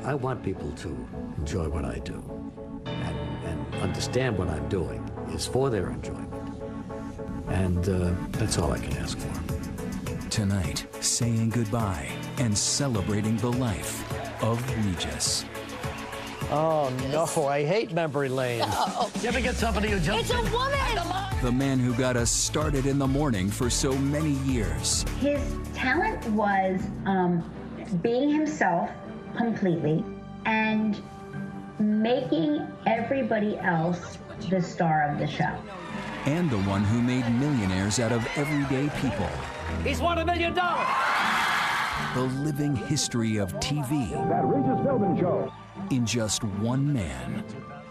I want people to enjoy what I do and understand what I'm doing is for their enjoyment. And that's all I can ask for. Tonight, saying goodbye and celebrating the life of Regis. Oh, no, I hate memory lane. No. You ever get somebody who jumps It's a woman! The man who got us started in the morning for so many years. His talent was being himself completely and making everybody else the star of the show. And the one who made millionaires out of everyday people. He's won $1 million! The living history of TV. That Regis Philbin Show. In just one man.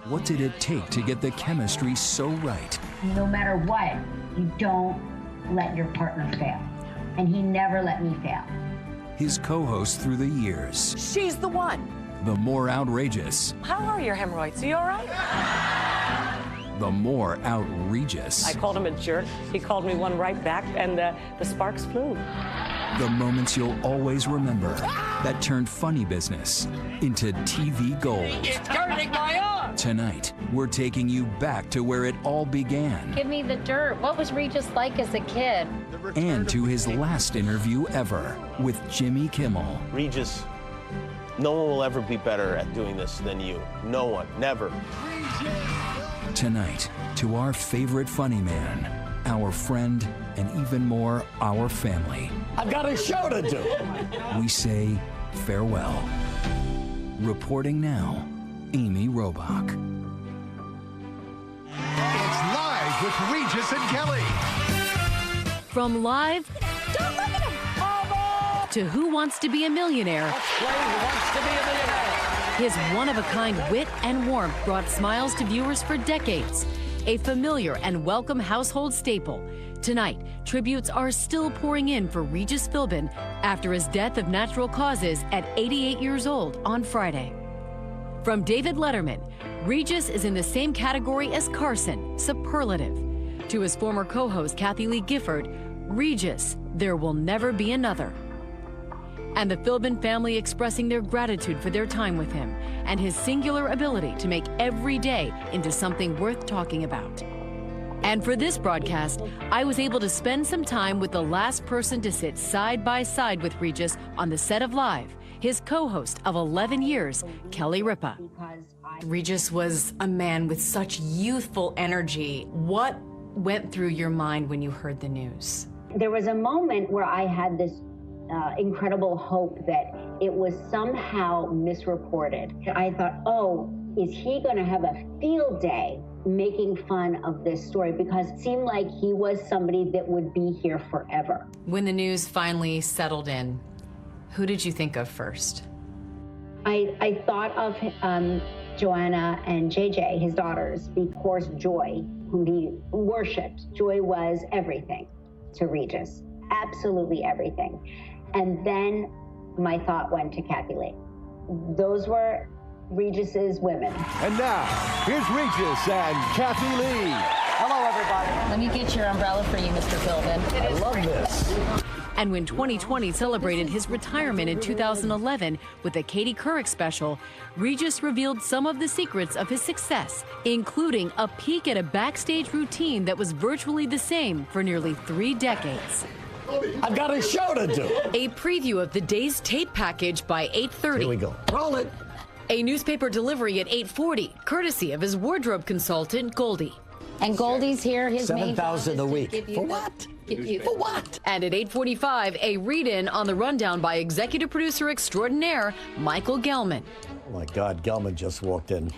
What did it take to get the chemistry so right? No matter what, you don't let your partner fail. And he never let me fail. His co-host through the years. She's the one. The more outrageous. How are your hemorrhoids? Are you all right? The more outrageous. I called him a jerk. He called me one right back, and the sparks flew. The moments you'll always remember that turned funny business into TV gold. It's hurting my arm! Tonight, we're taking you back to where it all began. Give me the dirt. What was Regis like as a kid? And to his last interview ever with Jimmy Kimmel. Regis, no one will ever be better at doing this than you. No one, never. Tonight, to our favorite funny man, our friend, and even more, our family. I've got a show to do. We say farewell. Reporting now, Amy Robach. It's Live with Regis and Kelly. From Live Don't look at him! to Who Wants to Be a Millionaire, Wants to be a millionaire. his one-of-a-kind wit and warmth brought smiles to viewers for decades. A familiar and welcome household staple. Tonight, tributes are still pouring in for Regis Philbin after his death of natural causes at 88 years old on Friday. From David Letterman, Regis is in the same category as Carson, superlative. To his former co-host Kathy Lee Gifford, Regis, there will never be another. And the Philbin family expressing their gratitude for their time with him and his singular ability to make every day into something worth talking about. And for this broadcast, I was able to spend some time with the last person to sit side by side with Regis on the set of Live, his co-host of 11 years, Kelly Ripa. Regis was a man with such youthful energy. What went through your mind when you heard the news? There was a moment where I had this incredible hope that it was somehow misreported. I thought, oh, is he going to have a field day making fun of this story? Because it seemed like he was somebody that would be here forever. When the news finally settled in, who did you think of first? I thought of Joanna and JJ, his daughters, of course, Joy, whom he worshipped. Joy was everything to Regis, absolutely everything. And then my thought went to Kathy Lee. Those were Regis's women. And now, here's Regis and Kathy Lee. Hello, everybody. Let me get your umbrella for you, Mr. Philbin. I love this. And when 2020 celebrated his retirement in 2011 with a Katie Couric special, Regis revealed some of the secrets of his success, including a peek at a backstage routine that was virtually the same for nearly 3 decades. I've got a show to do. A preview of the day's tape package by 8:30. Here we go. Roll it. A newspaper delivery at 8:40, courtesy of his wardrobe consultant, Goldie. And Goldie's here. His main job is $7,000 a to week. give you For the- what? give you- For what? And at 8:45, a read-in on the rundown by executive producer extraordinaire, Michael Gelman. Oh my God, Gelman just walked in.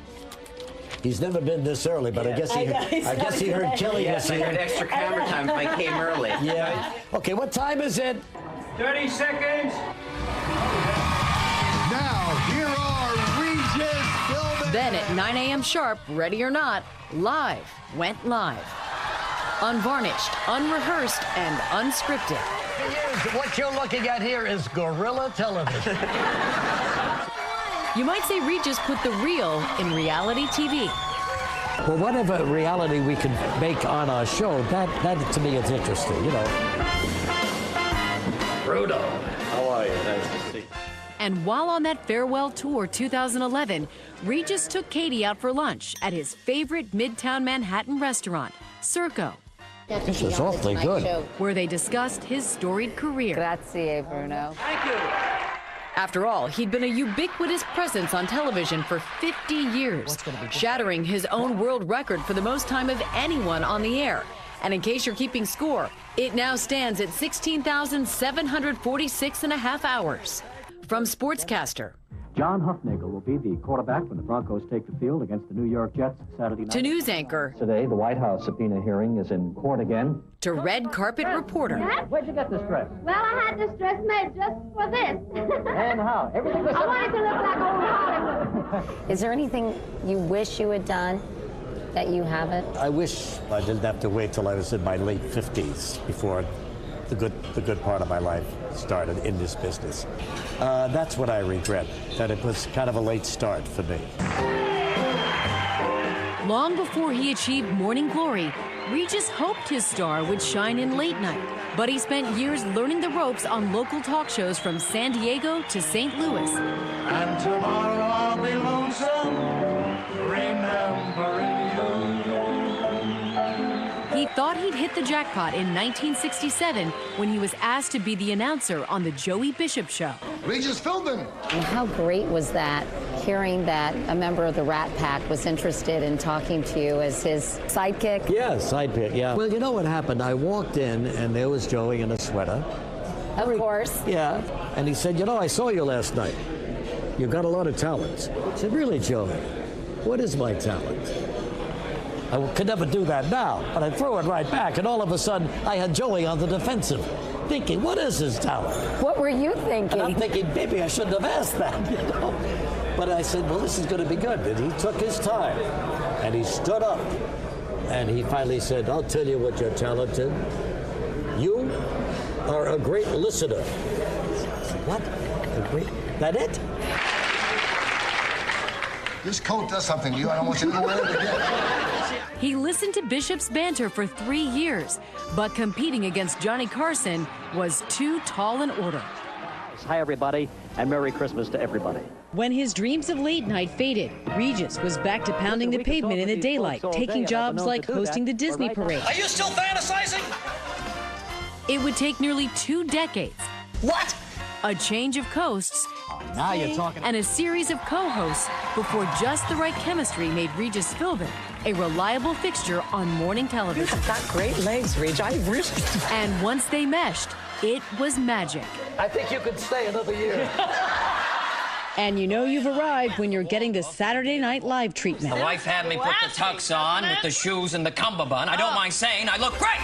He's never been this early, but I guess he heard Kelly was I here. had extra camera time if I came early. Yeah. Okay, what time is it? 30 seconds. Now, here are Regis Philbin. Then at 9 a.m. sharp, ready or not, Live went live. Unvarnished, unrehearsed, and unscripted. What you're looking at here is guerrilla television. You might say Regis put the real in reality TV. Well, whatever reality we can make on our show, that to me is interesting, you know. Bruno, how are you? Nice to see you. And while on that farewell tour 2011, Regis took Katie out for lunch at his favorite Midtown Manhattan restaurant, Circo. This was awfully good. Where they discussed his storied career. Grazie, Bruno. Thank you. After all, he'd been a ubiquitous presence on television for 50 years, shattering his own world record for the most time of anyone on the air. And in case you're keeping score, it now stands at 16,746 and a half hours. From Sportscaster John Hufnagel will be the quarterback when the Broncos take the field against the New York Jets Saturday night. to news anchor Today, the White House subpoena hearing is in court again. to red carpet reporter. Where'd you get this dress? Well, I had this dress made just for this. And how? Everything was... I wanted to look like old Hollywood. Is there anything you wish you had done that you haven't? I wish I didn't have to wait till I was in my late 50s before the good part of my life started in this business. That's what I regret, that it was kind of a late start for me. Long before he achieved morning glory, Regis hoped his star would shine in late night. But he spent years learning the ropes on local talk shows from San Diego to St. Louis. And tomorrow I'll be lonesome, remembering you. He thought he'd hit the jackpot in 1967 when he was asked to be the announcer on the Joey Bishop Show. Regis Philbin. And how great was that, hearing that a member of the Rat Pack was interested in talking to you as his sidekick? Yeah, sidekick, yeah. Well, you know what happened? I walked in, and there was Joey in a sweater. Of course. Yeah, and he said, you know, I saw you last night. You've got a lot of talent. I said, really, Joey? What is my talent? I could never do that now, but I threw it right back, and all of a sudden, I had Joey on the defensive, thinking, what is his talent? What were you thinking? And I'm thinking, maybe I shouldn't have asked that, you know? But I said, well, this is going to be good. And he took his time, and he stood up, and he finally said, I'll tell you what your talent is. You are a great listener. I said, what? A great... That it? This coat does something to you. I don't want you to wear it again. He listened to Bishop's banter for 3 years, but competing against Johnny Carson was too tall an order. Hi, everybody, and Merry Christmas to everybody. When his dreams of late night faded, Regis was back to pounding the pavement in the daylight, taking jobs like hosting the Disney parade. Are you still fantasizing? It would take nearly 2 decades. What? A change of coasts, Now you're talking. and a series of co-hosts before just the right chemistry made Regis Philbin a reliable fixture on morning television. You've got great legs, Reg. I really... And once they meshed, it was magic. I think you could stay another year. And you know you've arrived when you're getting the Saturday Night Live treatment. The wife had me put the tux on with the shoes and the cummerbund. I don't mind saying I look great.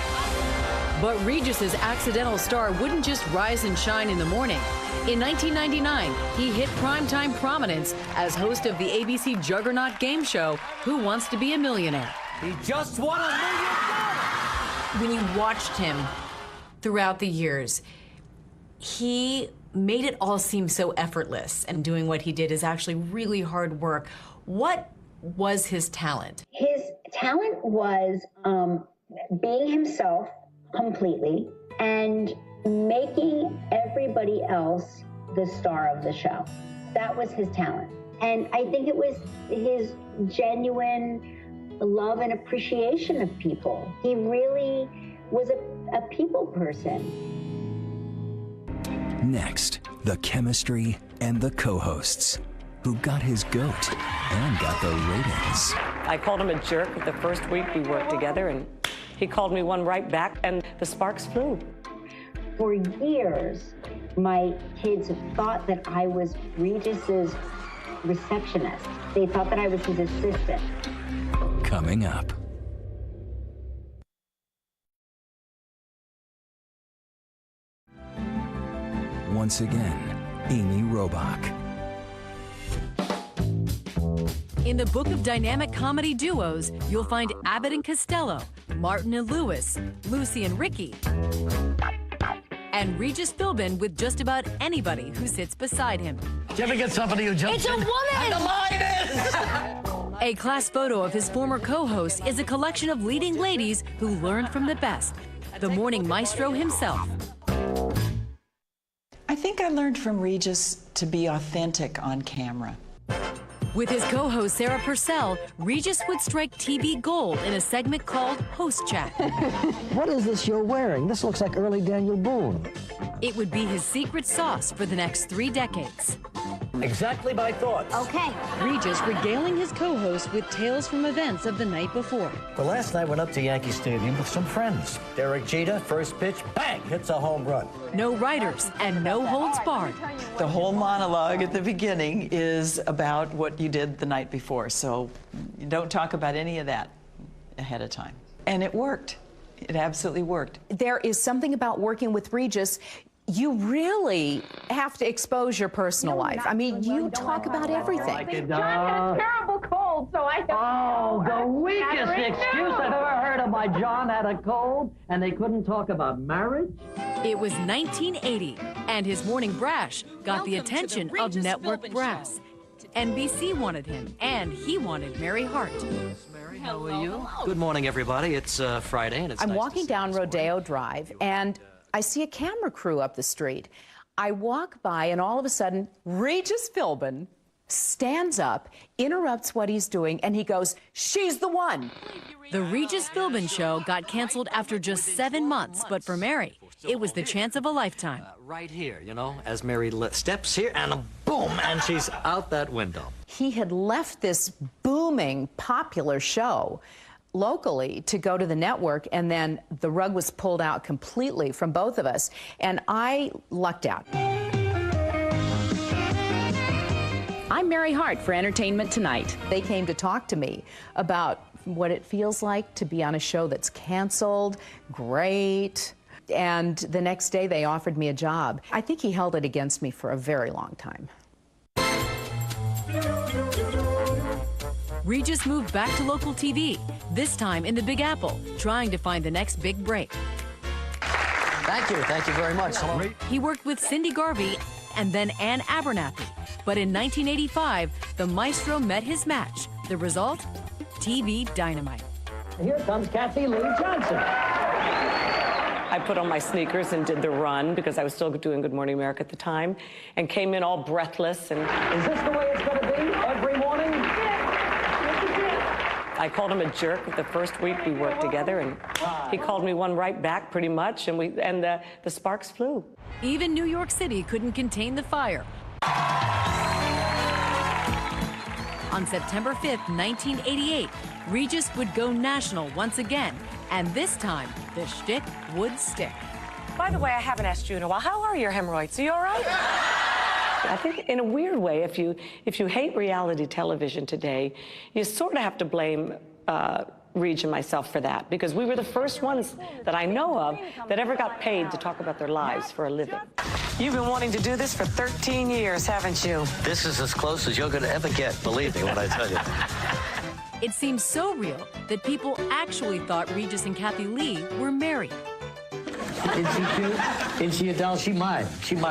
But Regis's accidental star wouldn't just rise and shine in the morning. In 1999, he hit primetime prominence as host of the ABC juggernaut game show, Who Wants to Be a Millionaire? He just won $1 million. When you watched him throughout the years, he made it all seem so effortless, and doing what he did is actually really hard work. What was his talent? His talent was being himself completely and making everybody else the star of the show. That was his talent. And I think it was his genuine love and appreciation of people. He really was a people person. Next, the chemistry and the co-hosts who got his goat and got the ratings. I called him a jerk the first week we worked together, and he called me one right back, and the sparks flew. For years, my kids thought that I was Regis's receptionist. They thought that I was his assistant. Coming up. Once again, Amy Robach. In the book of dynamic comedy duos, you'll find Abbott and Costello, Martin and Lewis, Lucy and Ricky, and Regis Philbin with just about anybody who sits beside him. Did you ever get somebody who jumps It's a in? woman! And the line is! A class photo of his former co-host is a collection of leading ladies who learned from the best. The morning maestro himself. I think think I learned from Regis to be authentic on camera. With his co-host Sarah Purcell, Regis would strike TV gold in a segment called Host Chat. What is this you're wearing? This looks like early Daniel Boone. It would be his secret sauce for the next 3 decades. Exactly my thoughts. Okay. Regis regaling his co-host with tales from events of the night before. The last night went up to Yankee Stadium with some friends. Derek Jeter, first pitch, bang, hits a home run. No writers and no holds barred. The whole monologue at the beginning is about what you did the night before, so you don't talk about any of that ahead of time. And it worked. It absolutely worked. There is something about working with Regis. You really have to expose your personal life. I mean, you talk about everything. John had a terrible cold, so I... Oh, the weakest excuse I've ever heard of. My John had a cold, and they couldn't talk about marriage? It was 1980, and his morning brash got the attention of network brass. NBC wanted him, and he wanted Mary Hart. Mary, how are you? Good morning, everybody. It's Friday, and it's I'm nice walking down Rodeo Drive, and I see a camera crew up the street. I walk by, and all of a sudden, Regis Philbin stands up, interrupts what he's doing, and he goes, "She's the one." The Regis Philbin show got canceled after just 7 months, but for Mary, it was the chance of a lifetime. right here, you know, as Mary steps here, and boom, and she's out that window. He had left this booming, popular show locally to go to the network, and then the rug was pulled out completely from both of us, and I lucked out. I'm Mary Hart for Entertainment Tonight. They came to talk to me about what it feels like to be on a show that's canceled. Great. And the next day they offered me a job. I think he held it against me for a very long time. Regis moved back to local TV, this time in the Big Apple, trying to find the next big break. Thank you very much. He worked with Cindy Garvey and then Ann Abernathy. But in 1985, the maestro met his match. The result? TV dynamite. Here comes Kathy Lee Johnson. I put on my sneakers and did the run because I was still doing Good Morning America at the time, and came in all breathless. And is this the way it's going to be every morning? I called him a jerk the first week we worked together, and he called me one right back pretty much, and the sparks flew. Even New York City couldn't contain the fire. On September 5th, 1988, Regis would go national once again, and this time, the shtick would stick. By the way, I haven't asked you in a while. How are your hemorrhoids? Are you all right? I think in a weird way, if you hate reality television today, you sort of have to blame Reg and myself for that, because we were the first ones that I know of that ever got paid to talk about their lives for a living. You've been wanting to do this for 13 years, haven't you? This is as close as you're going to ever get, believe me when I tell you. It seems so real that people actually thought Regis and Kathy Lee were married. Is she cute? Is she a doll? She my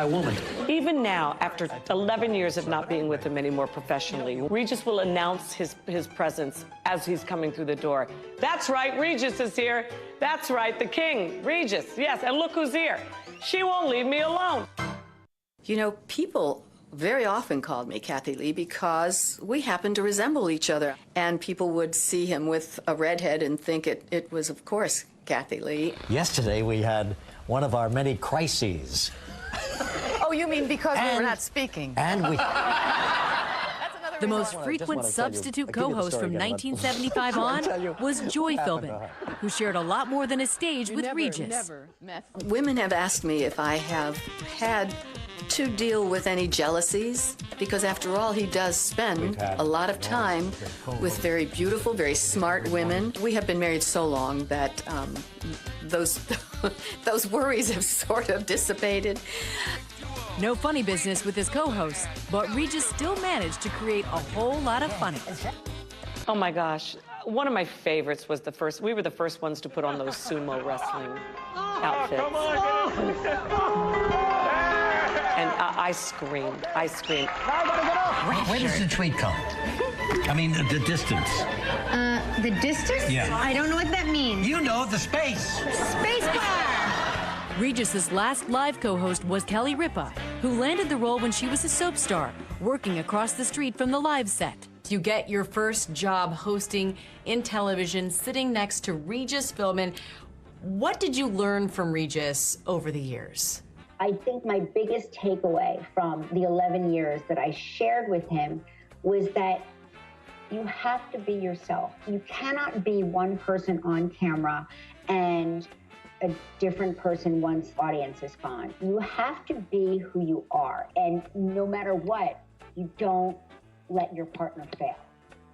woman. Even now, after 11 years of not being with him anymore professionally, Regis will announce his presence as he's coming through the door. That's right, Regis is here. That's right, the king, Regis, yes, and look who's here. She won't leave me alone. You know, people very often called me Kathy Lee because we happened to resemble each other. And people would see him with a redhead and think it was, of course, Kathy Lee. Yesterday we had one of our many crises. Oh, you mean because we were not speaking? And we... The most frequent substitute co-host from 1975 on was Joy Philbin, who shared a lot more than a stage with Regis. Women have asked me if I have had to deal with any jealousies, because after all, he does spend a lot of time with very beautiful, very smart women. We have been married so long that those worries have sort of dissipated. No funny business with his co-host, but Regis still managed to create a whole lot of funny. Oh my gosh, one of my favorites was we were the first ones to put on those sumo wrestling outfits. And I screamed. Where does the tweet come? I mean, the distance. The distance? Yeah. I don't know what that means. You know, the space. Space bar! Regis's last live co-host was Kelly Ripa, who landed the role when she was a soap star, working across the street from the live set. You get your first job hosting in television, sitting next to Regis Philbin. What did you learn from Regis over the years? I think my biggest takeaway from the 11 years that I shared with him was that you have to be yourself. You cannot be one person on camera and a different person once the audience is gone. You have to be who you are. And no matter what, you don't let your partner fail.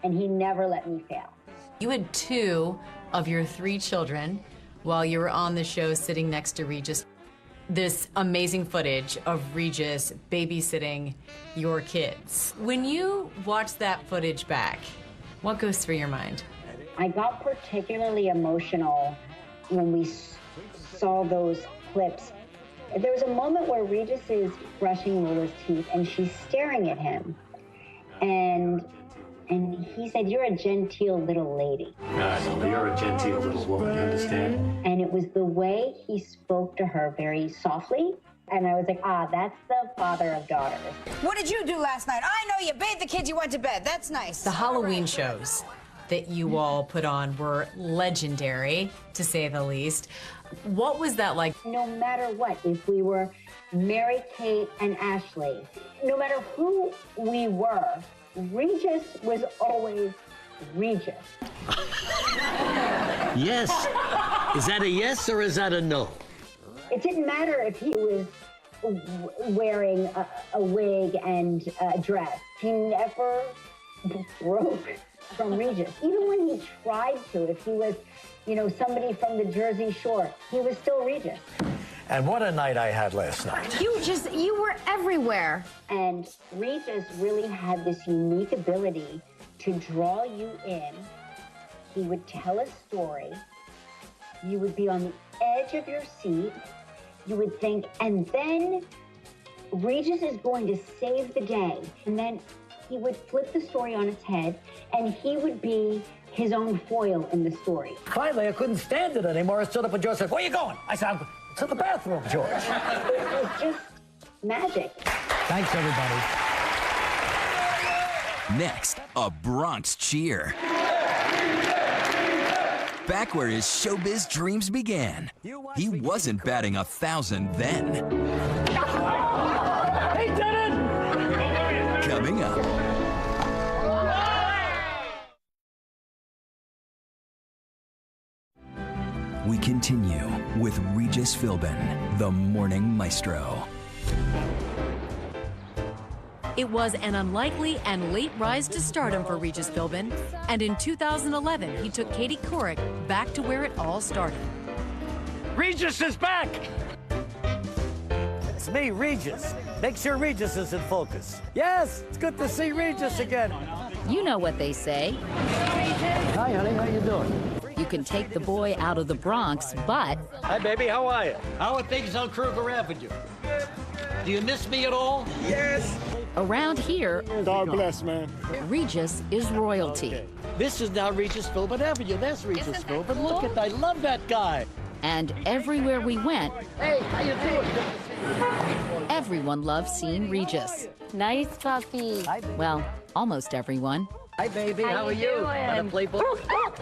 And he never let me fail. You had 2 of your 3 children while you were on the show sitting next to Regis. This amazing footage of Regis babysitting your kids. When you watch that footage back, what goes through your mind? I got particularly emotional when we saw those clips. There was a moment where Regis is brushing Lola's teeth and she's staring at him. And he said, "You're a genteel little lady." You're a genteel little woman, you understand? And it was the way he spoke to her very softly. And I was like, that's the father of daughters. What did you do last night? I know you bathed the kids, you went to bed. That's nice. The Halloween shows that you all put on were legendary, to say the least. What was that like? No matter what, if we were Mary Kate and Ashley, no matter who we were, Regis was always Regis. Yes. Is that a yes or is that a no? It didn't matter if he was wearing a wig and a dress. He never broke from Regis. Even when he tried to, if he was, somebody from the Jersey Shore, he was still Regis. And what a night I had last night. You were everywhere. And Regis really had this unique ability to draw you in. He would tell a story. You would be on the edge of your seat. You would think, and then Regis is going to save the day. And then he would flip the story on its head, and he would be his own foil in the story. Finally, I couldn't stand it anymore. I stood up and George said, "Where are you going?" I said, "I'm to the bathroom, George." It was just magic. Thanks, everybody. Next, a Bronx cheer. Back where his showbiz dreams began, he wasn't batting 1,000 then. He did it! Coming up. We continue with Regis Philbin, the Morning Maestro. It was an unlikely and late rise to stardom for Regis Philbin, and in 2011, he took Katie Couric back to where it all started. Regis is back! It's me, Regis. Make sure Regis is in focus. Yes, it's good to see Regis again. You know what they say. Hi, honey, how you doing? You can take the boy out of the Bronx, but... Hi, baby, how are you? How are things on Kruger Avenue? Do you miss me at all? Yes. Around here, God bless, man. Regis is royalty. Okay. This is now Regis Philbin Avenue. That's Regis Philbin. Look at that. I love that guy. And everywhere we went, hey, how you doing? Everyone loved seeing Regis. Nice puppy. Well, almost everyone. Hi, baby. How are you? Want to play ball?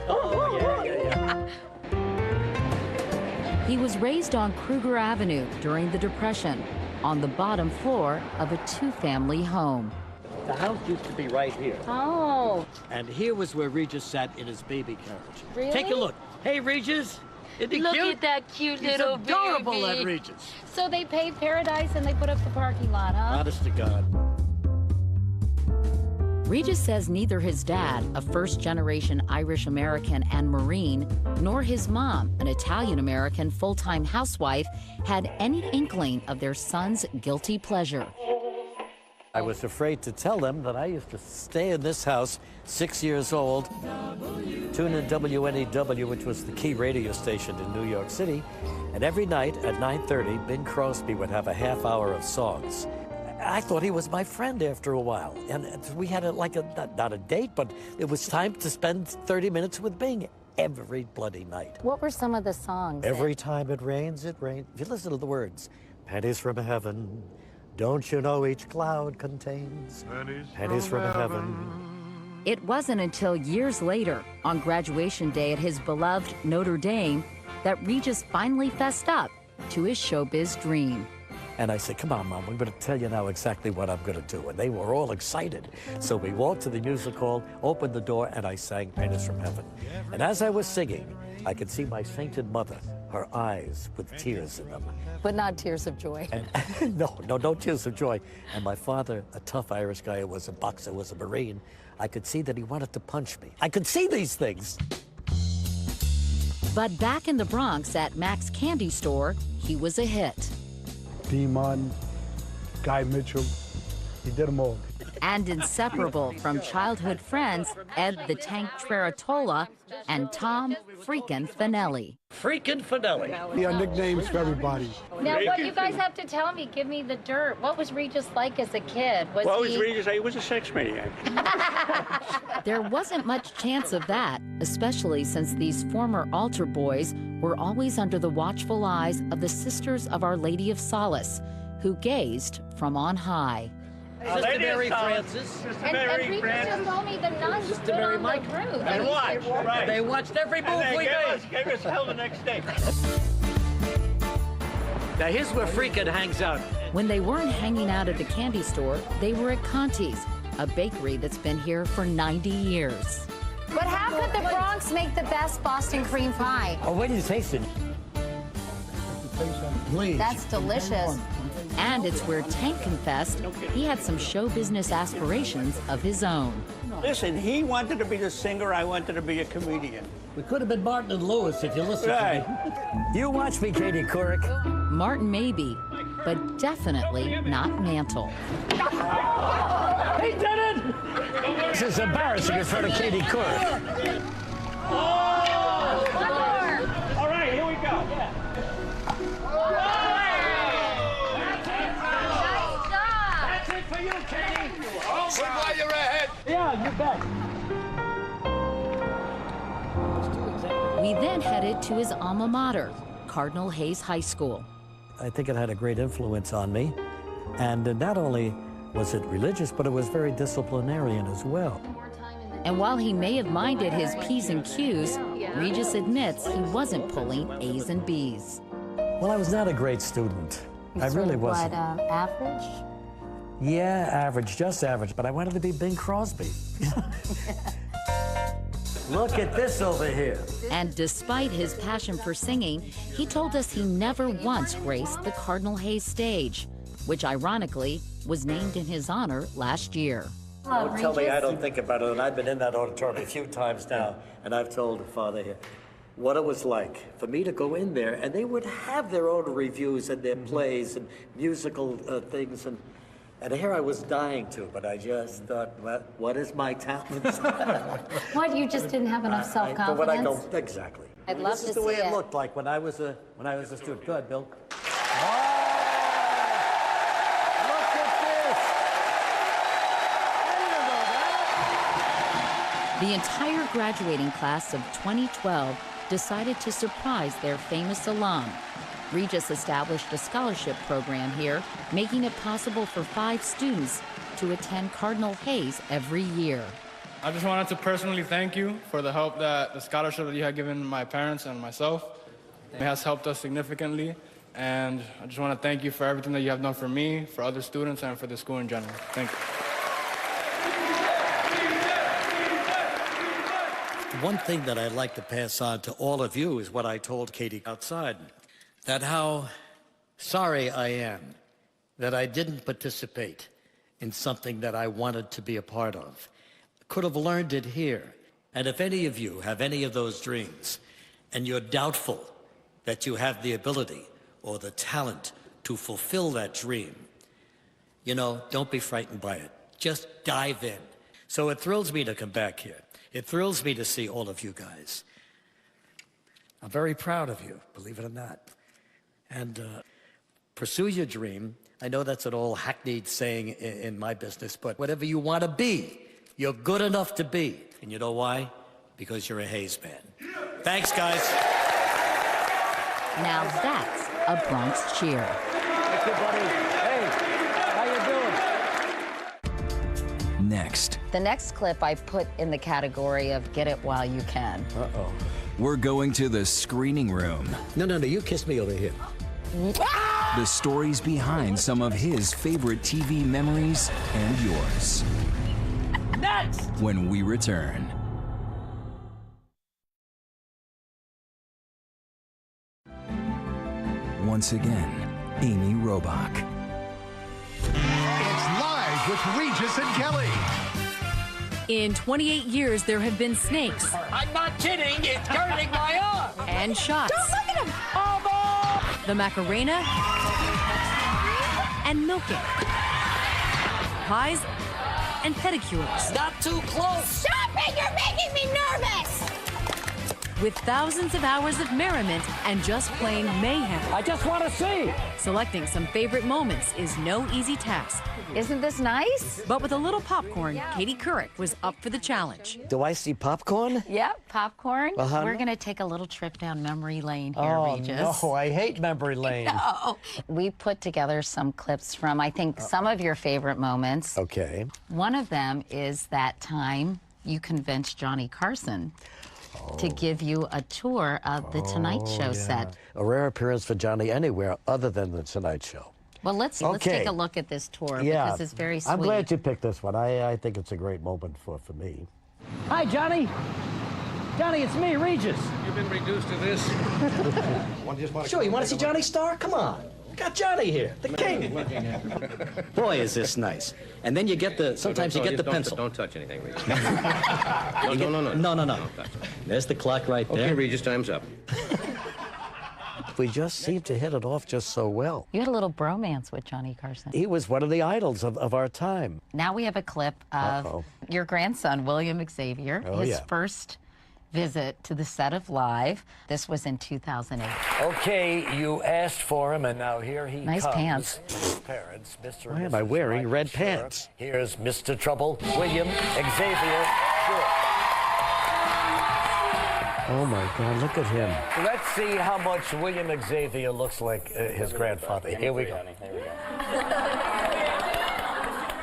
Oh, yeah. He was raised on Kruger Avenue during the Depression, on the bottom floor of a 2-family home. The house used to be right here. Oh. And here was where Regis sat in his baby carriage. Really? Take a look. Hey, Regis. Isn't he Look cute? at that cute He's little adorable, baby. that Regis. So they paved Paradise and they put up the parking lot, huh? Honest to God. Regis says neither his dad, a first-generation Irish-American and Marine, nor his mom, an Italian-American full-time housewife, had any inkling of their son's guilty pleasure. I was afraid to tell them that I used to stay in this house, 6 years old, tune in WNEW, which was the key radio station in New York City, and every night at 9:30, Bing Crosby would have a half hour of songs. I thought he was my friend after a while, and we had not a date, but it was time to spend 30 minutes with Bing every bloody night. What were some of the songs? Every time it rains, it rains. If you listen to the words, pennies from heaven, Don't you know each cloud contains pennies from heaven? It wasn't until years later, on graduation day at his beloved Notre Dame, that Regis finally fessed up to his showbiz dream. And I said, come on, Mom, I'm going to tell you now exactly what I'm going to do. And they were all excited. So we walked to the music hall, opened the door, and I sang Pennies from Heaven. And as I was singing, I could see my sainted mother, her eyes with tears in them. But not tears of joy. And, no tears of joy. And my father, a tough Irish guy who was a boxer, was a Marine, I could see that he wanted to punch me. I could see these things. But back in the Bronx at Mac's Candy Store, he was a hit. Dean Martin, Guy Mitchell, he did them all. And inseparable from childhood friends Ed the Tank Treratola and Tom freakin' Finelli. Freakin' Finelli. Yeah, nicknames for everybody. Now, what you guys have to tell me, give me the dirt. What was Regis like as a kid? Regis? He was a sex maniac. There wasn't much chance of that, especially since these former altar boys were always under the watchful eyes of the Sisters of Our Lady of Solace, who gazed from on high. Sister Mary Francis. And Regis just told me the nuns stood on the roof. And watched, right. They watched every move we made. Gave us hell the next day. Now here's where Freakin' hangs out. When they weren't hanging out at the candy store, they were at Conti's, a bakery that's been here for 90 years. But how could the Bronx make the best Boston cream pie? Oh, wait till you taste it. Please. That's delicious. And it's where Tank confessed he had some show business aspirations of his own. Listen, he wanted to be the singer, I wanted to be a comedian. We could have been Martin and Lewis if you listened to me. You watch me, Katie Couric. Martin maybe, but definitely not Mantle. He did it! This is embarrassing in front of Katie Couric. All right, here we go. That's it for you, Katie. Sit while you're ahead. Yeah, you bet. We then headed to his alma mater, Cardinal Hayes High School. I think it had a great influence on me. And not only was it religious, but it was very disciplinarian as well. And while he may have minded his P's and Q's, Regis admits he wasn't pulling A's and B's. Well, I was not a great student. I really wasn't. What, average? Yeah, average, just average, but I wanted to be Bing Crosby. Look at this over here. And despite his passion for singing, he told us he never once graced the Cardinal Hayes stage, which ironically was named in his honor last year. Don't tell me I don't think about it, and I've been in that auditorium a few times now, and I've told Father here what it was like for me to go in there, and they would have their own reviews and their plays and musical things, and here I was dying to, but I just thought, what is my talent? What, you just didn't have enough self-confidence? Exactly. I'd love to see it. This is the way it looked like when I was a student. Go ahead, Bill. The entire graduating class of 2012 decided to surprise their famous alum. Regis established a scholarship program here, making it possible for 5 students to attend Cardinal Hayes every year. I just wanted to personally thank you for the help the scholarship that you had given my parents and myself. It has helped us significantly, and I just want to thank you for everything that you have done for me, for other students, and for the school in general. Thank you. One thing that I'd like to pass on to all of you is what I told Katie outside, that how sorry I am that I didn't participate in something that I wanted to be a part of. Could have learned it here. And if any of you have any of those dreams, and you're doubtful that you have the ability or the talent to fulfill that dream, you know, don't be frightened by it. Just dive in. So it thrills me to come back here. It thrills me to see all of you guys. I'm very proud of you, believe it or not. And pursue your dream. I know that's an old hackneyed saying in my business, but whatever you want to be, you're good enough to be. And you know why? Because you're a Hayes man. Thanks, guys. Now that's a Bronx cheer. Thank you, buddy. Hey. next. The next clip I put in the category of get it while you can. Uh-oh. We're going to the screening room. No, you kiss me over here. The stories behind some of his favorite TV memories and yours. Next! When we return. Once again, Amy Robach. It's Live with Regis and Kelly. In 28 years, there have been snakes. I'm not kidding. It's hurting my arm. And shots. Don't look at him. The Macarena and milking. Pies and pedicures. Not too close. Stop it! You're making me nervous! With thousands of hours of merriment and just plain mayhem. I just want to see. Selecting some favorite moments is no easy task. Isn't this nice? But with a little popcorn, Katie Couric was up for the challenge. Do I see popcorn? Yep, popcorn. Uh-huh. We're going to take a little trip down memory lane here, Regis. No, I hate memory lane. No. We put together some clips from, I think, some of your favorite moments. Okay. One of them is that time you convinced Johnny Carson to give you a tour of the Tonight Show set. A rare appearance for Johnny anywhere other than the Tonight Show. Well, let's take a look at this tour because it's very sweet. I'm glad you picked this one. I think it's a great moment for me. Hi, Johnny. Johnny, it's me, Regis. You've been reduced to this. Sure, you want to see Johnny Star? Come on. Got Johnny here, the king. Boy, is this nice. And then you get the, sometimes you get the pencil. Don't touch anything, Regis. No. There's the clock right there. Okay, Regis, time's up. We just seemed to hit it off just so well. You had a little bromance with Johnny Carson. He was one of the idols of our time. Now we have a clip of your grandson, William Xavier, his first visit to the set of Live. This was in 2008. Okay, you asked for him, and now here he Nice comes. pants. His parents, Mr. Why am I wearing red pants? Here's Mr. Trouble, William Xavier. Oh my God, look at him. Let's see how much William Xavier looks like his grandfather. Here we go.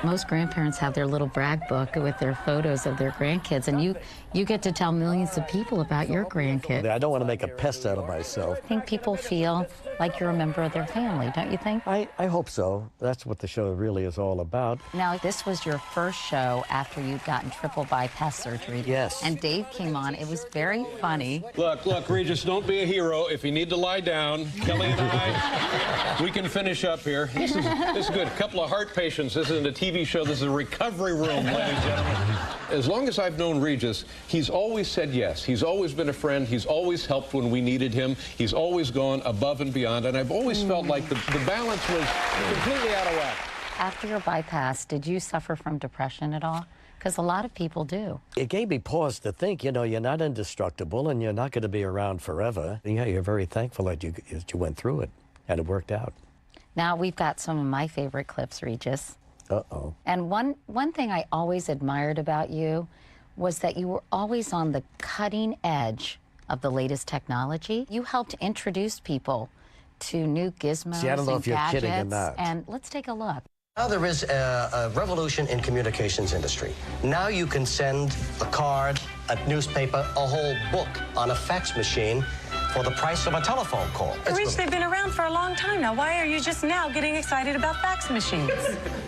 Most grandparents have their little brag book with their photos of their grandkids, and you get to tell millions of people about your grandkid. I don't want to make a pest out of myself. I think people feel like you're a member of their family, don't you think? I hope so. That's what the show really is all about. Now, this was your first show after you'd gotten triple bypass surgery. Yes. And Dave came on. It was very funny. Look, Regis, don't be a hero. If you need to lie down, Kelly and I, we can finish up here. This is good. A couple of heart patients. This isn't a TV show. This is a recovery room, ladies and gentlemen. As long as I've known Regis, he's always said yes. He's always been a friend. He's always helped when we needed him. He's always gone above and beyond. And I've always felt like the balance was completely out of whack. After your bypass, did you suffer from depression at all? Because a lot of people do. It gave me pause to think, you know, you're not indestructible and you're not going to be around forever. Yeah, you're very thankful that you went through it and it worked out. Now we've got some of my favorite clips, Regis. Uh-oh. And one thing I always admired about you was that you were always on the cutting edge of the latest technology. You helped introduce people to new gizmos. See, I don't know and if you're gadgets, kidding or not. And let's take a look. Now there is a revolution in communications industry. Now you can send a card, a newspaper, a whole book on a fax machine for the price of a telephone call. Rich, they've been around for a long time now. Why are you just now getting excited about fax machines?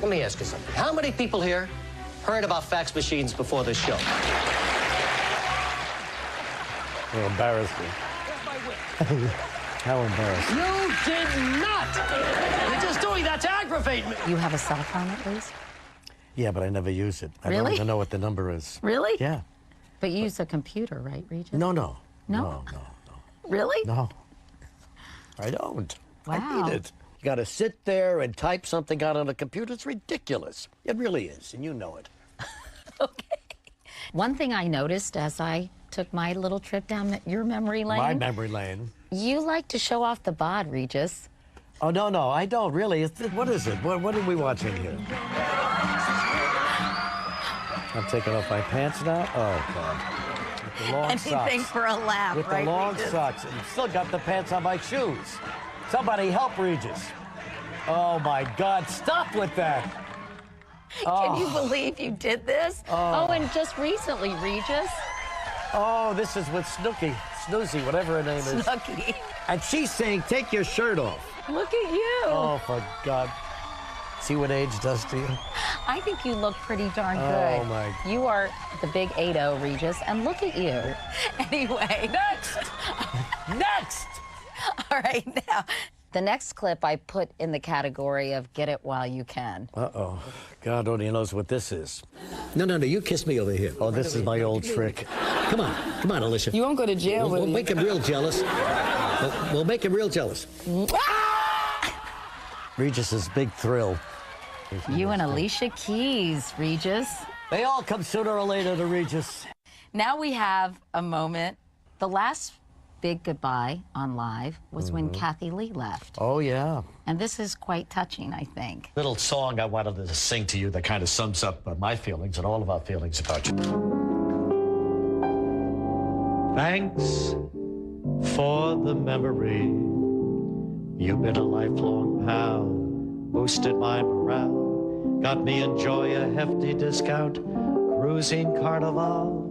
Let me ask you something. How many people here heard about fax machines before this show? You're embarrassing. How embarrassing. You did not! You're just doing that to aggravate me! You have a cell phone at least? Yeah, but I never use it. I Really? don't even know what the number is. Really? Yeah. But you use a computer, right, Regis? No. No? No. Really? No. I don't. Wow. I need it. You got to sit there and type something out on a computer. It's ridiculous. It really is, and you know it. One thing I noticed as I took my little trip down your memory lane. My memory lane. You like to show off the bod, Regis. Oh, no, I don't really. What is it? What are we watching here? I'm taking off my pants now? Oh, God. With the long Anything socks. for a laugh, With right, the long Regis? socks. And still got the pants on my shoes. Somebody help Regis. Oh, my God. Stop with that. Can you believe you did this? Oh. Oh, and just recently, Regis. Oh, this is with Snooki. Snoozy, whatever her name is. Snooki. And she's saying, take your shirt off. Look at you. Oh, for God. See what age does to you? I think you look pretty darn good. Oh, my. You are the big 8-0, Regis, and look at you. Anyway. Next! Next! All right, now, the next clip I put in the category of get it while you can. Uh-oh. God only knows what this is. No, you kiss me over here. Oh, this is my old trick. Come on, Alicia. You won't go to jail, We'll will you? make him real jealous. We'll make him real jealous. Regis's big thrill. You and Alicia Keys, Regis. They all come sooner or later to Regis. Now we have a moment. The last big goodbye on Live was when Kathy Lee left. Oh, yeah. And this is quite touching, I think. Little song I wanted to sing to you that kind of sums up my feelings and all of our feelings about you. Thanks for the memory. You've been a lifelong pal, boosted my morale, got me enjoy a hefty discount, cruising carnival.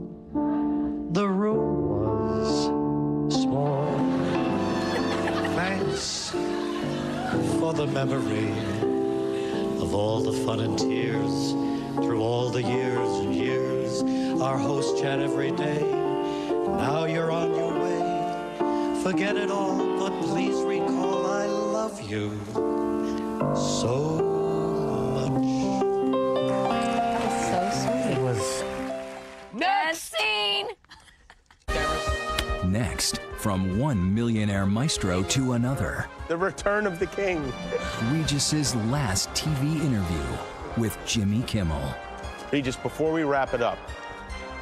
The room was small. Thanks for the memory of all the fun and tears through all the years and years. Our hosts chat every day. Now you're on your way. Forget it all, but please recall I love you so much. So sweet. It was Next scene. Next, from one millionaire maestro to another, The return of the king. Regis's last TV interview with Jimmy Kimmel. Regis, before we wrap it up,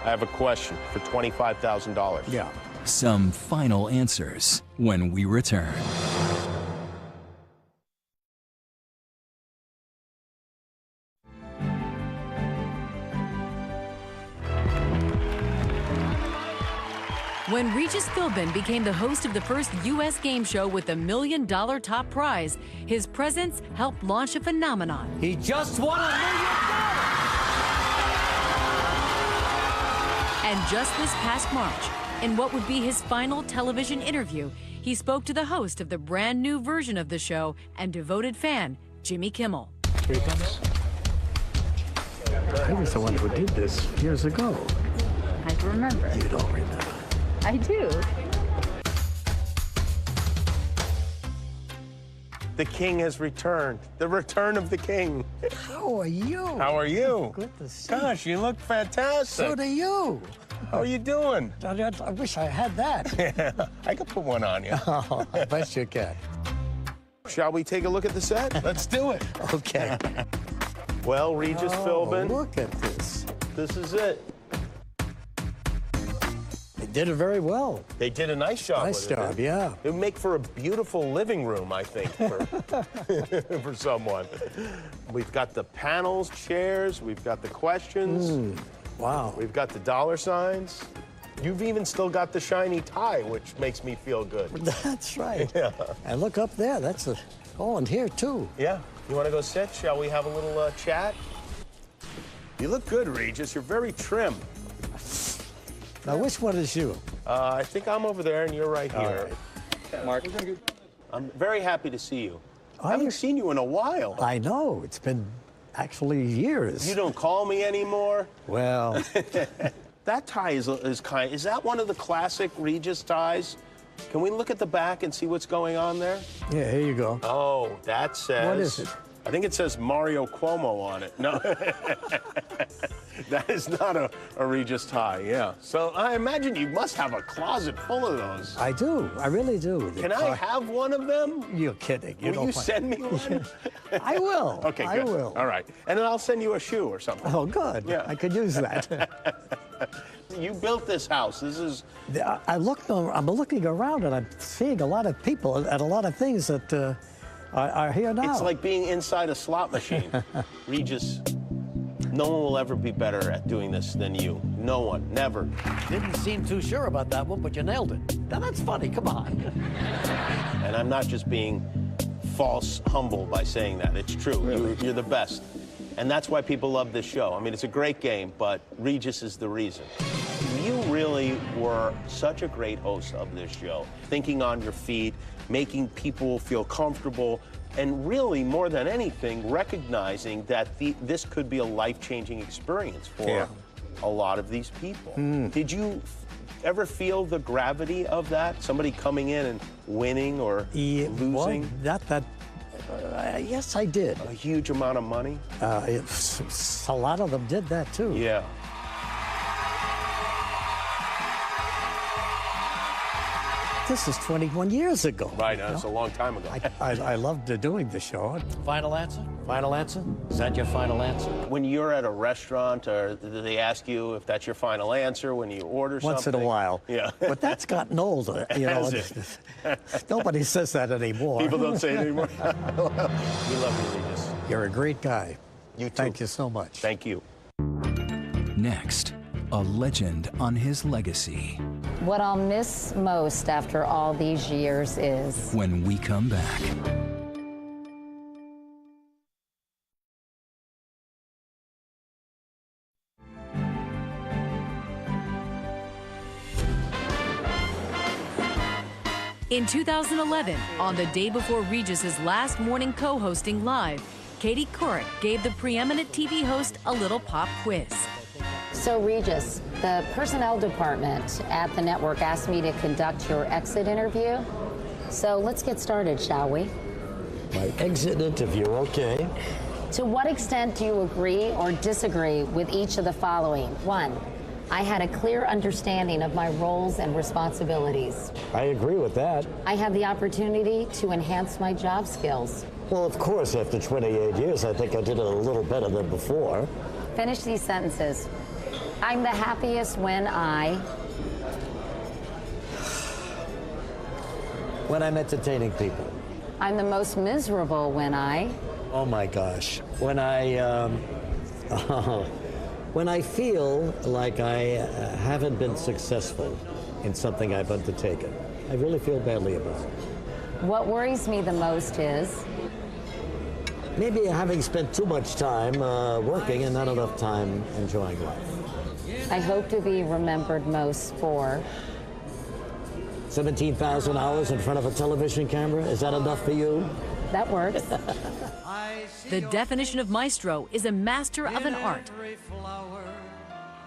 I have a question for $25,000. Yeah. Some final answers when we return. When Regis Philbin became the host of the first U.S. game show with the $1 million top prize, his presence helped launch a phenomenon. He just won $1 million! And just this past March, in what would be his final television interview, he spoke to the host of the brand new version of the show and devoted fan, Jimmy Kimmel. Here he comes. I was the one who did this years ago. I remember. You don't remember. I do. The king has returned. The return of the king. How are you? How are you? Good to see Gosh, you look fantastic. So do you. How are you doing? I wish I had that. Yeah, I could put one on you. Oh, I bet you can. Shall we take a look at the set? Let's do it. Okay. Well, Regis Philbin, Look at this. this is it. They did it very well. They did a nice job Nice with job, it. yeah. It would make for a beautiful living room, I think, for, for someone. We've got the panels, chairs, we've got the questions. Wow. We've got the dollar signs. You've even still got the shiny tie, which makes me feel good. That's right. Yeah. And look up there. That's a. Oh, and here too. Yeah. You want to go sit? Shall we have a little chat? You look good, Regis. You're very trim. Now, which one is you? I think I'm over there, and you're right All here. right. Mark, I'm very happy to see you. I haven't seen you in a while. I know. It's been actually years. You don't call me anymore. Well, that tie is kind. Is that one of the classic Regis ties? Can we look at the back and see what's going on there? yeah, here you go. Oh, that says. What is it? I think it says Mario Cuomo on it. No, that is not a Regis tie. Yeah. So I imagine you must have a closet full of those. I do. I really do. Can I have one of them? You're kidding. Will you send me one? I will. Okay, I good. will. All right. And then I'll send you a shoe or something. Oh, good. Yeah. I could use that. You built this house. This is. I'm looking around and I'm seeing a lot of people and a lot of things that are here now. It's like being inside a slot machine. Regis, no one will ever be better at doing this than you. No one, never. Didn't seem too sure about that one, but you nailed it. Now that's funny, come on. And I'm not just being false humble by saying that. It's true. Really? You're the best. And that's why people love this show. I mean, it's a great game, but Regis is the reason. You really were such a great host of this show, thinking on your feet, making people feel comfortable, and really, more than anything, recognizing that this could be a life-changing experience for a lot of these people. Did you ever feel the gravity of that? Somebody coming in and winning or losing? Well, yes, I did. A huge amount of money? A lot of them did that, too. Yeah. This is 21 years ago. Right, that's a long time ago. I loved doing the show. Final answer? Final answer? Is that your final answer? When you're at a restaurant, or do they ask you if that's your final answer when you order something? Once in a while. Yeah. But that's gotten older. You know, nobody says that anymore. People don't say it anymore. We love you, Regis. You're a great guy. You too. Thank you so much. Thank you. Next, a legend on his legacy. What I'll miss most after all these years is... When we come back. In 2011, on the day before Regis's last morning co-hosting live, Katie Couric gave the preeminent TV host a little pop quiz. So, Regis, the personnel department at the network asked me to conduct your exit interview. So let's get started, shall we? My exit interview, okay. To what extent do you agree or disagree with each of the following? 1, I had a clear understanding of my roles and responsibilities. I agree with that. I have the opportunity to enhance my job skills. Well, of course, after 28 years, I think I did it a little better than before. Finish these sentences. I'm the happiest when When I'm entertaining people. I'm the most miserable when Oh my gosh. When I feel like I haven't been successful in something I've undertaken. I really feel badly about it. What worries me the most is... Maybe having spent too much time working and not enough time enjoying life. I hope to be remembered most for... 17,000 hours in front of a television camera? Is that enough for you? That works. The definition of maestro is a master of an art.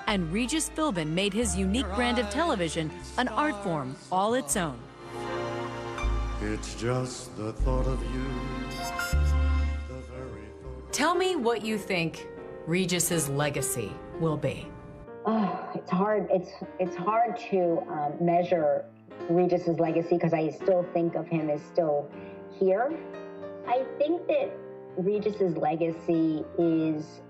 And Regis Philbin made his unique brand of television an art form all its own. It's just the thought of you. Tell me what you think Regis's legacy will be. Oh, it's hard. It's hard to measure Regis's legacy because I still think of him as still here. I think that Regis's legacy is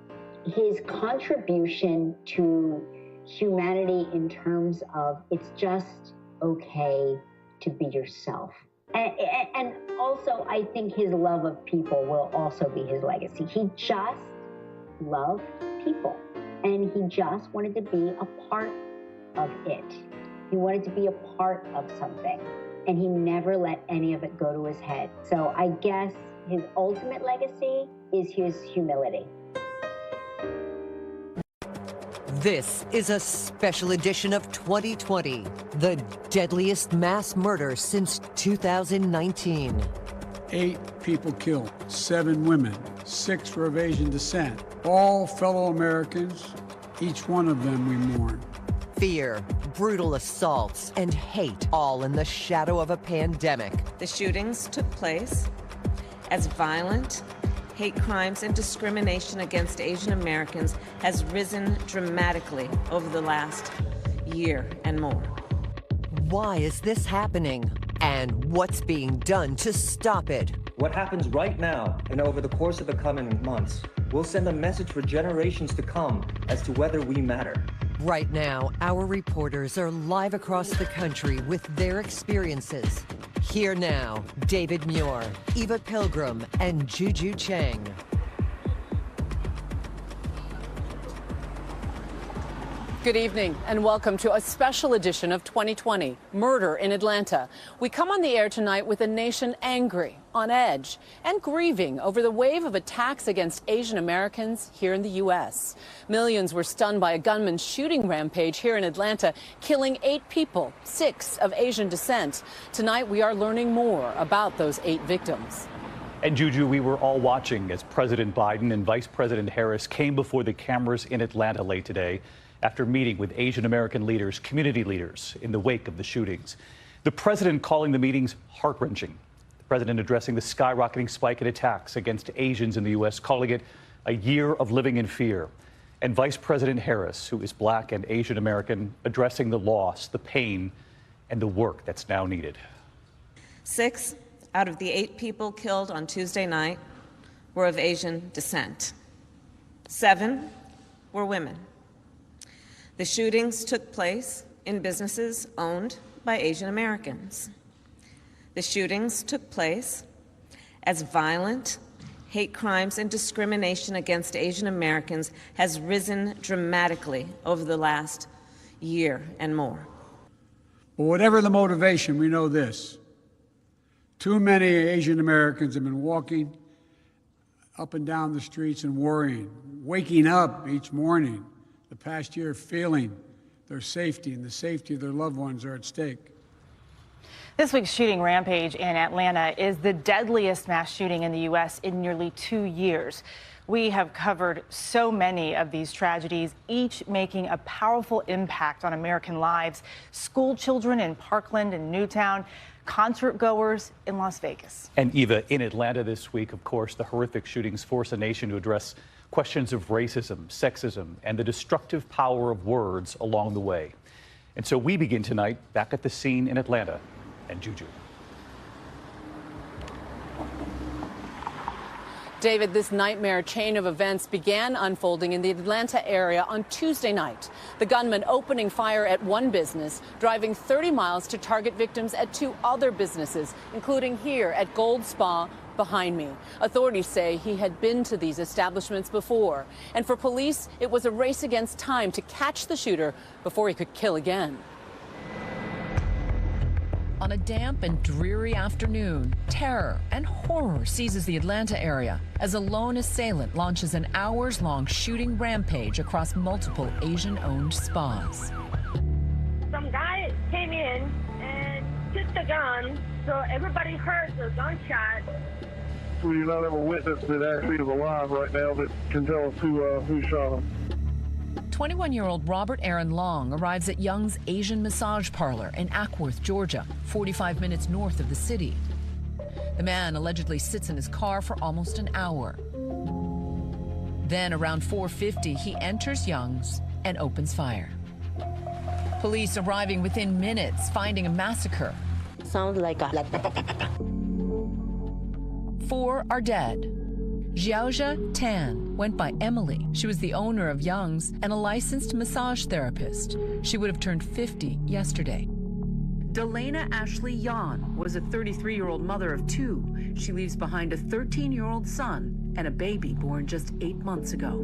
his contribution to humanity in terms of it's just okay to be yourself. And also, I think his love of people will also be his legacy. He just loved people, and he just wanted to be a part of it. He wanted to be a part of something, and he never let any of it go to his head. So I guess his ultimate legacy is his humility. This is a special edition of 2020, the deadliest mass murder since 2019. 8 people killed, 7 women, 6 were of Asian descent, all fellow Americans, each one of them we mourn. Fear, brutal assaults, and hate, all in the shadow of a pandemic. The shootings took place as violent hate crimes and discrimination against Asian Americans has risen dramatically over the last year and more. Why is this happening? And what's being done to stop it? What happens right now and over the course of the coming months will send a message for generations to come as to whether we matter. Right now, our reporters are live across the country with their experiences. Here now, David Muir, Eva Pilgrim, and Juju Chang. Good evening and welcome to a special edition of 2020, Murder in Atlanta. We come on the air tonight with a nation angry on edge and grieving over the wave of attacks against Asian Americans here in the U.S. Millions were stunned by a gunman's shooting rampage here in Atlanta, killing 8 people, 6 of Asian descent. Tonight, we are learning more about those 8 victims. And Juju, we were all watching as President Biden and Vice President Harris came before the cameras in Atlanta late today after meeting with Asian American leaders, community leaders, in the wake of the shootings. The president calling the meetings heart-wrenching. The president addressing the skyrocketing spike in attacks against Asians in the U.S., calling it a year of living in fear. And Vice President Harris, who is Black and Asian American, addressing the loss, the pain, and the work that's now needed. 6 out of the 8 people killed on Tuesday night were of Asian descent. 7 were women. The shootings took place in businesses owned by Asian Americans. The shootings took place as violent hate crimes and discrimination against Asian Americans has risen dramatically over the last year and more. But whatever the motivation, we know this. Too many Asian Americans have been walking up and down the streets and worrying, waking up each morning the past year feeling their safety and the safety of their loved ones are at stake. This week's shooting rampage in Atlanta is the deadliest mass shooting in the U.S. in nearly 2 years. We have covered so many of these tragedies, each making a powerful impact on American lives. School children in Parkland and Newtown, concert goers in Las Vegas. And Eva, in Atlanta this week, of course, the horrific shootings force a nation to address questions of racism, sexism, and the destructive power of words along the way. And so we begin tonight back at the scene in Atlanta. And Juju. David, this nightmare chain of events began unfolding in the Atlanta area on Tuesday night. The gunman opening fire at one business, driving 30 miles to target victims at 2 other businesses, including here at Gold Spa behind me. Authorities say he had been to these establishments before. And for police, it was a race against time to catch the shooter before he could kill again. On a damp and dreary afternoon, terror and horror seizes the Atlanta area as a lone assailant launches an hours-long shooting rampage across multiple Asian-owned spas. Some guy came in and took the gun, so everybody heard the gunshot. We do not have a witness that actually is alive right now that can tell us who shot him. 21-year-old Robert Aaron Long arrives at Young's Asian Massage Parlor in Ackworth, Georgia, 45 minutes north of the city. The man allegedly sits in his car for almost an hour. Then, around 4:50, he enters Young's and opens fire. Police arriving within minutes, finding a massacre. Sounds like a... 4 are dead. Xiaojia Tan went by Emily. She was the owner of Young's and a licensed massage therapist. She would have turned 50 yesterday. Delana Ashley Yan was a 33-year-old mother of 2. She leaves behind a 13-year-old son and a baby born just 8 months ago.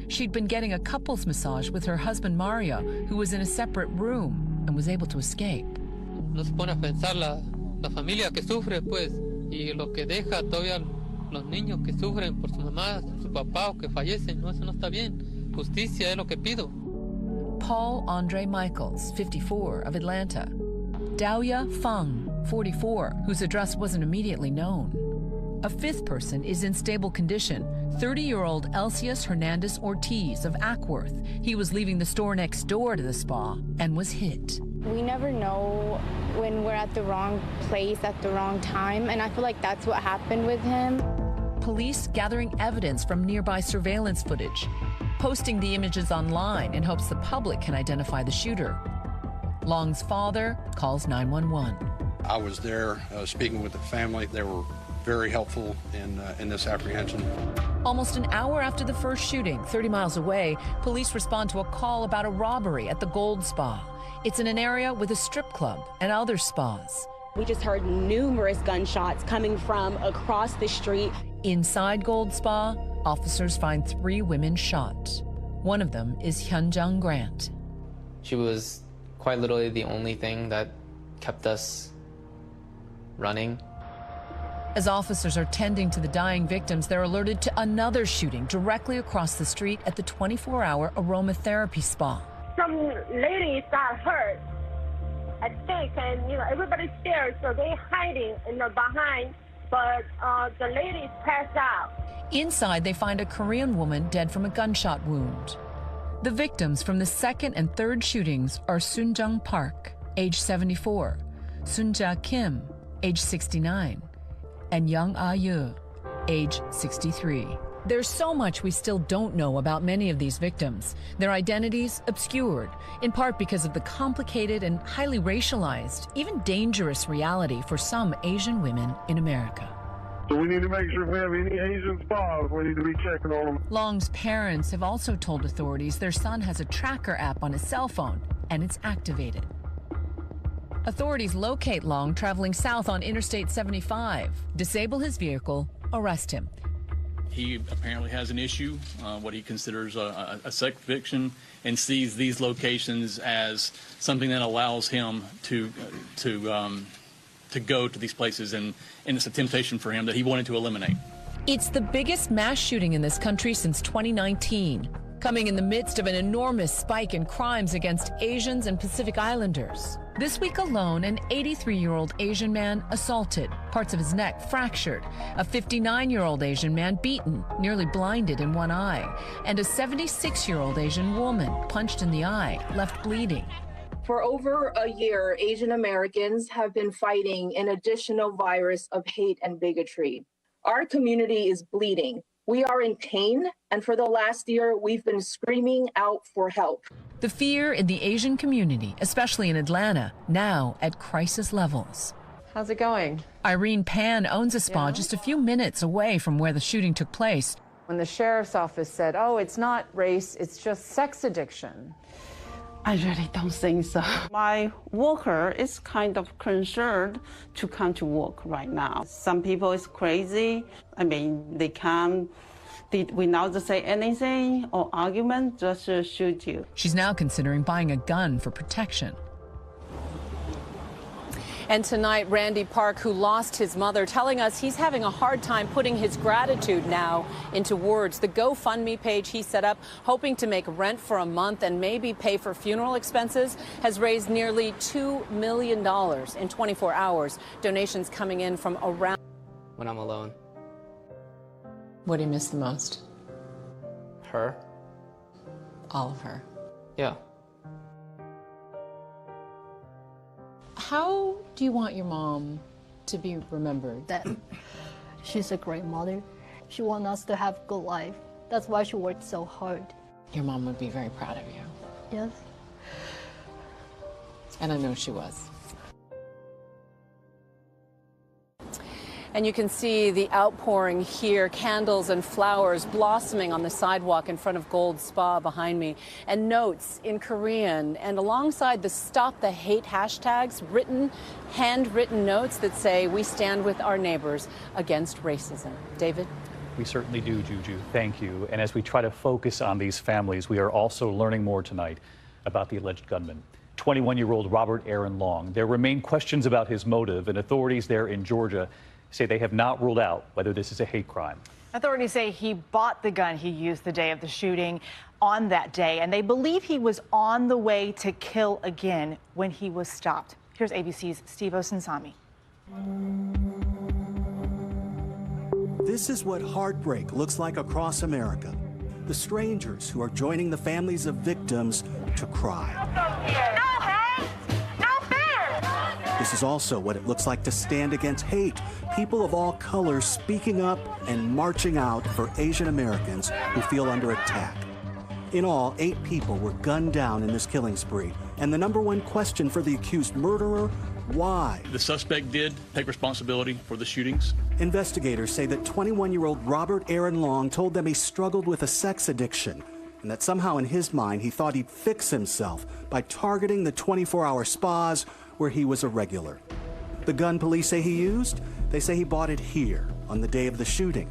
She'd been getting a couples massage with her husband Mario, who was in a separate room and was able to escape. Nos pone a pensar la familia que sufre, pues, y lo que deja todavía los niños que sufren por su mamá, su papá o que fallecen. No, eso no está bien. Justicia es lo que pido. Paul Andre Michaels, 54, of Atlanta. Daoya Feng, 44, whose address wasn't immediately known. A 5th person is in stable condition, 30-year-old Elcius Hernandez Ortiz of Ackworth. He was leaving the store next door to the spa and was hit. We never know when we're at the wrong place at the wrong time, and I feel like that's what happened with him. Police gathering evidence from nearby surveillance footage, posting the images online in hopes the public can identify the shooter. Long's father calls 911. I was there speaking with the family. They were very helpful in this apprehension. Almost an hour after the first shooting, 30 miles away, police respond to a call about a robbery at the Gold Spa. It's in an area with a strip club and other spas. We just heard numerous gunshots coming from across the street. Inside Gold Spa, officers find 3 women shot. One of them is Hyunjung Grant. She was quite literally the only thing that kept us running. As officers are tending to the dying victims, they're alerted to another shooting directly across the street at the 24-hour aromatherapy spa. Some ladies got hurt, I think, and everybody's scared, so they're hiding behind. But the ladies passed out. Inside, they find a Korean woman dead from a gunshot wound. The victims from the second and third shootings are Sun Jung Park, age 74, Sun Ja Kim, age 69, and Young Ah-yu, age 63. There's so much we still don't know about many of these victims, their identities obscured, in part because of the complicated and highly racialized, even dangerous reality for some Asian women in America. So we need to make sure if we have any Asian spas, we need to be checking on them. Long's parents have also told authorities their son has a tracker app on his cell phone, and it's activated. Authorities locate Long traveling south on Interstate 75, disable his vehicle, arrest him. He apparently has an issue, what he considers a sex addiction, and sees these locations as something that allows him to go to these places, and it's a temptation for him that he wanted to eliminate. It's the biggest mass shooting in this country since 2019, coming in the midst of an enormous spike in crimes against Asians and Pacific Islanders. This week alone, an 83-year-old Asian man assaulted, parts of his neck fractured, a 59-year-old Asian man beaten, nearly blinded in one eye, and a 76-year-old Asian woman punched in the eye, left bleeding. For over a year, Asian Americans have been fighting an additional virus of hate and bigotry. Our community is bleeding. We are in pain, and for the last year, we've been screaming out for help. The fear in the Asian community, especially in Atlanta, now at crisis levels. How's it going? Irene Pan owns a spa just a few minutes away from where the shooting took place. When the sheriff's office said, oh, it's not race, it's just sex addiction. I really don't think so. My worker is kind of concerned to come to work right now. Some people is crazy. I mean, they come without to say anything or argument, just shoot you. She's now considering buying a gun for protection. And tonight, Randy Park, who lost his mother, telling us he's having a hard time putting his gratitude now into words. The GoFundMe page he set up, hoping to make rent for a month and maybe pay for funeral expenses, has raised nearly $2 million in 24 hours. Donations coming in from around. When I'm alone. What do you miss the most? Her. All of her. Yeah. How do you want your mom to be remembered? That she's a great mother. She wants us to have a good life. That's why she worked so hard. Your mom would be very proud of you. Yes. And I know she was. And you can see the outpouring here, candles and flowers blossoming on the sidewalk in front of Gold Spa behind me, and notes in Korean. And alongside the Stop the Hate hashtags, handwritten notes that say, we stand with our neighbors against racism. David? We certainly do, Juju. Thank you. And as we try to focus on these families, we are also learning more tonight about the alleged gunman. 21-year-old Robert Aaron Long. There remain questions about his motive, and authorities there in Georgia say they have not ruled out whether this is a hate crime. Authorities say he bought the gun he used the day of the shooting on that day, and they believe he was on the way to kill again when he was stopped. Here's ABC's Steve Osunsami. This is what heartbreak looks like across America. The strangers who are joining the families of victims to cry. This is also what it looks like to stand against hate. People of all colors speaking up and marching out for Asian Americans who feel under attack. In all, 8 people were gunned down in this killing spree. And the number one question for the accused murderer, why? The suspect did take responsibility for the shootings. Investigators say that 21-year-old Robert Aaron Long told them he struggled with a sex addiction, and that somehow in his mind he thought he'd fix himself by targeting the 24-hour spas where he was a regular. The gun police say he used, they say he bought it here on the day of the shooting.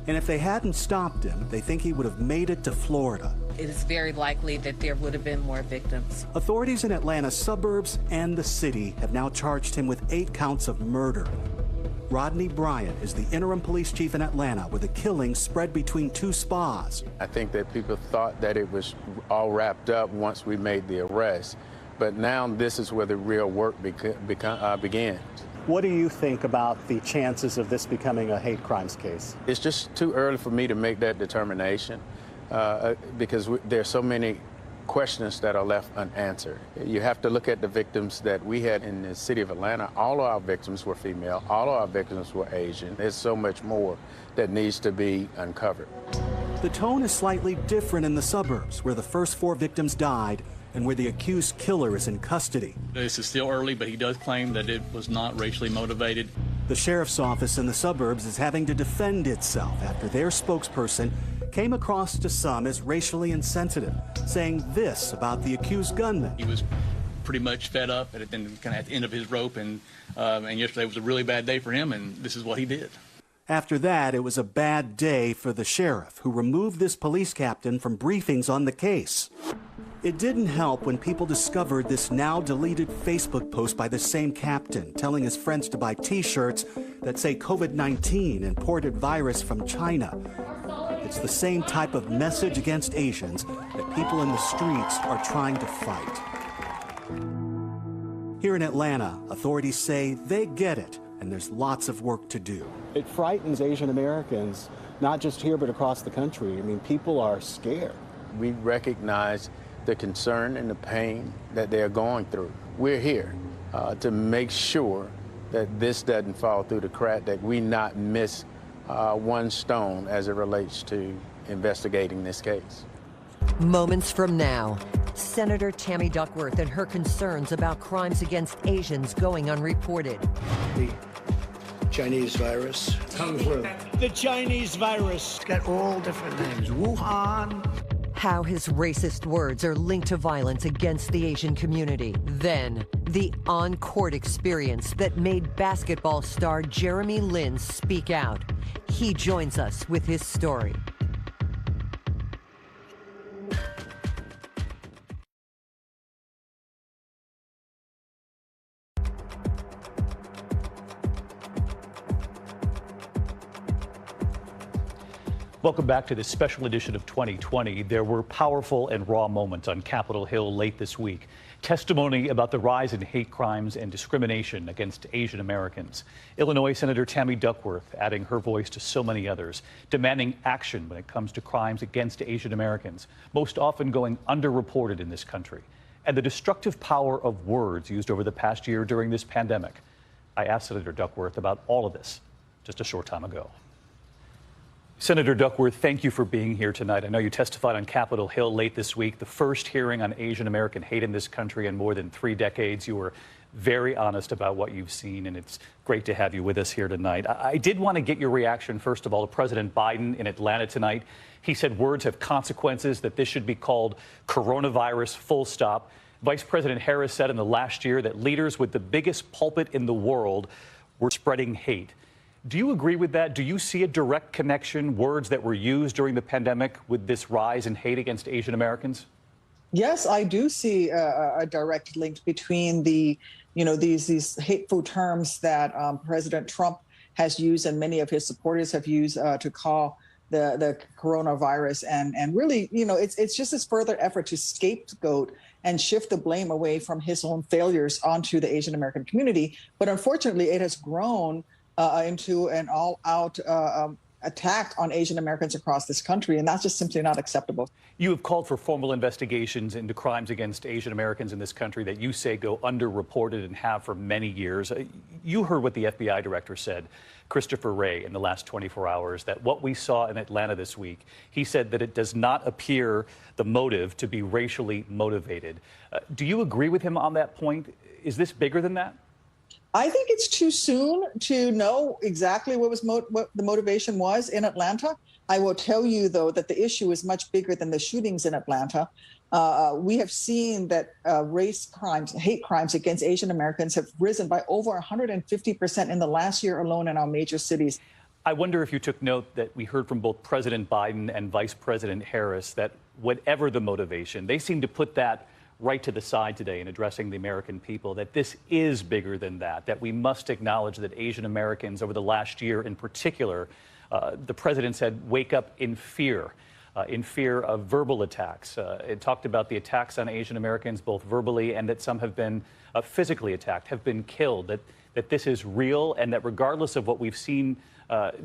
And if they hadn't stopped him, they think he would have made it to Florida. It is very likely that there would have been more victims. Authorities in Atlanta's suburbs and the city have now charged him with 8 counts of murder. Rodney Bryant is the interim police chief in Atlanta, where the killings spread between two spas. I think that people thought that it was all wrapped up once we made the arrest, but now this is where the real work began. What do you think about the chances of this becoming a hate crimes case? It's just too early for me to make that determination because there's so many questions that are left unanswered. You have to look at the victims that we had in the city of Atlanta. All of our victims were female. All of our victims were Asian. There's so much more that needs to be uncovered. The tone is slightly different in the suburbs, where the first 4 victims died and where the accused killer is in custody. This is still early, but he does claim that it was not racially motivated. The sheriff's office in the suburbs is having to defend itself after their spokesperson came across to some as racially insensitive, saying this about the accused gunman. He was pretty much fed up at the end of his rope, and yesterday was a really bad day for him, and this is what he did. After that, it was a bad day for the sheriff, who removed this police captain from briefings on the case. It didn't help when people discovered this now deleted Facebook post by the same captain, telling his friends to buy T-shirts that say COVID-19 imported virus from China. It's the same type of message against Asians that people in the streets are trying to fight. Here in Atlanta, authorities say they get it, and there's lots of work to do. It frightens Asian Americans, not just here, but across the country. I mean, people are scared. We recognize the concern and the pain that they're going through. We're here to make sure that this doesn't fall through the crack, that we not miss one stone as it relates to investigating this case. Moments from now, Senator Tammy Duckworth and her concerns about crimes against Asians going unreported. The Chinese virus comes with the Chinese virus. It's got all different names. Wuhan. How his racist words are linked to violence against the Asian community. Then, the on-court experience that made basketball star Jeremy Lin speak out. He joins us with his story. Welcome back to this special edition of 2020. There were powerful and raw moments on Capitol Hill late this week. Testimony about the rise in hate crimes and discrimination against Asian Americans. Illinois Senator Tammy Duckworth adding her voice to so many others, demanding action when it comes to crimes against Asian Americans, most often going underreported in this country, and the destructive power of words used over the past year during this pandemic. I asked Senator Duckworth about all of this just a short time ago. Senator Duckworth, thank you for being here tonight. I know you testified on Capitol Hill late this week, the first hearing on Asian American hate in this country in more than 3 decades. You were very honest about what you've seen, and it's great to have you with us here tonight. I did want to get your reaction, first of all, to President Biden in Atlanta tonight. He said words have consequences, that this should be called coronavirus, full stop. Vice President Harris said in the last year that leaders with the biggest pulpit in the world were spreading hate. Do you agree with that? Do you see a direct connection, words that were used during the pandemic, with this rise in hate against Asian Americans? Yes, I do see a direct link between the, these hateful terms that President Trump has used and many of his supporters have used to call the coronavirus, and really, it's just this further effort to scapegoat and shift the blame away from his own failures onto the Asian American community. But unfortunately, it has grown into an all-out attack on Asian Americans across this country, and that's just simply not acceptable. You have called for formal investigations into crimes against Asian Americans in this country that you say go underreported and have for many years. You heard what the FBI director said, Christopher Wray, in the last 24 hours, that what we saw in Atlanta this week, he said that it does not appear the motive to be racially motivated. Do you agree with him on that point? Is this bigger than that? I think it's too soon to know exactly what the motivation was in Atlanta. I will tell you, though, that the issue is much bigger than the shootings in Atlanta. We have seen that race crimes, hate crimes against Asian Americans have risen by over 150% in the last year alone in our major cities. I wonder if you took note that we heard from both President Biden and Vice President Harris that whatever the motivation, they seem to put that right to the side today in addressing the American people, that this is bigger than that we must acknowledge that Asian Americans over the last year in particular, the president said, wake up in fear of verbal attacks. It talked about the attacks on Asian Americans, both verbally and that some have been physically attacked, have been killed, that this is real, and that regardless of what we've seen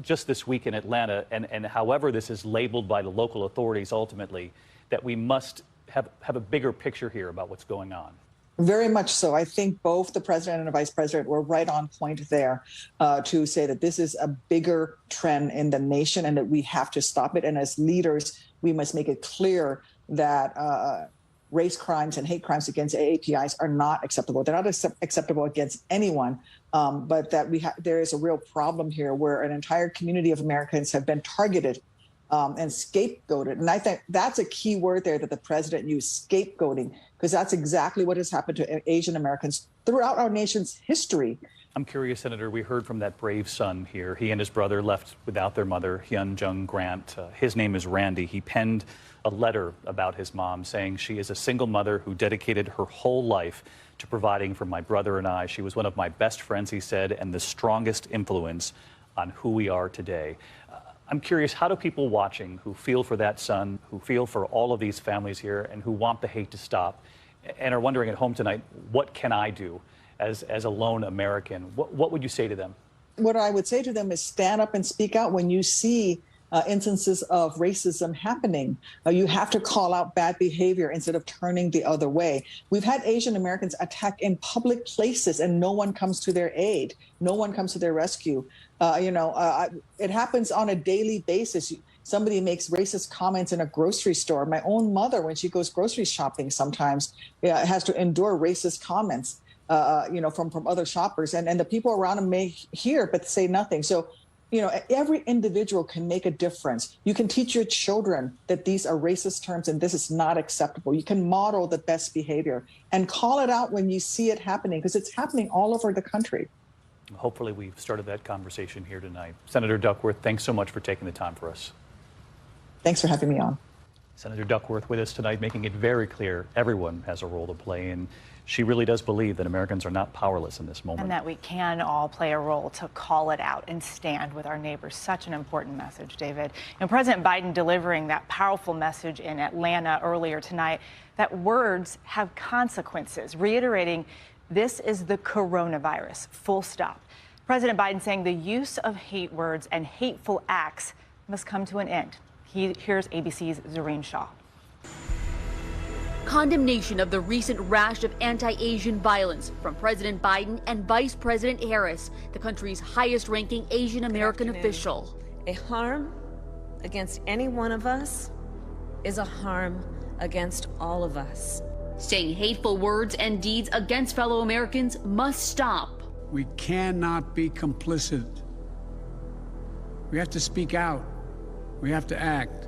just this week in Atlanta, and however this is labeled by the local authorities ultimately, that we must have a bigger picture here about what's going on. Very much so. I think both the president and the vice president were right on point there to say that this is a bigger trend in the nation and that we have to stop it. And as leaders, we must make it clear that race crimes and hate crimes against AAPIs are not acceptable. They're not acceptable against anyone, but that there is a real problem here where an entire community of Americans have been targeted and scapegoated. And I think that's a key word there that the president used, scapegoating, because that's exactly what has happened to Asian Americans throughout our nation's history. I'm curious, Senator, we heard from that brave son here. He and his brother left without their mother, Hyun Jung Grant. His name is Randy. He penned a letter about his mom saying she is a single mother who dedicated her whole life to providing for my brother and I. She was one of my best friends, he said, and the strongest influence on who we are today. I'm curious, how do people watching who feel for that son, who feel for all of these families here, and who want the hate to stop, and are wondering at home tonight, what can I do as a lone American? What would you say to them? What I would say to them is stand up and speak out when you see instances of racism happening. You have to call out bad behavior instead of turning the other way. We've had Asian Americans attacked in public places and no one comes to their aid. No one comes to their rescue. It happens on a daily basis. Somebody makes racist comments in a grocery store. My own mother, when she goes grocery shopping sometimes, has to endure racist comments, from other shoppers. And the people around them may hear but say nothing. So, every individual can make a difference. You can teach your children that these are racist terms and this is not acceptable. You can model the best behavior and call it out when you see it happening, because it's happening all over the country. Hopefully we've started that conversation here tonight. Senator Duckworth, thanks so much for taking the time for us. Thanks for having me on. Senator Duckworth with us tonight, making it very clear everyone has a role to play, and she really does believe that Americans are not powerless in this moment. And that we can all play a role to call it out and stand with our neighbors. Such an important message, David. And President Biden delivering that powerful message in Atlanta earlier tonight, that words have consequences, reiterating this is the coronavirus, full stop. President Biden saying the use of hate words and hateful acts must come to an end. Here's ABC's Zareen Shaw. Condemnation of the recent rash of anti-Asian violence from President Biden and Vice President Harris, the country's highest-ranking Asian American official. A harm against any one of us is a harm against all of us. Saying hateful words and deeds against fellow Americans must stop. We cannot be complicit. We have to speak out. We have to act.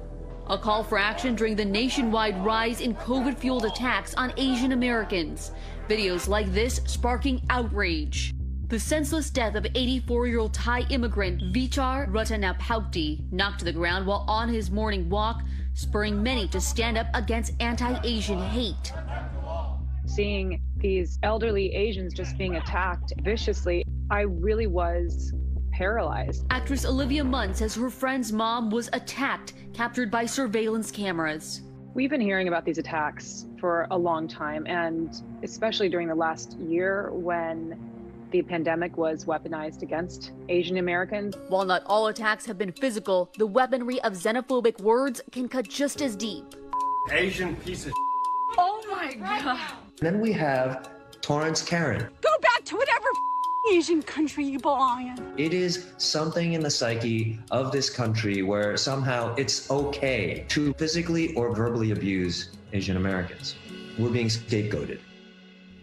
A call for action during the nationwide rise in COVID-fueled attacks on Asian Americans. Videos like this sparking outrage. The senseless death of 84-year-old Thai immigrant Vichar Ratanapaukti knocked to the ground while on his morning walk, spurring many to stand up against anti-Asian hate. Seeing these elderly Asians just being attacked viciously, I really was paralyzed. Actress Olivia Munn says her friend's mom was attacked, captured by surveillance cameras. We've been hearing about these attacks for a long time, and especially during the last year when the pandemic was weaponized against Asian Americans. While not all attacks have been physical, the weaponry of xenophobic words can cut just as deep. Asian piece of Oh my God. Then we have Torrance Karen. Go back to whatever Asian country you belong in. It is something in the psyche of this country where somehow it's okay to physically or verbally abuse Asian Americans. We're being scapegoated.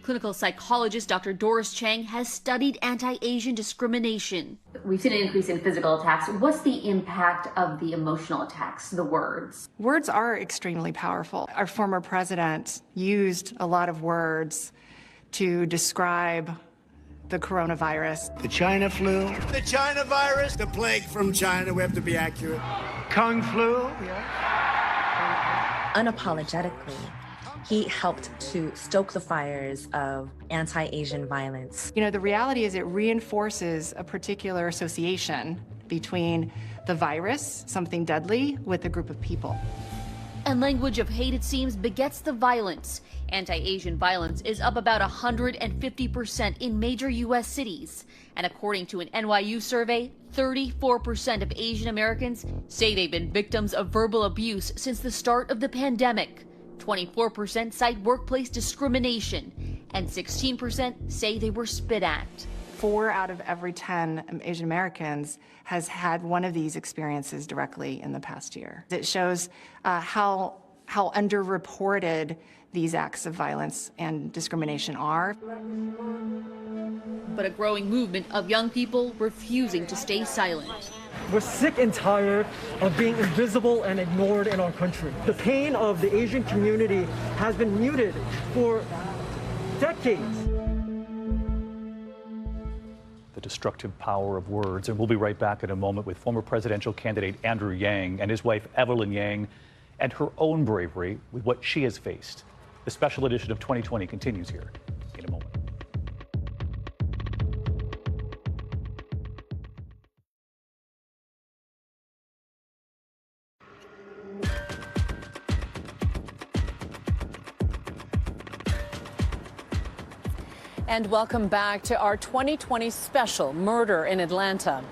Clinical psychologist Dr. Doris Chang has studied anti-Asian discrimination. We've seen an increase in physical attacks. What's the impact of the emotional attacks, the words? Words are extremely powerful. Our former president used a lot of words to describe the coronavirus. The China flu. The China virus. The plague from China. We have to be accurate. Kung flu. Unapologetically, he helped to stoke the fires of anti-Asian violence. You know, the reality is it reinforces a particular association between the virus, something deadly, with a group of people. And language of hate, it seems, begets the violence. Anti-Asian violence is up about 150% in major U.S. cities. And according to an NYU survey, 34% of Asian Americans say they've been victims of verbal abuse since the start of the pandemic. 24% cite workplace discrimination, and 16% say they were spit at. 4 out of every 10 Asian Americans has had one of these experiences directly in the past year. It shows how underreported these acts of violence and discrimination are. But a growing movement of young people refusing to stay silent. We're sick and tired of being invisible and ignored in our country. The pain of the Asian community has been muted for decades. The destructive power of words. And we'll be right back in a moment with former presidential candidate Andrew Yang and his wife Evelyn Yang and her own bravery with what she has faced. The special edition of 2020 continues here in a moment. And welcome back to our 2020 special, Murder in Atlanta.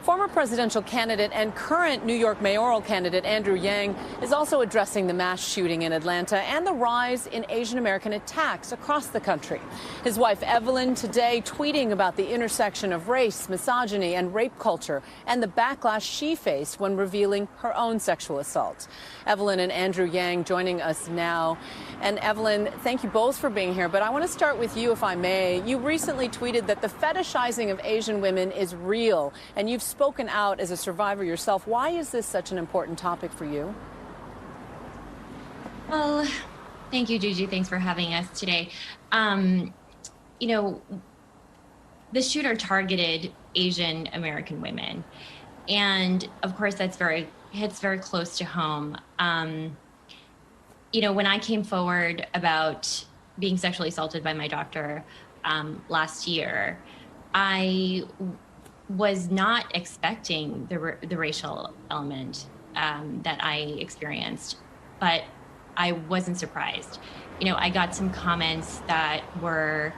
Former presidential candidate and current New York mayoral candidate Andrew Yang is also addressing the mass shooting in Atlanta and the rise in Asian American attacks across the country. His wife Evelyn today tweeting about the intersection of race, misogyny, and rape culture and the backlash she faced when revealing her own sexual assault. Evelyn and Andrew Yang joining us now. And Evelyn, thank you both for being here, but I want to start with you, if I may. You recently tweeted that the fetishizing of Asian women is real, and you've spoken out as a survivor yourself. Why is this such an important topic for you? Well, thank you, Gigi. Thanks for having us today. You know, the shooter targeted Asian American women. And of course, hits very close to home. You know, when I came forward about being sexually assaulted by my doctor last year, I was not expecting the racial element that I experienced, but I wasn't surprised. You know, I got some comments that were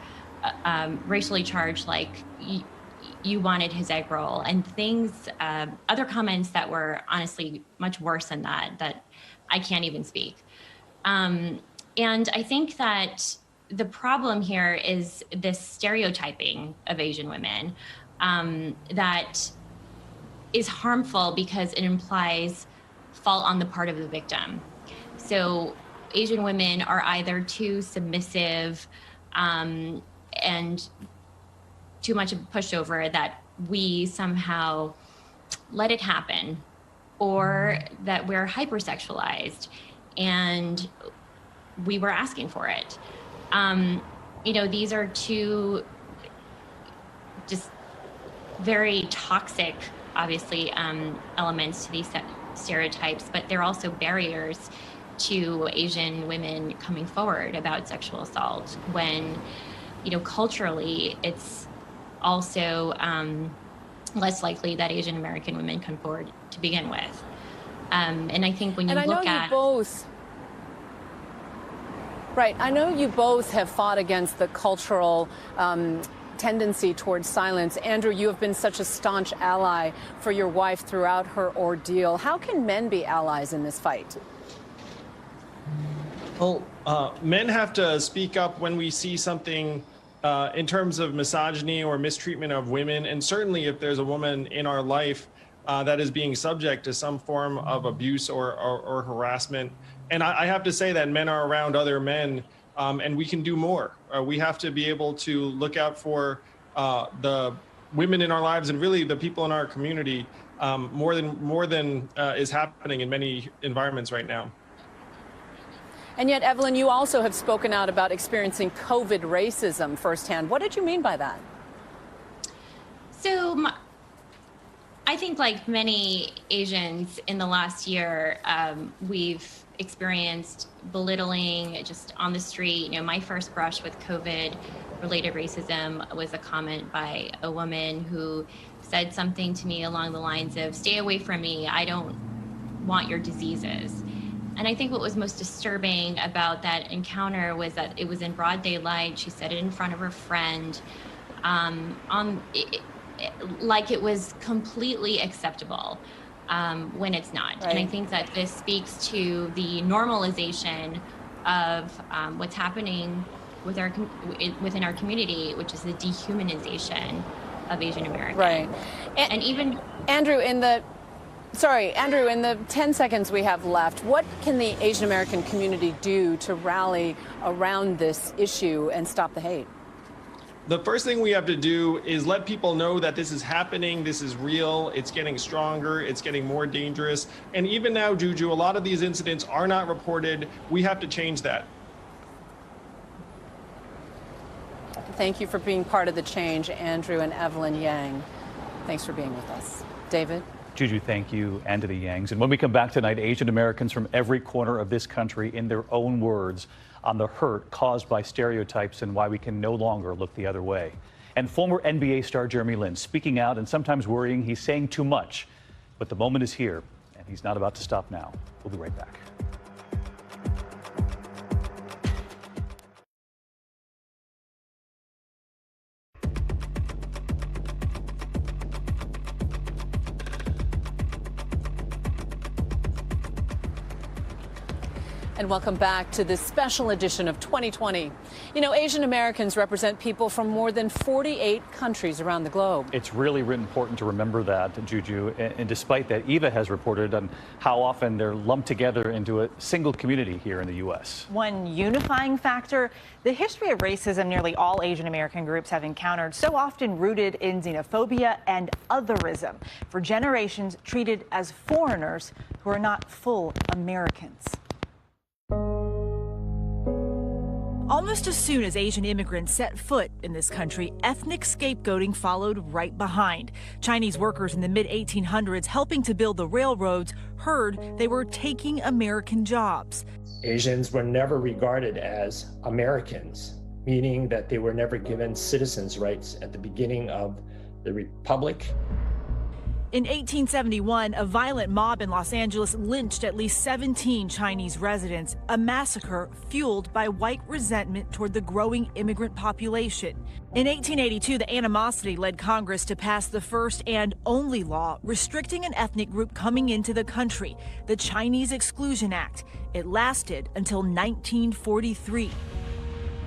racially charged, like you wanted his egg roll, and things, other comments that were honestly much worse than that I can't even speak. And I think that the problem here is this stereotyping of Asian women that is harmful because it implies fault on the part of the victim. So Asian women are either too submissive and too much pushed over that we somehow let it happen, or that we're hypersexualized and we were asking for it. You know, these are two just very toxic, obviously, elements to these stereotypes, but they're also barriers to Asian women coming forward about sexual assault when, you know, culturally, it's also less likely that Asian American women come forward to begin with. And I think when you look at... Right. I know you both have fought against the cultural tendency towards silence. Andrew, you have been such a staunch ally for your wife throughout her ordeal. How can men be allies in this fight? Well, men have to speak up when we see something in terms of misogyny or mistreatment of women. And certainly if there's a woman in our life that is being subject to some form of abuse or harassment. And I have to say that men are around other men, and we can do more. We have to be able to look out for the women in our lives and really the people in our community more than is happening in many environments right now. And yet, Evelyn, you also have spoken out about experiencing COVID racism firsthand. What did you mean by that? So I think like many Asians in the last year, we've experienced belittling just on the street. My first brush with COVID-related racism was a comment by a woman who said something to me along the lines of, "Stay away from me, I don't want your diseases." And I think what was most disturbing about that encounter was that it was in broad daylight. She said it in front of her friend, like it was completely acceptable, when it's not. Right. And I think that this speaks to the normalization of what's happening within our community, which is the dehumanization of Asian Americans. Right. And even Andrew, in the 10 seconds we have left, what can the Asian American community do to rally around this issue and stop the hate? The first thing we have to do is let people know that this is happening, this is real, it's getting stronger, it's getting more dangerous. And even now, Juju, a lot of these incidents are not reported. We have to change that. Thank you for being part of the change, Andrew and Evelyn Yang. Thanks for being with us. David? Juju, thank you, and to the Yangs. And when we come back tonight, Asian Americans from every corner of this country, in their own words, on the hurt caused by stereotypes and why we can no longer look the other way. And former NBA star Jeremy Lin speaking out and sometimes worrying he's saying too much. But the moment is here, and he's not about to stop now. We'll be right back. And welcome back to this special edition of 2020. Asian Americans represent people from more than 48 countries around the globe. It's really important to remember that, Juju. And despite that, Eva has reported on how often they're lumped together into a single community here in the U.S. One unifying factor, the history of racism nearly all Asian American groups have encountered, so often rooted in xenophobia and otherism, for generations treated as foreigners who are not full Americans. Almost as soon as Asian immigrants set foot in this country, ethnic scapegoating followed right behind. Chinese workers in the mid-1800s helping to build the railroads heard they were taking American jobs. Asians were never regarded as Americans, meaning that they were never given citizens' rights at the beginning of the Republic. In 1871, a violent mob in Los Angeles lynched at least 17 Chinese residents, a massacre fueled by white resentment toward the growing immigrant population. In 1882, the animosity led Congress to pass the first and only law restricting an ethnic group coming into the country, the Chinese Exclusion Act. It lasted until 1943.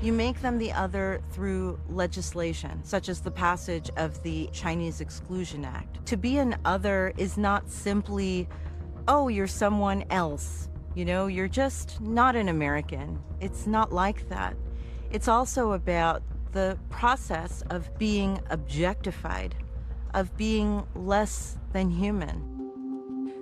You make them the other through legislation, such as the passage of the Chinese Exclusion Act. To be an other is not simply, oh, you're someone else. You're just not an American. It's not like that. It's also about the process of being objectified, of being less than human.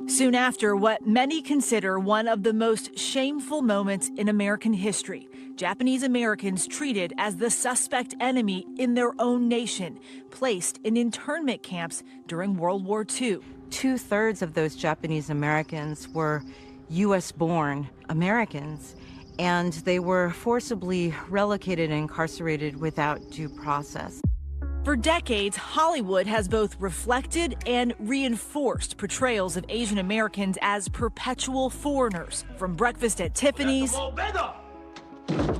Soon after, what many consider one of the most shameful moments in American history, Japanese Americans treated as the suspect enemy in their own nation, placed in internment camps during World War II. 2/3 of those Japanese Americans were U.S.-born Americans, and they were forcibly relocated and incarcerated without due process. For decades, Hollywood has both reflected and reinforced portrayals of Asian Americans as perpetual foreigners, from Breakfast at Tiffany's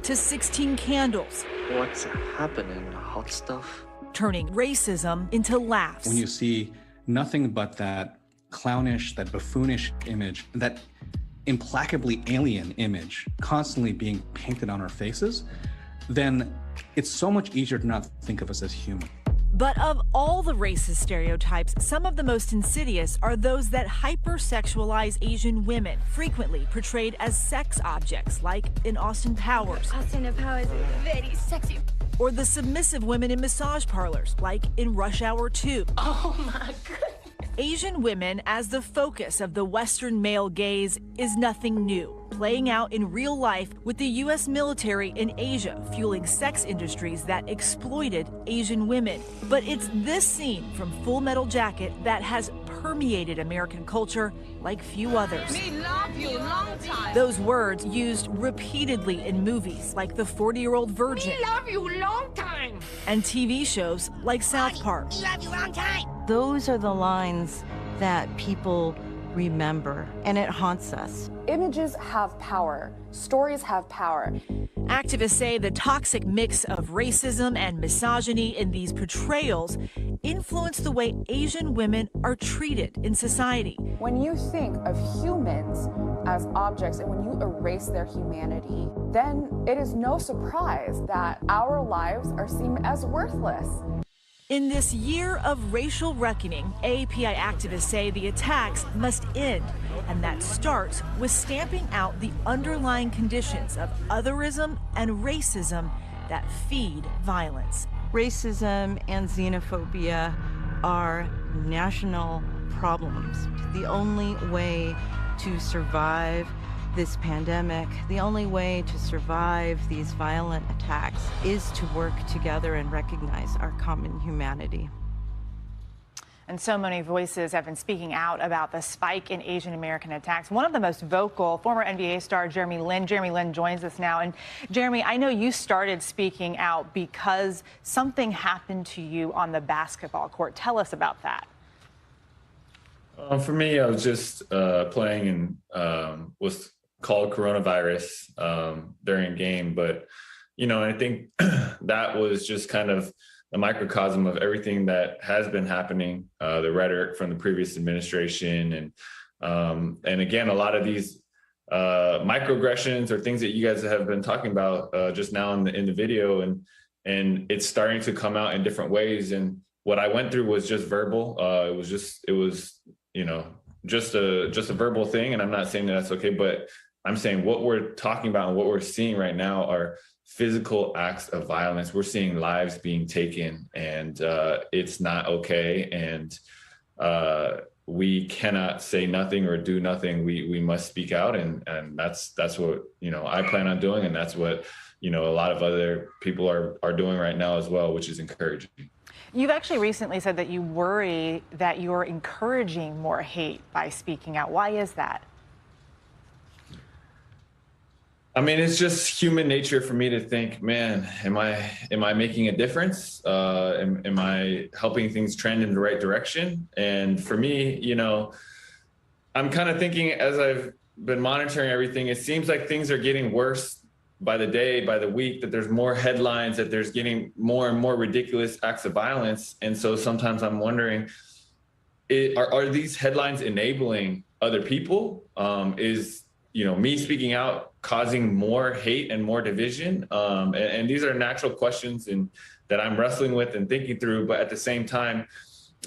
to 16 Candles. What's happening, hot stuff? Turning racism into laughs. When you see nothing but that clownish, that buffoonish image, that implacably alien image constantly being painted on our faces, then it's so much easier to not think of us as human. But of all the racist stereotypes, some of the most insidious are those that hypersexualize Asian women, frequently portrayed as sex objects, like in Austin Powers. Austin Powers is very sexy. Or the submissive women in massage parlors, like in Rush Hour 2. Oh my goodness. Asian women as the focus of the Western male gaze is nothing new, playing out in real life with the U.S. military in Asia fueling sex industries that exploited Asian women. But it's this scene from Full Metal Jacket that has permeated American culture like few others. Me love you long time. Those words used repeatedly in movies like The 40-Year-Old Virgin. Me love you long time. And TV shows like South Park. Me love you long time. Those are the lines that people remember, and it haunts us. Images have power. Stories have power. Activists say the toxic mix of racism and misogyny in these portrayals influence the way Asian women are treated in society. When you think of humans as objects and when you erase their humanity, then it is no surprise that our lives are seen as worthless. In this year of racial reckoning, AAPI activists say the attacks must end, and that starts with stamping out the underlying conditions of otherism and racism that feed violence. Racism and xenophobia are national problems. The only way to survive this pandemic, the only way to survive these violent attacks is to work together and recognize our common humanity. And so many voices have been speaking out about the spike in Asian American attacks. One of the most vocal, former NBA star Jeremy Lin. Jeremy Lin joins us now. And Jeremy, I know you started speaking out because something happened to you on the basketball court. Tell us about that. For me, I was just playing and was called coronavirus during a game. But, you know, I think that was just kind of a microcosm of everything that has been happening, the rhetoric from the previous administration. And again, a lot of these microaggressions or things that you guys have been talking about just now in the video, and it's starting to come out in different ways. And what I went through was just verbal. It was, you know, just a verbal thing. And I'm not saying that that's okay, but I'm saying what we're talking about and what we're seeing right now are physical acts of violence. We're seeing lives being taken, and it's not okay. And we cannot say nothing or do nothing. We must speak out, and that's what, you know, I plan on doing, and that's what, you know, a lot of other people are doing right now as well, which is encouraging. You've actually recently said that you worry that you're encouraging more hate by speaking out. Why is that? I mean, it's just human nature for me to think, man, am I making a difference? Am I helping things trend in the right direction? And for me, you know, I'm kind of thinking, as I've been monitoring everything, it seems like things are getting worse by the day, by the week, that there's more headlines, that there's getting more and more ridiculous acts of violence. And so sometimes I'm wondering, are these headlines enabling other people? Is, you know, me speaking out causing more hate and more division? And these are natural questions that I'm wrestling with and thinking through. But at the same time,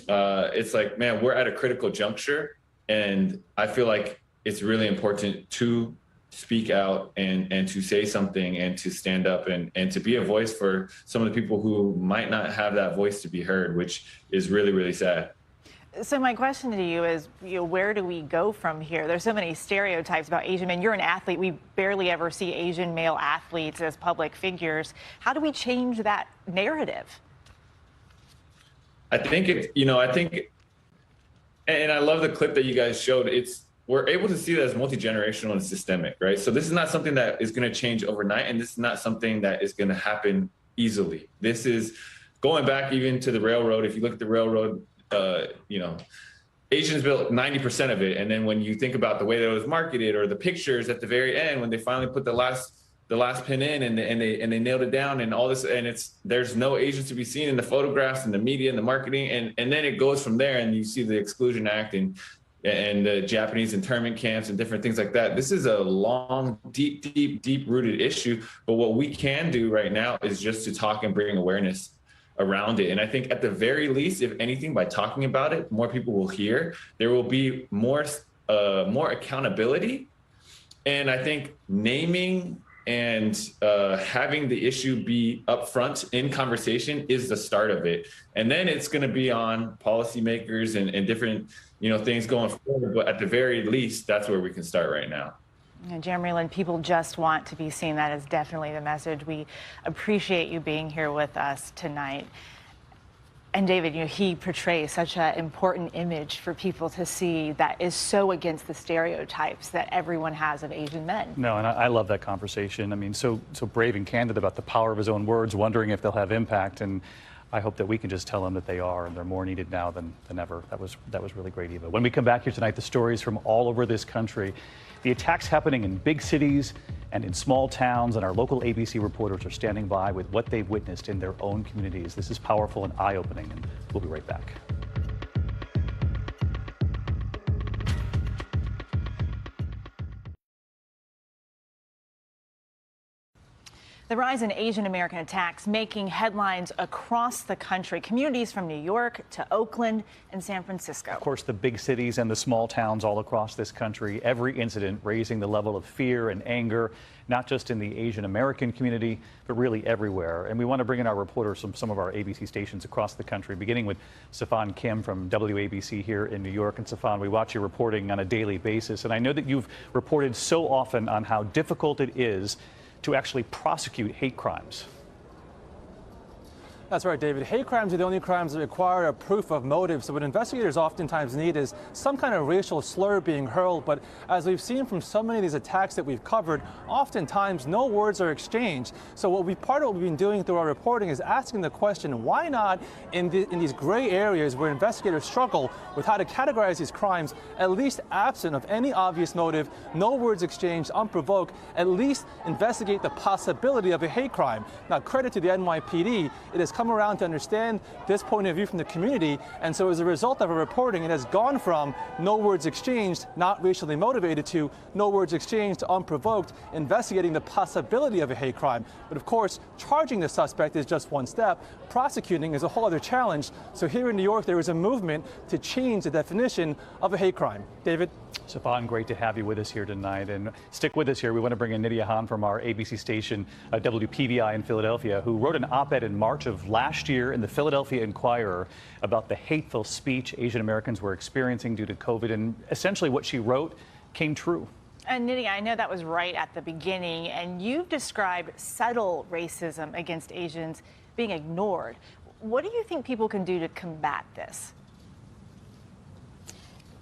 it's like, man, we're at a critical juncture. And I feel like it's really important to speak out and to say something and to stand up and to be a voice for some of the people who might not have that voice to be heard, which is really, really sad. So my question to you is, you know, where do we go from here? There's so many stereotypes about Asian men. You're an athlete. We barely ever see Asian male athletes as public figures. How do we change that narrative? I think and I love the clip that you guys showed. We're able to see that as multi-generational and systemic, right? So this is not something that is going to change overnight, and this is not something that is going to happen easily. This is going back even to the railroad. If you look at the railroad, you know, Asians built 90% of it. And then when you think about the way that it was marketed, or the pictures at the very end, when they finally put the last pin in and they nailed it down and all this, and there's no Asians to be seen in the photographs and the media and the marketing. And then it goes from there, and you see the Exclusion Act and the Japanese internment camps and different things like that. This is a long, deep rooted issue. But what we can do right now is just to talk and bring awareness around it. And I think at the very least, if anything, by talking about it, more people will hear. There will be more accountability. And I think naming And having the issue be upfront in conversation is the start of it. And then it's going to be on policymakers and different, things going forward. But at the very least, that's where we can start right now. And Jeremy Lin, people just want to be seen. That is definitely the message. We appreciate you being here with us tonight. And David, he portrays such an important image for people to see that is so against the stereotypes that everyone has of Asian men. No, and I love that conversation. I mean, so brave and candid about the power of his own words, wondering if they'll have impact. And I hope that we can just tell them that they are, and they're more needed now than ever. That was really great, Eva. When we come back here tonight, the stories from all over this country, the attacks happening in big cities and in small towns, and our local ABC reporters are standing by with what they've witnessed in their own communities. This is powerful and eye-opening, and we'll be right back. The rise in Asian American attacks making headlines across the country. Communities from New York to Oakland and San Francisco. Of course, the big cities and the small towns all across this country, every incident raising the level of fear and anger, not just in the Asian American community, but really everywhere. And we want to bring in our reporters from some of our ABC stations across the country, beginning with Safan Kim from WABC here in New York. And Safan, we watch your reporting on a daily basis. And I know that you've reported so often on how difficult it is to actually prosecute hate crimes. That's right, David. Hate crimes are the only crimes that require a proof of motive. So what investigators oftentimes need is some kind of racial slur being hurled. But as we've seen from so many of these attacks that we've covered, oftentimes no words are exchanged. So part of what we've been doing through our reporting is asking the question, why not in these gray areas where investigators struggle with how to categorize these crimes, at least absent of any obvious motive, no words exchanged, unprovoked, at least investigate the possibility of a hate crime. Now, credit to the NYPD, it has come around to understand this point of view from the community, and so as a result of our reporting, it has gone from no words exchanged, not racially motivated, to no words exchanged to unprovoked, investigating the possibility of a hate crime. But of course, charging the suspect is just one step. Prosecuting is a whole other challenge. So here in New York, there is a movement to change the definition of a hate crime. David? Safan, great to have you with us here tonight. And stick with us here. We want to bring in Nidia Han from our ABC station, WPVI in Philadelphia, who wrote an op-ed in March of last year in the Philadelphia Inquirer about the hateful speech Asian Americans were experiencing due to COVID. And essentially what she wrote came true. And Nidia, I know that was right at the beginning, and you've described subtle racism against Asians being ignored. What do you think people can do to combat this?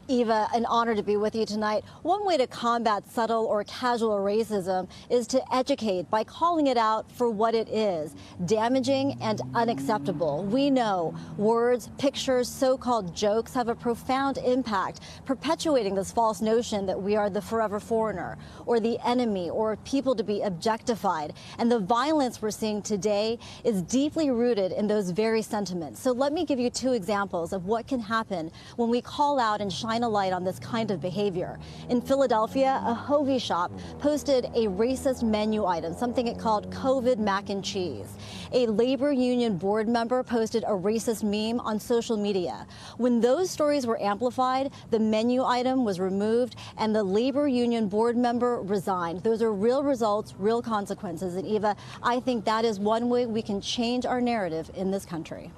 Eva, an honor to be with you tonight. One way to combat subtle or casual racism is to educate by calling it out for what it is, damaging and unacceptable. We know words, pictures, so-called jokes have a profound impact, perpetuating this false notion that we are the forever foreigner or the enemy or people to be objectified. And the violence we're seeing today is deeply rooted in those very sentiments. So let me give you two examples of what can happen when we call out and shine a light on this kind of behavior. In Philadelphia, a hoagie shop posted a racist menu item, something it called COVID mac and cheese. A labor union board member posted a racist meme on social media. When those stories were amplified, the menu item was removed and the labor union board member resigned. Those are real results, real consequences. And Eva, I think that is one way we can change our narrative in this country.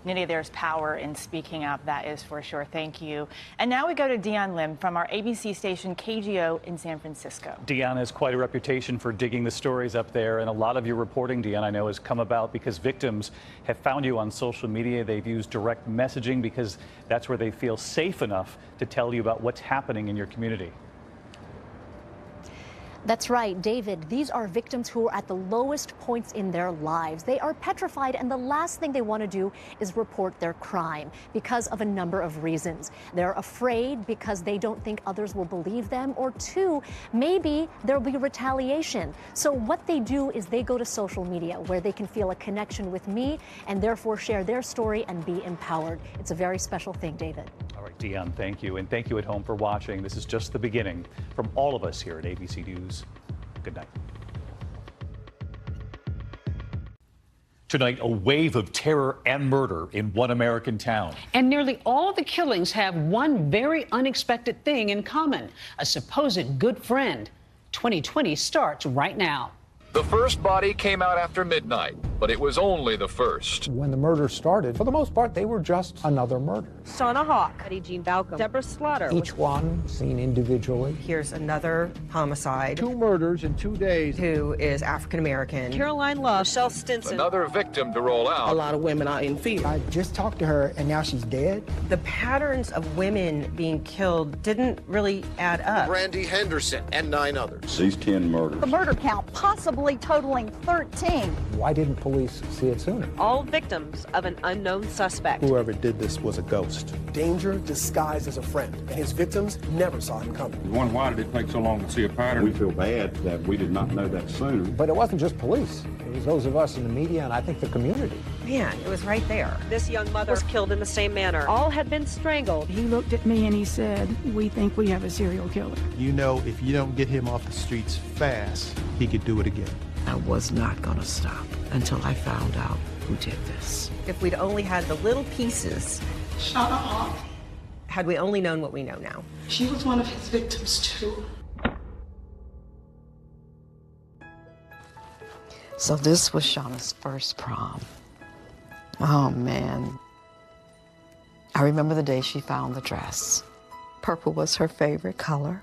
Nidia, there's power in speaking up, that is for sure. Thank you. And now we go to Dion Lim from our ABC station KGO in San Francisco. Dion has quite a reputation for digging the stories up there, and a lot of your reporting, Dion, I know has come about because victims have found you on social media. They've used direct messaging because that's where they feel safe enough to tell you about what's happening in your community. That's right, David. These are victims who are at the lowest points in their lives. They are petrified, and the last thing they want to do is report their crime because of a number of reasons. They're afraid because they don't think others will believe them, or two, maybe there'll be retaliation. So what they do is they go to social media where they can feel a connection with me and therefore share their story and be empowered. It's a very special thing, David. All right, Dion, thank you. And thank you at home for watching. This is just the beginning from all of us here at ABC News. Good night. Tonight, a wave of terror and murder in one American town. And nearly all of the killings have one very unexpected thing in common: a supposed good friend. 2020 starts right now. The first body came out after midnight, but it was only the first. When the murder started, for the most part, they were just another murder. Shauna Hawk, Betty Jean Balcom, Deborah Slaughter. Each one seen individually. Here's another homicide. 2 murders in 2 days. Who is African American. Caroline Love, Michelle Stinson. Another victim to roll out. A lot of women are in fear. I just talked to her, and now she's dead. The patterns of women being killed didn't really add up. Brandy Henderson and 9 others. These 10 murders. The murder count possibly totaling 13. Why didn't police see it sooner? All victims of an unknown suspect. Whoever did this was a ghost. Danger disguised as a friend, and his victims never saw him coming. Why did it take so long to see a pattern? We feel bad that we did not know that sooner. But it wasn't just police. It was those of us in the media, and I think the community. Man, it was right there. This young mother was killed in the same manner. All had been strangled. He looked at me and he said, "We think we have a serial killer." You know, if you don't get him off the streets fast, he could do it again. I was not going to stop until I found out who did this. If we'd only had the little pieces. Shauna Hawk. Had we only known what we know now. She was one of his victims, too. So this was Shauna's first prom. Oh, man. I remember the day she found the dress. Purple was her favorite color.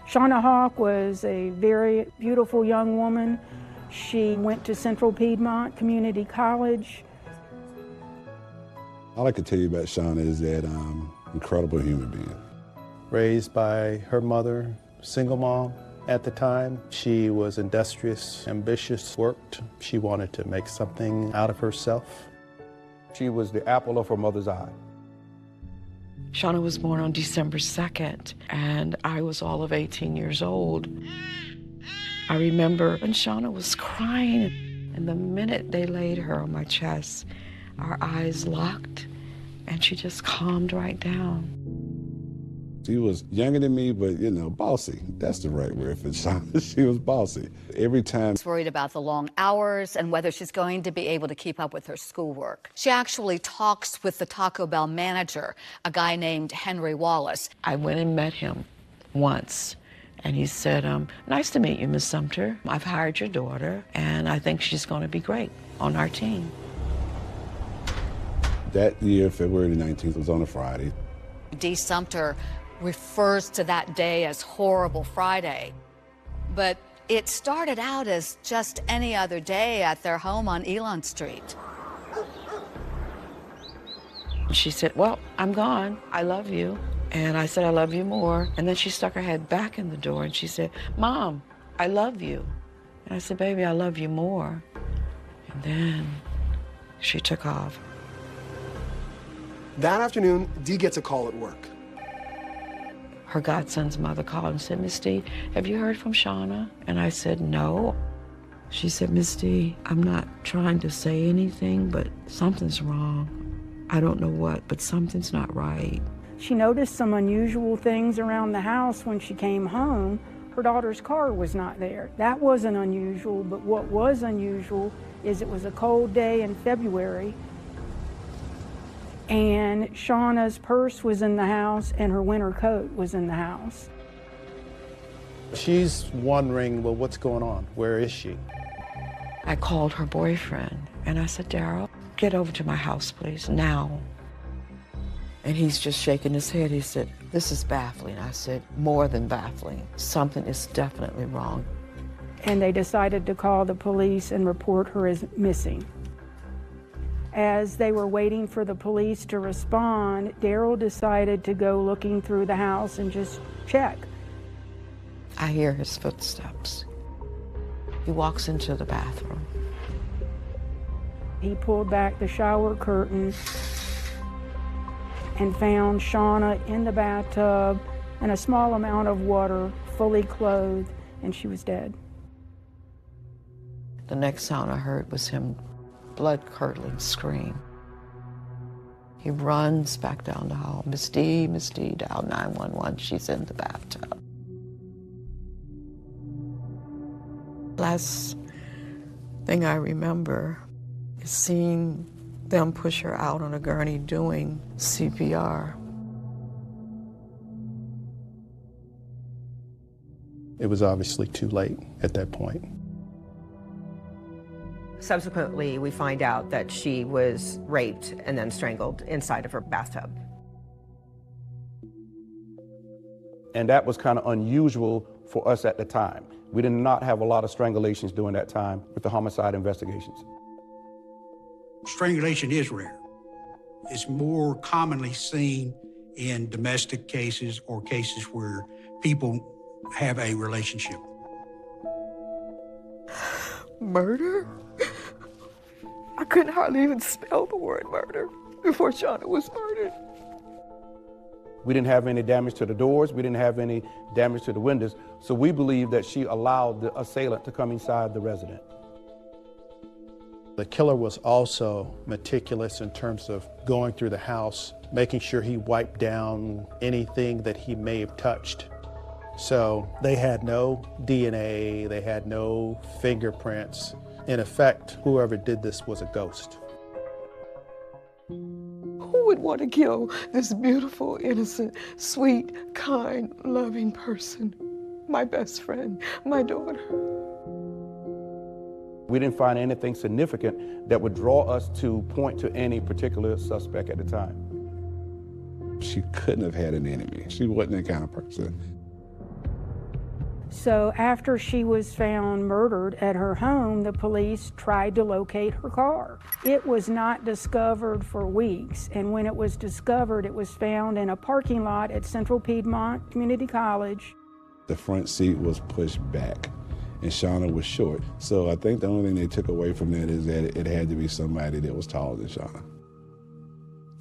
Shauna Hawk was a very beautiful young woman. She went to Central Piedmont Community College. All I can tell you about Shauna is that incredible human being. Raised by her mother, single mom at the time. She was industrious, ambitious, worked. She wanted to make something out of herself. She was the apple of her mother's eye. Shauna was born on December 2nd, and I was all of 18 years old. I remember when Shauna was crying, and the minute they laid her on my chest, our eyes locked, and she just calmed right down. She was younger than me, but, you know, bossy. That's the right word for Shauna. She was bossy. Every time. She's worried about the long hours and whether she's going to be able to keep up with her schoolwork. She actually talks with the Taco Bell manager, a guy named Henry Wallace. I went and met him once, and he said, "Nice to meet you, Miss Sumter. I've hired your daughter, and I think she's going to be great on our team." That year, February 19th, was on a Friday. Dee Sumter refers to that day as Horrible Friday. But it started out as just any other day at their home on Elon Street. She said, "Well, I'm gone. I love you." And I said, "I love you more." And then she stuck her head back in the door and she said, "Mom, I love you." And I said, "Baby, I love you more." And then she took off. That afternoon, Dee gets a call at work. Her godson's mother called and said, "Miss Dee, have you heard from Shauna?" And I said, "No." She said, "Miss Dee, I'm not trying to say anything, but something's wrong. I don't know what, but something's not right." She noticed some unusual things around the house when she came home. Her daughter's car was not there. That wasn't unusual, but what was unusual is it was a cold day in February, and Shauna's purse was in the house and her winter coat was in the house. She's wondering, well, what's going on? Where is she? I called her boyfriend and I said, "Daryl, get over to my house, please, now." And he's just shaking his head. He said, "This is baffling." I said, "More than baffling. Something is definitely wrong." And they decided to call the police and report her as missing. As they were waiting for the police to respond, Daryl decided to go looking through the house and just check. I hear his footsteps. He walks into the bathroom. He pulled back the shower curtain and found Shauna in the bathtub and a small amount of water, fully clothed, and she was dead. The next sound I heard was him blood-curdling scream. He runs back down the hall. Miss Dee, dial 911. She's in the bathtub." Last thing I remember is seeing them push her out on a gurney doing CPR. It was obviously too late at that point. Subsequently, we find out that she was raped and then strangled inside of her bathtub. And that was kind of unusual for us at the time. We did not have a lot of strangulations during that time with the homicide investigations. Strangulation is rare. It's more commonly seen in domestic cases or cases where people have a relationship. Murder? I couldn't hardly even spell the word murder before Shauna was murdered. We didn't have any damage to the doors. We didn't have any damage to the windows. So we believe that she allowed the assailant to come inside the residence. The killer was also meticulous in terms of going through the house, making sure he wiped down anything that he may have touched. So they had no DNA, they had no fingerprints. In effect, whoever did this was a ghost. Who would want to kill this beautiful, innocent, sweet, kind, loving person? My best friend, my daughter. We didn't find anything significant that would draw us to point to any particular suspect at the time. She couldn't have had an enemy. She wasn't that kind of person. So after she was found murdered at her home, the police tried to locate her car. It was not discovered for weeks, and when it was discovered, it was found in a parking lot at Central Piedmont Community College. The front seat was pushed back, and Shauna was short. So I think the only thing they took away from that is that it had to be somebody that was taller than Shauna.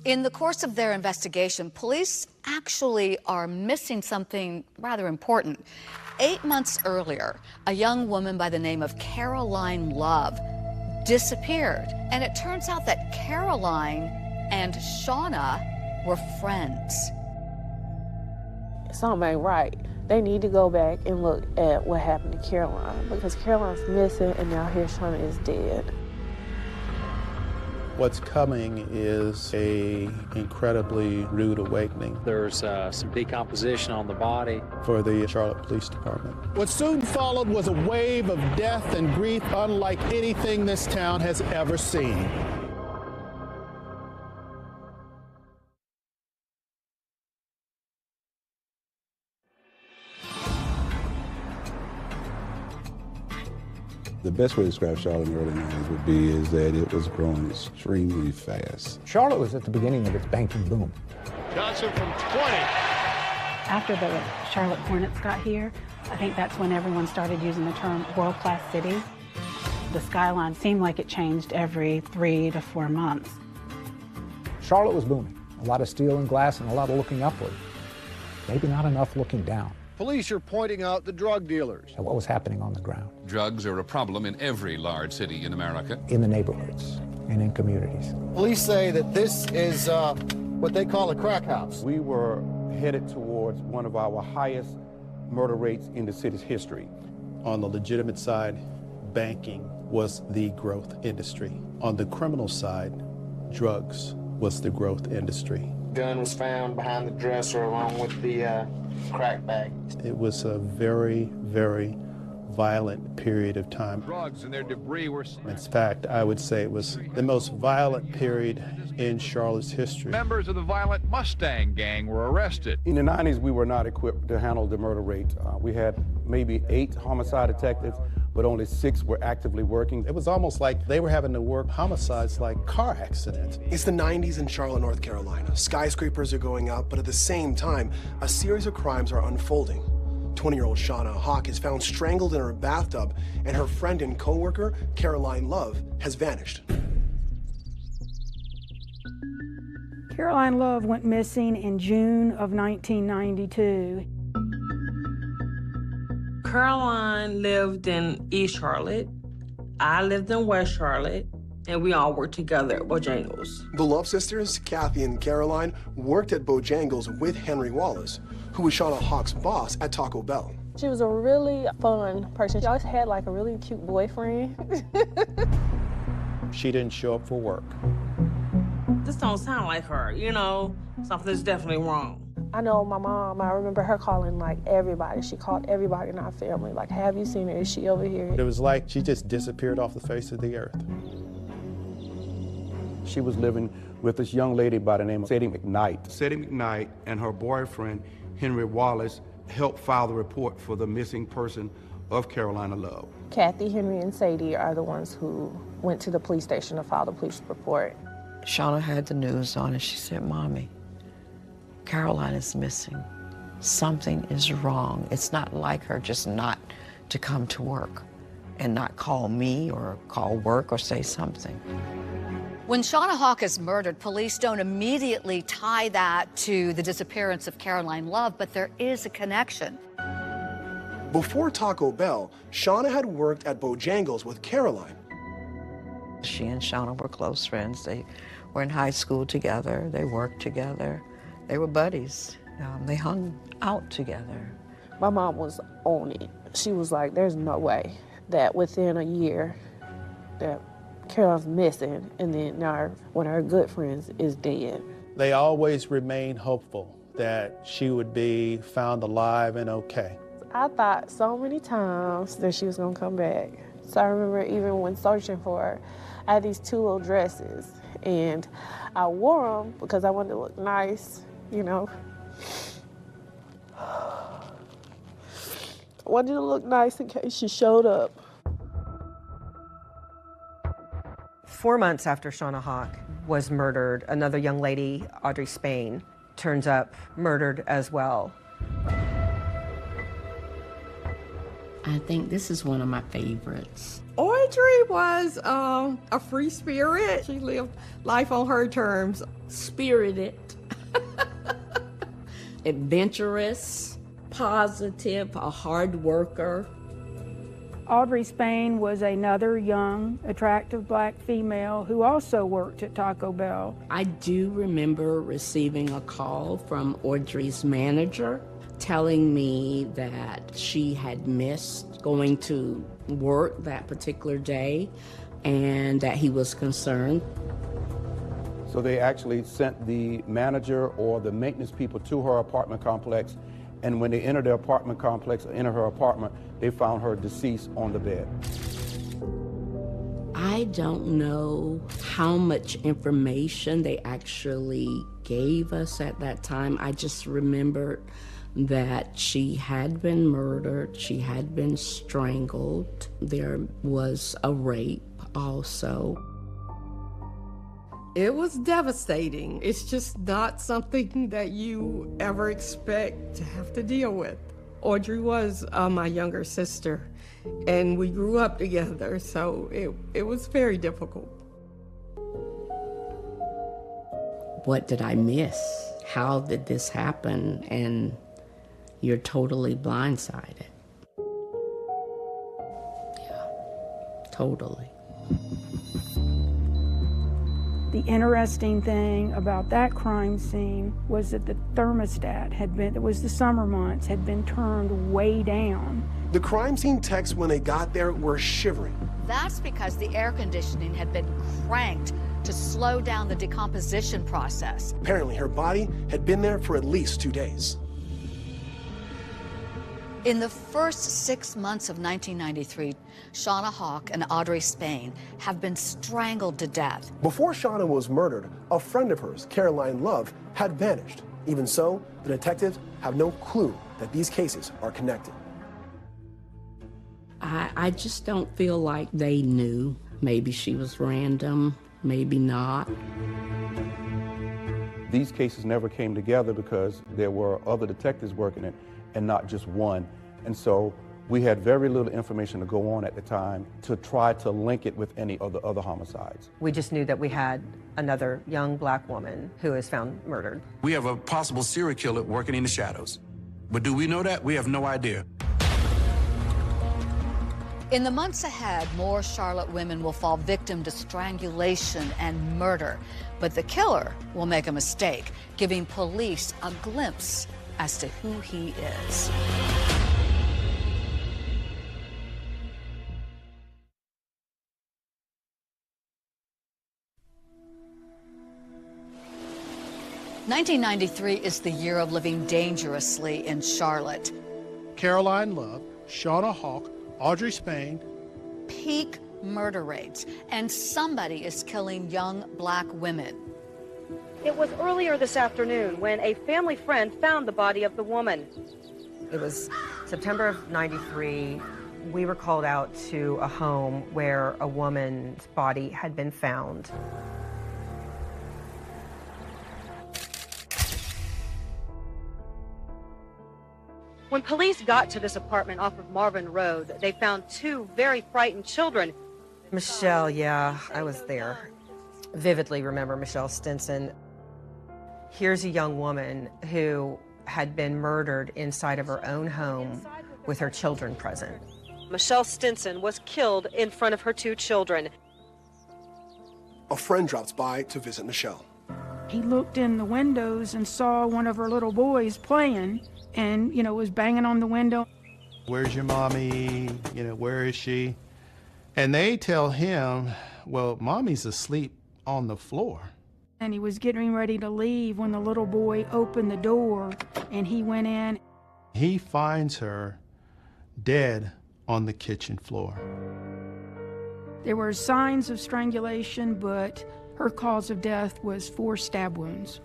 In the course of their investigation, police actually are missing something rather important. 8 months earlier, a young woman by the name of Caroline Love disappeared. And it turns out that Caroline and Shauna were friends. Something ain't right. They need to go back and look at what happened to Caroline, because Caroline's missing and now here Shauna is dead. What's coming is a incredibly rude awakening. There's some decomposition on the body. For the Charlotte Police Department. What soon followed was a wave of death and grief unlike anything this town has ever seen. The best way to describe Charlotte in the early 90s would be is that it was growing extremely fast. Charlotte was at the beginning of its banking boom. Johnson from 20. After the Charlotte Hornets got here, I think that's when everyone started using the term world-class city. The skyline seemed like it changed every 3 to 4 months. Charlotte was booming. A lot of steel and glass and a lot of looking upward. Maybe not enough looking down. Police are pointing out the drug dealers. And what was happening on the ground. Drugs are a problem in every large city in America. In the neighborhoods and in communities. Police say that this is what they call a crack house. We were headed towards one of our highest murder rates in the city's history. On the legitimate side, banking was the growth industry. On the criminal side, drugs was the growth industry. Gun was found behind the dresser along with the crack bag. It was a very, very violent period of time. Drugs and their debris were... In fact, I would say it was the most violent period in Charlotte's history. Members of the violent Mustang gang were arrested. In the 90s, we were not equipped to handle the murder rate. We had maybe 8 homicide detectives, but only 6 were actively working. It was almost like they were having to work homicides like car accidents. It's the 90s in Charlotte, North Carolina. Skyscrapers are going up, but at the same time, a series of crimes are unfolding. 20-year-old Shauna Hawk is found strangled in her bathtub, and her friend and co-worker, Caroline Love, has vanished. Caroline Love went missing in June of 1992. Caroline lived in East Charlotte. I lived in West Charlotte, and we all worked together at Bojangles. The Love sisters, Kathy and Caroline, worked at Bojangles with Henry Wallace, who was Shauna Hawk's boss at Taco Bell. She was a really fun person. She always had like a really cute boyfriend. She didn't show up for work. This don't sound like her, you know? Something's definitely wrong. I know my mom, I remember her calling like everybody. She called everybody in our family, like, have you seen her? Is she over here? It was like she just disappeared off the face of the earth. She was living with this young lady by the name of Sadie McKnight. Sadie McKnight and her boyfriend, Henry Wallace, helped file the report for the missing person of Carolina Love. Kathy, Henry, and Sadie are the ones who went to the police station to file the police report. Shauna had the news on and she said, Mommy, Caroline is missing. Something is wrong. It's not like her just not to come to work and not call me or call work or say something. When Shauna Hawk is murdered, police don't immediately tie that to the disappearance of Caroline Love, but there is a connection. Before Taco Bell, Shauna had worked at Bojangles with Caroline. She and Shauna were close friends. They were in high school together. They worked together. They were buddies. They hung out together. My mom was on it. She was like, there's no way that within a year that Caroline's missing, and then now one of her good friends is dead. They always remained hopeful that she would be found alive and okay. I thought so many times that she was gonna come back. So I remember even when searching for her, I had these 2 little dresses, and I wore them because I wanted to look nice, you know. I wanted to look nice in case she showed up. 4 months after Shauna Hawk was murdered, another young lady, Audrey Spain, turns up murdered as well. I think this is one of my favorites. Audrey was a free spirit. She lived life on her terms. Spirited, adventurous, positive, a hard worker. Audrey Spain was another young, attractive black female who also worked at Taco Bell. I do remember receiving a call from Audrey's manager telling me that she had missed going to work that particular day and that he was concerned. So they actually sent the manager or the maintenance people to her apartment complex, and when they entered the apartment complex, or entered her apartment, they found her deceased on the bed. I don't know how much information they actually gave us at that time. I just remembered that she had been murdered, she had been strangled, there was a rape also. It was devastating. It's just not something that you ever expect to have to deal with. Audrey was my younger sister, and we grew up together, so it was very difficult. What did I miss? How did this happen? And you're totally blindsided. Yeah, totally. The interesting thing about that crime scene was that the thermostat it was the summer months, had been turned way down. The crime scene techs, when they got there, were shivering. That's because the air conditioning had been cranked to slow down the decomposition process. Apparently, her body had been there for at least 2 days. In the first 6 months of 1993, Shauna Hawk and Audrey Spain have been strangled to death. Before Shauna was murdered, a friend of hers, Caroline Love, had vanished. Even so, the detectives have no clue that these cases are connected. I just don't feel like they knew. Maybe she was random, maybe not. These cases never came together because there were other detectives working it and not just one. And so we had very little information to go on at the time to try to link it with any of the other homicides. We just knew that we had another young black woman who was found murdered. We have a possible serial killer working in the shadows. But do we know that? We have no idea. In the months ahead, more Charlotte women will fall victim to strangulation and murder. But the killer will make a mistake, giving police a glimpse as to who he is. 1993 is the year of living dangerously in Charlotte. Caroline Love, Shauna Hawk, Audrey Spain. Peak murder rates, and somebody is killing young black women. It was earlier this afternoon when a family friend found the body of the woman. It was September of '93. We were called out to a home where a woman's body had been found. When police got to this apartment off of Marvin Road, they found two very frightened children. Michelle, yeah, I was there. Vividly remember Michelle Stinson. Here's a young woman who had been murdered inside of her own home with her children present. Michelle Stinson was killed in front of her two children. A friend drops by to visit Michelle. He looked in the windows and saw one of her little boys playing and, was banging on the window. Where's your mommy? Where is she? And they tell him, well, mommy's asleep on the floor. And he was getting ready to leave when the little boy opened the door and he went in. He finds her dead on the kitchen floor. There were signs of strangulation, but her cause of death was 4 stab wounds.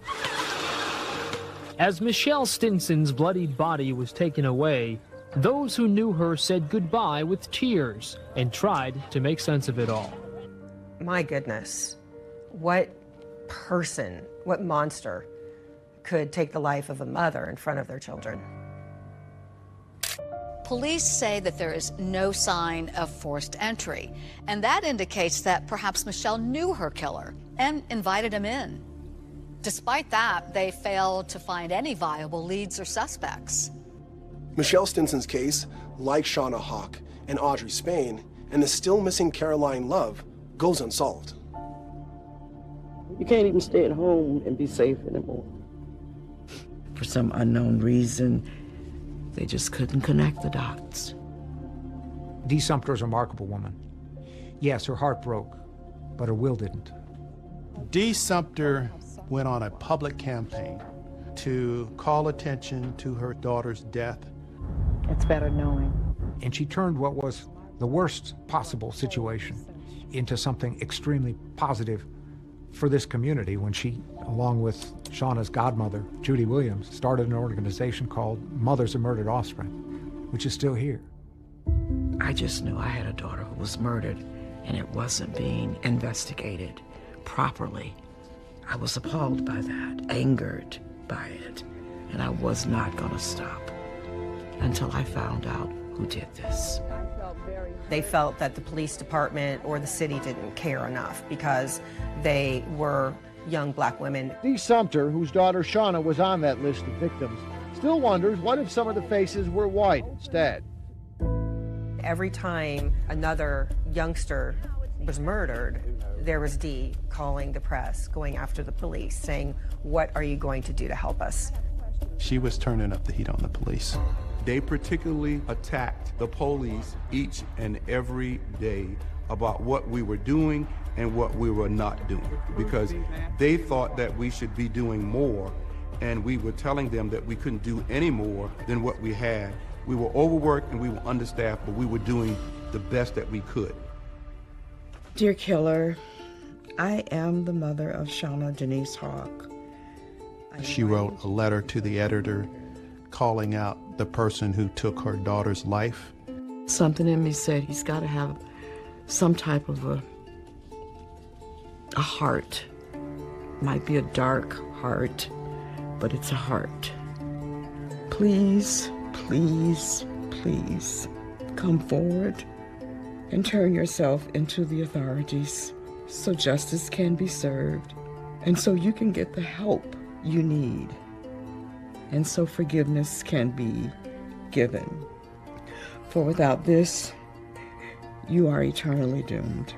As Michelle Stinson's bloodied body was taken away, those who knew her said goodbye with tears and tried to make sense of it all. My goodness, what person, what monster could take the life of a mother in front of their children? Police say that there is no sign of forced entry, and that indicates that perhaps Michelle knew her killer and invited him in. Despite that, they failed to find any viable leads or suspects. Michelle Stinson's case, like Shauna Hawk and Audrey Spain, and the still missing Caroline Love, goes unsolved. You can't even stay at home and be safe anymore. For some unknown reason, they just couldn't connect the dots. Dee Sumter's a remarkable woman. Yes, her heart broke, but her will didn't. Dee Sumter went on a public campaign to call attention to her daughter's death. It's better knowing. And she turned what was the worst possible situation into something extremely positive for this community when she, along with Shauna's godmother, Judy Williams, started an organization called Mothers of Murdered Offspring, which is still here. I just knew I had a daughter who was murdered and it wasn't being investigated properly. I was appalled by that, angered by it, and I was not gonna stop until I found out who did this. They felt that the police department or the city didn't care enough because they were young black women. Dee Sumter, whose daughter Shauna was on that list of victims, still wonders what if some of the faces were white instead. Every time another youngster was murdered, there was Dee calling the press, going after the police, saying, "What are you going to do to help us?" She was turning up the heat on the police. They particularly attacked the police each and every day about what we were doing and what we were not doing, because they thought that we should be doing more, and we were telling them that we couldn't do any more than what we had. We were overworked and we were understaffed, but we were doing the best that we could. Dear Killer, I am the mother of Shauna Denise Hawk. She wrote a letter to the editor calling out the person who took her daughter's life. Something in me said he's got to have some type of a heart. Might be a dark heart, but it's a heart. Please, please, please come forward and turn yourself into the authorities so justice can be served and so you can get the help you need and so forgiveness can be given. For without this, you are eternally doomed.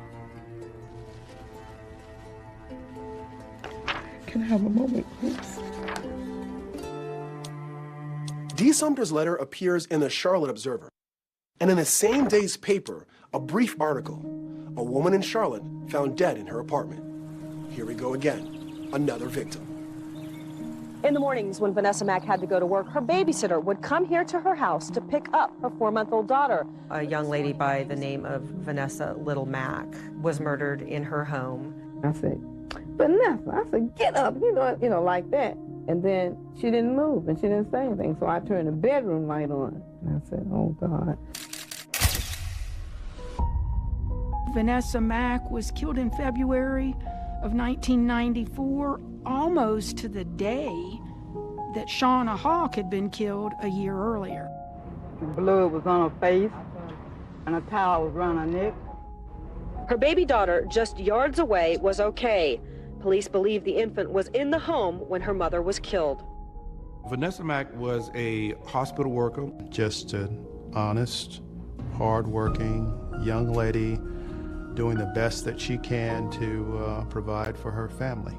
Can I have a moment, please? Dee Sumter's letter appears in the Charlotte Observer. And in the same day's paper, a brief article, a woman in Charlotte found dead in her apartment. Here we go again, another victim. In the mornings when Vanessa Mack had to go to work, her babysitter would come here to her house to pick up her 4-month-old daughter. A young lady by the name of Vanessa Little Mack was murdered in her home. I said, Vanessa, I said, get up, you know, like that. And then she didn't move and she didn't say anything. So I turned the bedroom light on. And I said, oh God. Vanessa Mack was killed in February of 1994, almost to the day that Shauna Hawk had been killed a year earlier. Blood was on her face and a towel was around her neck. Her baby daughter, just yards away, was okay. Police believe the infant was in the home when her mother was killed. Vanessa Mack was a hospital worker. Just an honest, hardworking young lady doing the best that she can to provide for her family.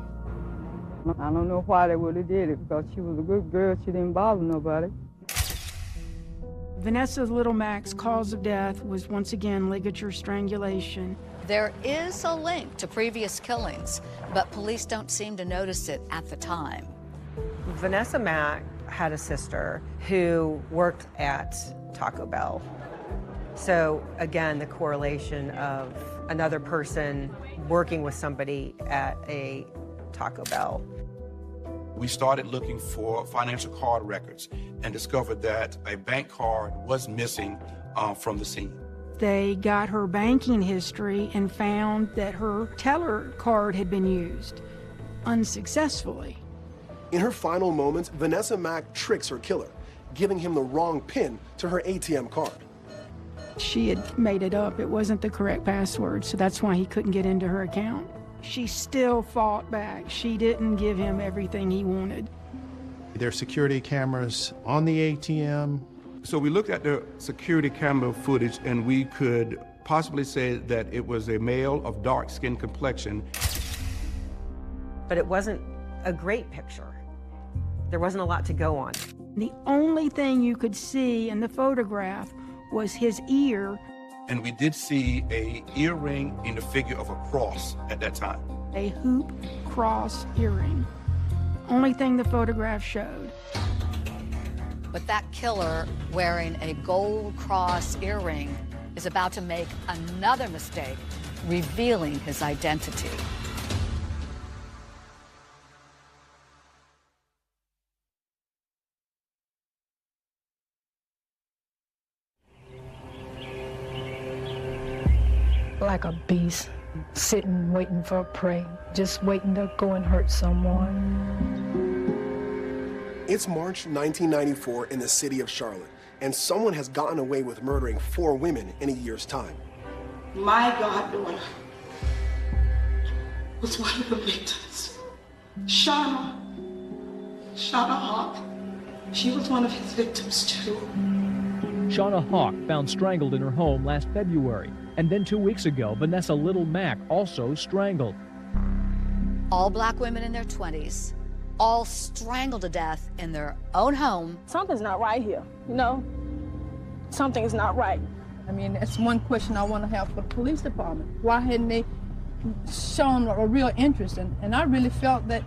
I don't know why they would have did it, because she was a good girl. She didn't bother nobody. Vanessa Little Mack's cause of death was once again ligature strangulation. There is a link to previous killings, but police don't seem to notice it at the time. Vanessa Mack had a sister who worked at Taco Bell. So again, the correlation of another person working with somebody at a Taco Bell. We started looking for financial card records and discovered that a bank card was missing from the scene. They got her banking history and found that her teller card had been used unsuccessfully. In her final moments, Vanessa Mack tricks her killer, giving him the wrong PIN to her ATM card. She had made it up. It wasn't the correct password, so that's why he couldn't get into her account. She still fought back. She didn't give him everything he wanted. There are security cameras on the ATM. So we looked at the security camera footage and we could possibly say that it was a male of dark skin complexion. But it wasn't a great picture. There wasn't a lot to go on. The only thing you could see in the photograph was his ear. And we did see an earring in the figure of a cross at that time. A hoop cross earring. Only thing the photograph showed. But that killer wearing a gold cross earring is about to make another mistake, revealing his identity. Like a beast, sitting, waiting for a prey, just waiting to go and hurt someone. It's March 1994 in the city of Charlotte, and someone has gotten away with murdering 4 women in a year's time. My goddaughter was one of the victims. Shauna Hawk. She was one of his victims too. Shauna Hawk found strangled in her home last February. And then 2 weeks ago, Vanessa Little Mack also strangled. All black women in their 20s, all strangled to death in their own home. Something's not right here, you know? Something's not right. I mean, that's one question I want to have for the police department. Why hadn't they shown a real interest? And I really felt that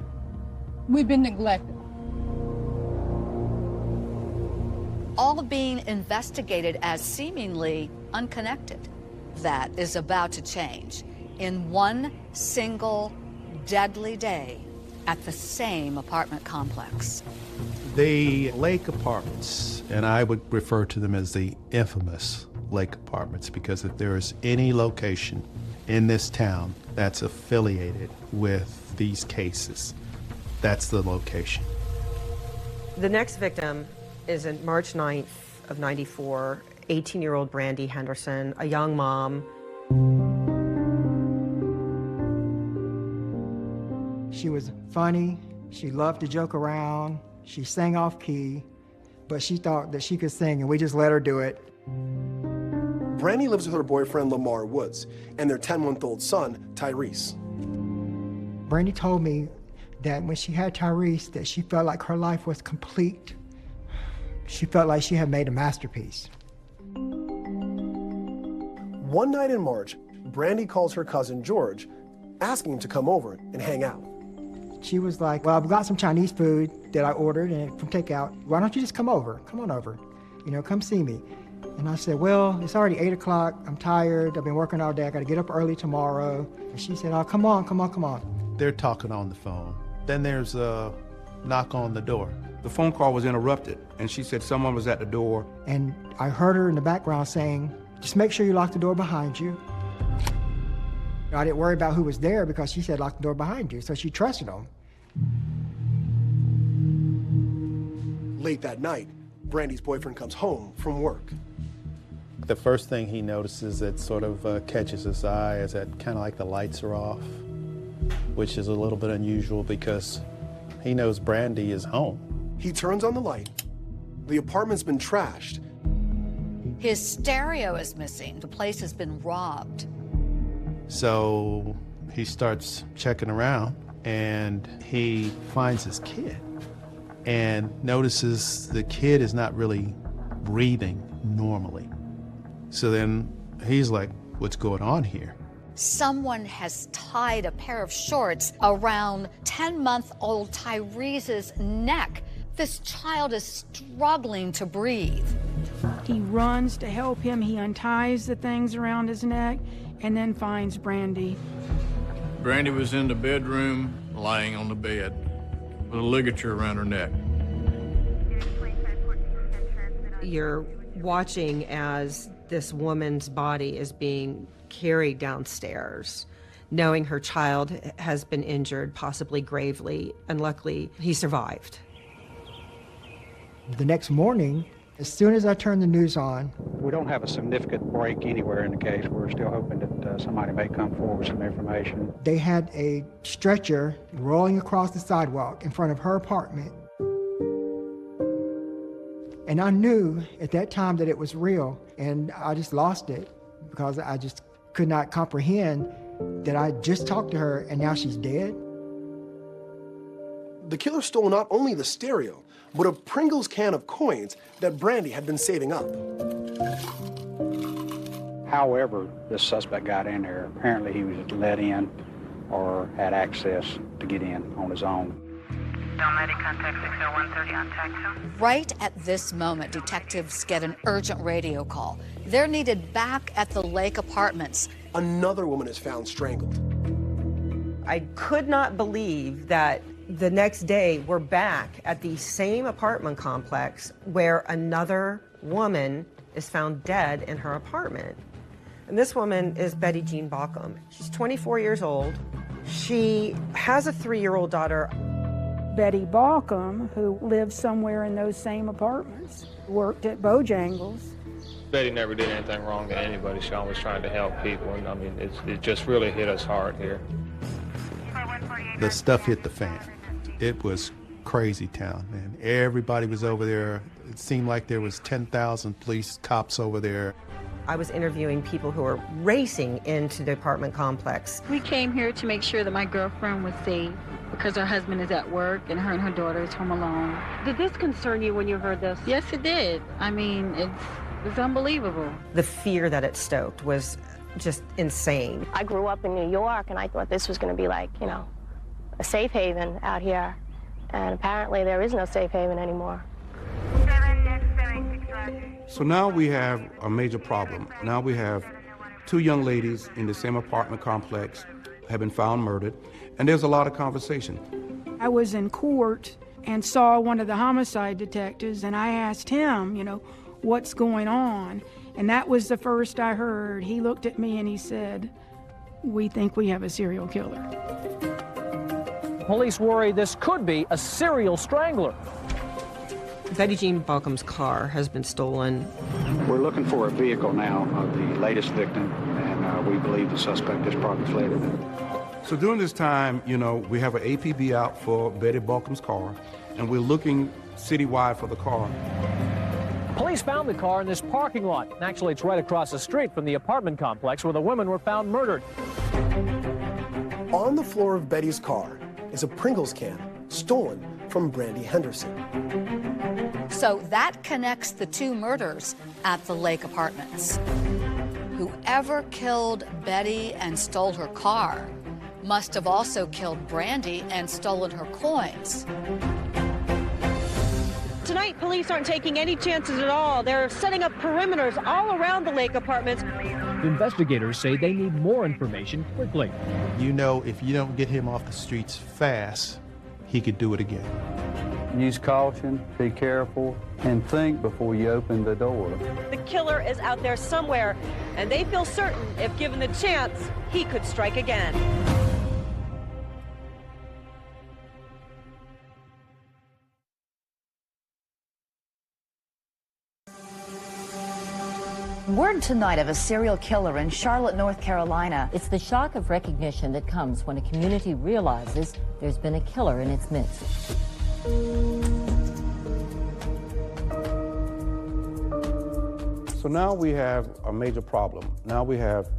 we've been neglected. All being investigated as seemingly unconnected. That is about to change in one single deadly day at the same apartment complex. The Lake Apartments, and I would refer to them as the infamous Lake Apartments, because if there is any location in this town that's affiliated with these cases, that's the location. The next victim is in March 9th of 94. 18-year-old Brandy Henderson, a young mom. She was funny, she loved to joke around, she sang off key, but she thought that she could sing and we just let her do it. Brandy lives with her boyfriend Lamar Woods and their 10-month-old son, Tyrese. Brandy told me that when she had Tyrese, that she felt like her life was complete. She felt like she had made a masterpiece. One night in March, Brandy calls her cousin George, asking him to come over and hang out. She was like, well, I've got some Chinese food that I ordered and from takeout. Why don't you just come over? Come on over. Come see me. And I said, well, it's already 8 o'clock. I'm tired. I've been working all day. I got to get up early tomorrow. And she said, oh, come on. They're talking on the phone. Then there's a knock on the door. The phone call was interrupted, and she said someone was at the door. And I heard her in the background saying, just make sure you lock the door behind you. I didn't worry about who was there because she said lock the door behind you, so she trusted them. Late that night, Brandy's boyfriend comes home from work. The first thing he notices that sort of catches his eye is that kind of like the lights are off, which is a little bit unusual because he knows Brandy is home. He turns on the light. The apartment's been trashed. His stereo is missing. The place has been robbed. So he starts checking around and he finds his kid and notices the kid is not really breathing normally. So then he's like, what's going on here? Someone has tied a pair of shorts around 10-month-old Tyrese's neck. This child is struggling to breathe. He runs to help him. He unties the things around his neck and then finds Brandy. Brandy was in the bedroom, lying on the bed with a ligature around her neck. You're watching as this woman's body is being carried downstairs, knowing her child has been injured, possibly gravely, and luckily he survived. The next morning, as soon as I turned the news on, we don't have a significant break anywhere in the case. We're still hoping that somebody may come forward with some information. They had a stretcher rolling across the sidewalk in front of her apartment. And I knew at that time that it was real, and I just lost it because I just could not comprehend that I just talked to her and now she's dead. The killer stole not only the stereo, but a Pringles can of coins that Brandy had been saving up. However, this suspect got in there. Apparently he was let in or had access to get in on his own. Contact 60130 on tag 2. Right at this moment, detectives get an urgent radio call. They're needed back at the Lake Apartments. Another woman is found strangled. I could not believe that the next day we're back at the same apartment complex where another woman is found dead in her apartment. And this woman is Betty Jean Baucom. She's 24 years old. She has a 3-year-old daughter. Betty Baucom, who lived somewhere in those same apartments, worked at Bojangles. Betty never did anything wrong to anybody. She always tried to help people, and I mean, it just really hit us hard here. The stuff hit the fan. It was crazy town, man. Everybody was over there. It seemed like there was 10,000 police cops over there. I was interviewing people who were racing into the apartment complex. We came here to make sure that my girlfriend was safe because her husband is at work and her daughter is home alone. Did this concern you when you heard this? Yes, it did. I mean, it's unbelievable. The fear that it stoked was just insane. I grew up in New York and I thought this was going to be like, a safe haven out here. And apparently there is no safe haven anymore. So now we have a major problem. Now we have 2 young ladies in the same apartment complex have been found murdered, and there's a lot of conversation. I was in court and saw one of the homicide detectives, and I asked him, what's going on? And that was the first I heard. He looked at me and he said, we think we have a serial killer. Police worry this could be a serial strangler. Betty Jean Baucom's car has been stolen. We're looking for a vehicle now of the latest victim, and we believe the suspect has probably fled it. So during this time, we have an APB out for Betty Baucom's car, and we're looking citywide for the car. Police found the car in this parking lot. Actually, it's right across the street from the apartment complex where the women were found murdered. On the floor of Betty's car is a Pringles can stolen from Brandy Henderson. So that connects the 2 murders at the Lake Apartments. Whoever killed Betty and stole her car must have also killed Brandy and stolen her coins. Tonight, police aren't taking any chances at all. They're setting up perimeters all around the Lake apartments. Investigators say they need more information quickly. You know, if you don't get him off the streets fast, he could do it again. Use caution, be careful, and think before you open the door. The killer is out there somewhere, and they feel certain if given the chance, he could strike again. Word tonight of a serial killer in Charlotte, North Carolina. It's the shock of recognition that comes when a community realizes there's been a killer in its midst. So now we have a major problem. Now we have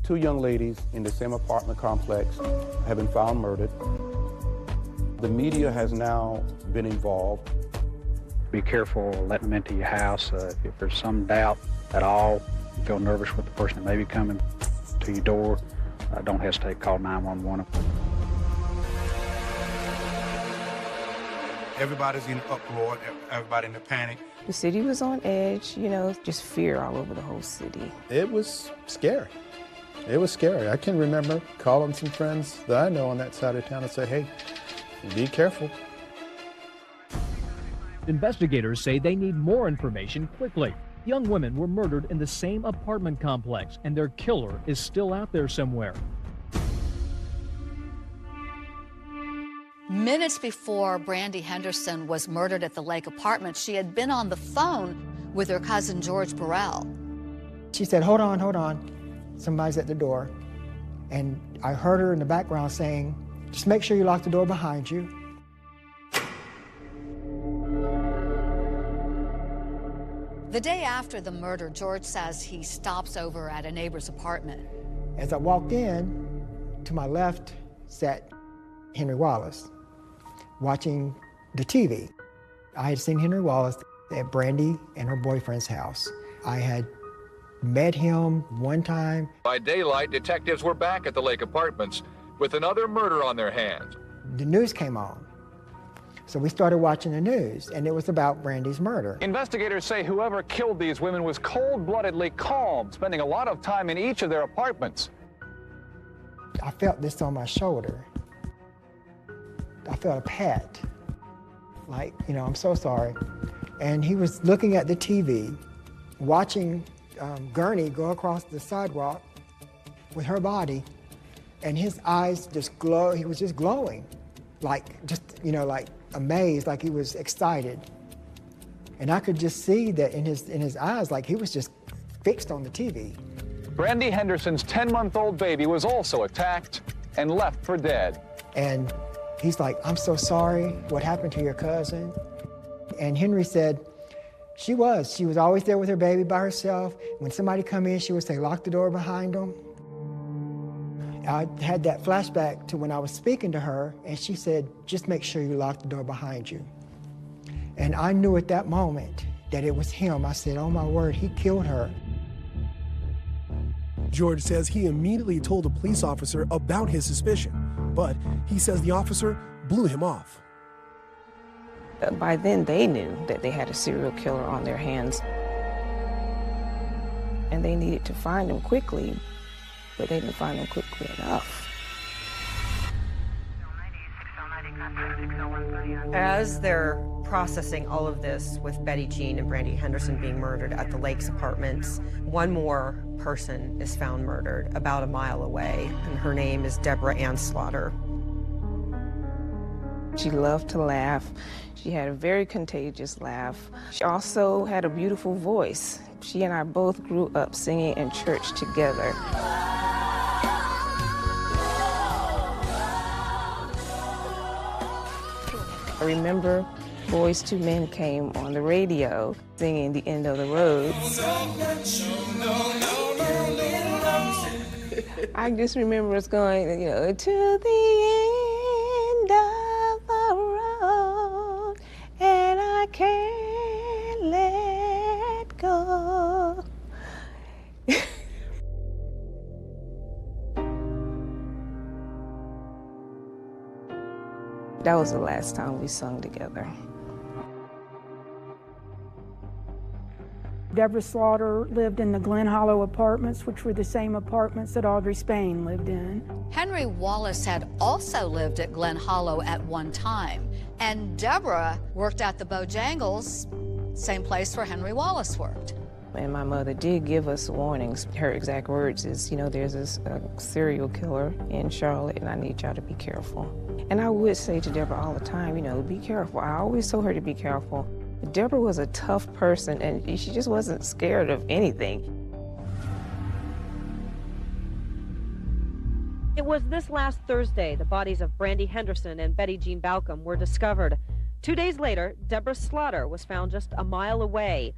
two young ladies in the same apartment complex have been found murdered. The media has now been involved. Be careful letting them into your house. If there's some doubt at all, you feel nervous with the person that may be coming to your door, don't hesitate, call 911. Everybody's in uproar, everybody in a panic. The city was on edge, you know, just fear all over the whole city. It was scary. It was scary. I can remember calling some friends that I know on that side of town and say, hey, be careful. Investigators say they need more information quickly. Young women were murdered in the same apartment complex, and their killer is still out there somewhere. Minutes before Brandy Henderson was murdered at the Lake apartment, she had been on the phone with her cousin George Burrell. She said, hold on, somebody's at the door. And I heard her in the background saying, just make sure you lock the door behind you. The day after the murder, George says he stops over at a neighbor's apartment. As I walked in, to my left sat Henry Wallace, watching the TV. I had seen Henry Wallace at Brandy and her boyfriend's house. I had met him one time. By daylight, detectives were back at the Lake Apartments with another murder on their hands. The news came on. So we started watching the news, and it was about Brandy's murder. Investigators say whoever killed these women was cold-bloodedly calm, spending a lot of time in each of their apartments. I felt this on my shoulder. I felt a pat, like, you know, I'm so sorry. And he was looking at the TV, watching Gurney go across the sidewalk with her body, and his eyes just glow. He was just glowing, like, just, you know, like amazed, like he was excited. And I could just see that in his eyes, like he was just fixed on the TV. Brandy Henderson's 10-month-old baby was also attacked and left for dead. And he's like, I'm so sorry, what happened to your cousin? And Henry said, she was always there with her baby by herself. When somebody come in, she would say, lock the door behind them. I had that flashback to when I was speaking to her, and she said, just make sure you lock the door behind you. And I knew at that moment that it was him. I said, oh my word, he killed her. George says he immediately told a police officer about his suspicion, but he says the officer blew him off. By then, they knew that they had a serial killer on their hands, and they needed to find him quickly, but they didn't find him quickly enough. As they're processing all of this with Betty Jean and Brandy Henderson being murdered at the Lakes Apartments, one more person is found murdered about a mile away, and her name is Deborah Ann Slaughter. She loved to laugh. She had a very contagious laugh. She also had a beautiful voice. She and I both grew up singing in church together. I remember Boyz II Men came on the radio singing The End of the Road. I just remember us going, you know, to the end of the road, and I can't let go. That was the last time we sung together. Deborah Slaughter lived in the Glen Hollow apartments, which were the same apartments that Audrey Spain lived in. Henry Wallace had also lived at Glen Hollow at one time, and Deborah worked at the Bojangles, same place where Henry Wallace worked. And my mother did give us warnings. Her exact words is, you know, there's a serial killer in Charlotte, and I need y'all to be careful. And I would say to Deborah all the time, you know, be careful. I always told her to be careful. Deborah was a tough person, and she just wasn't scared of anything. It was this last Thursday the bodies of Brandy Henderson and Betty Jean Balcom were discovered. 2 days later, Deborah Slaughter was found just a mile away.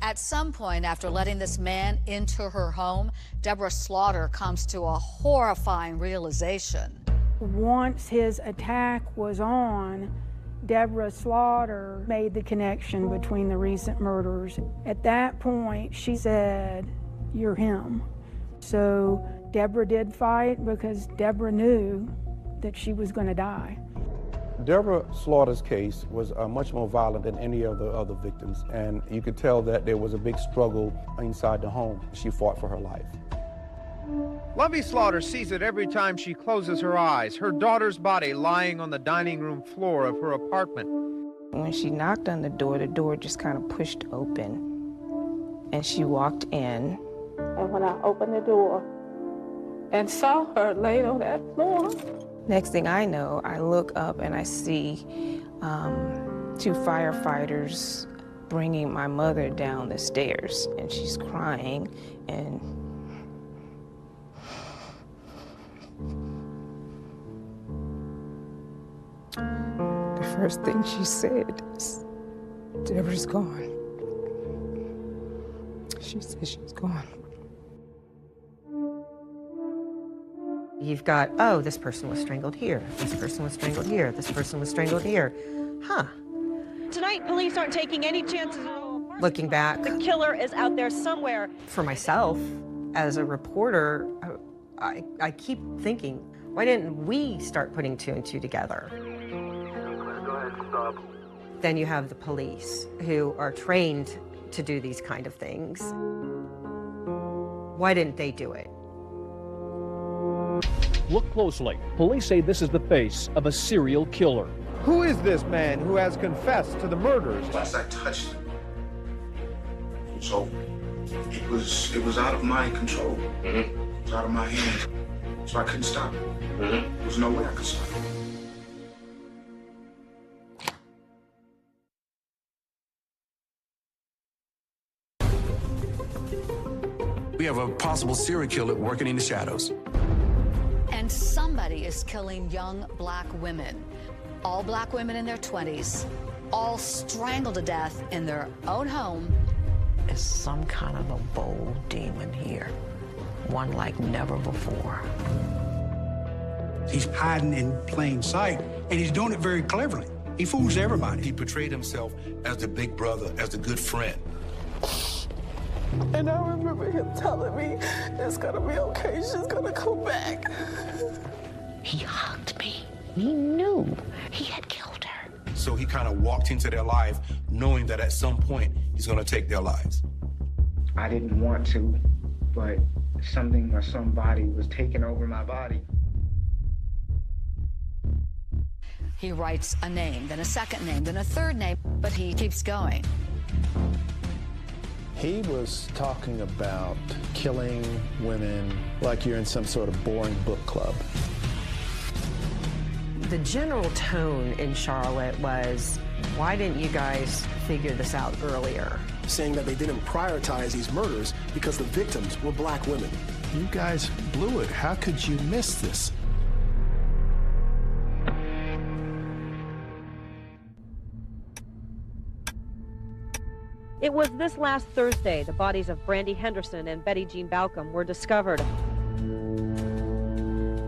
At some point after letting this man into her home, Deborah Slaughter comes to a horrifying realization. Once his attack was on, Deborah Slaughter made the connection between the recent murders. At that point, she said, "You're him." So Deborah did fight because Deborah knew that she was going to die. Deborah Slaughter's case was much more violent than any of the other victims, and you could tell that there was a big struggle inside the home. She fought for her life. Lovey Slaughter sees it every time she closes her eyes, her daughter's body lying on the dining room floor of her apartment. When she knocked on the door just kind of pushed open, and she walked in. And when I opened the door and saw her laid on that floor, next thing I know, I look up and I see 2 firefighters bringing my mother down the stairs, and she's crying, and the first thing she said is, "Deborah's gone." She said she's gone. You've got, oh, this person was strangled here, this person was strangled here, this person was strangled here. Huh. Tonight, police aren't taking any chances at all. Looking back, the killer is out there somewhere. For myself, as a reporter, I keep thinking, why didn't we start putting 2 and 2 together? Then you have the police who are trained to do these kind of things. Why didn't they do it? Look closely. Police say this is the face of a serial killer. Who is this man who has confessed to the murders? Once I touched him, so it was out of my control. It was out of my hands. So I couldn't stop it. There was no way I could stop it. We have a possible serial killer working in the shadows. And somebody is killing young black women. All black women in their 20s, all strangled to death in their own home. It's some kind of a bold demon here, one like never before. He's hiding in plain sight, and he's doing it very cleverly. He fools everybody. He portrayed himself as the big brother, as the good friend. And I remember him telling me, "It's gonna be okay, she's gonna come back." He hugged me. He knew he had killed her. So he kind of walked into their life knowing that at some point he's going to take their lives. I didn't want to, but something or somebody was taking over my body. He writes a name, then a second name, then a third name, but he keeps going. He was talking about killing women like you're in some sort of boring book club. The general tone in Charlotte was, why didn't you guys figure this out earlier? Saying that they didn't prioritize these murders because the victims were black women. You guys blew it. How could you miss this? It was this last Thursday the bodies of Brandy Henderson and Betty Jean Balcom were discovered.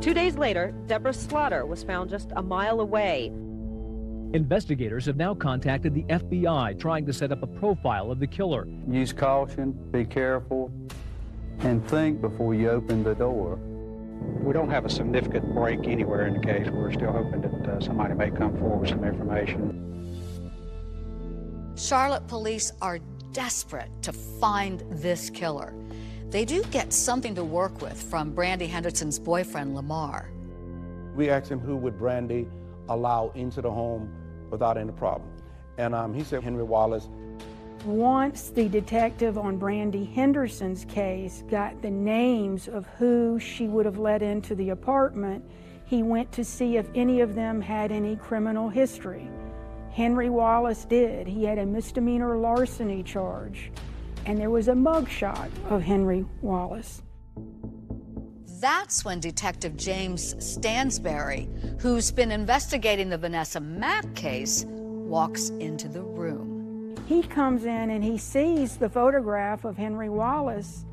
2 days later, Deborah Slaughter was found just a mile away. Investigators have now contacted the FBI, trying to set up a profile of the killer. Use caution, be careful, and think before you open the door. We don't have a significant break anywhere in the case. We're still hoping that somebody may come forward with some information. Charlotte police are desperate to find this killer. They do get something to work with from Brandy Henderson's boyfriend, Lamar. We asked him who would Brandy allow into the home without any problem. And he said Henry Wallace. Once the detective on Brandy Henderson's case got the names of who she would have let into the apartment, he went to see if any of them had any criminal history. Henry Wallace did. He had a misdemeanor larceny charge, and there was a mugshot of Henry Wallace. That's when Detective James Stansberry, who's been investigating the Vanessa Mack case, walks into the room. He comes in and he sees the photograph of Henry Wallace.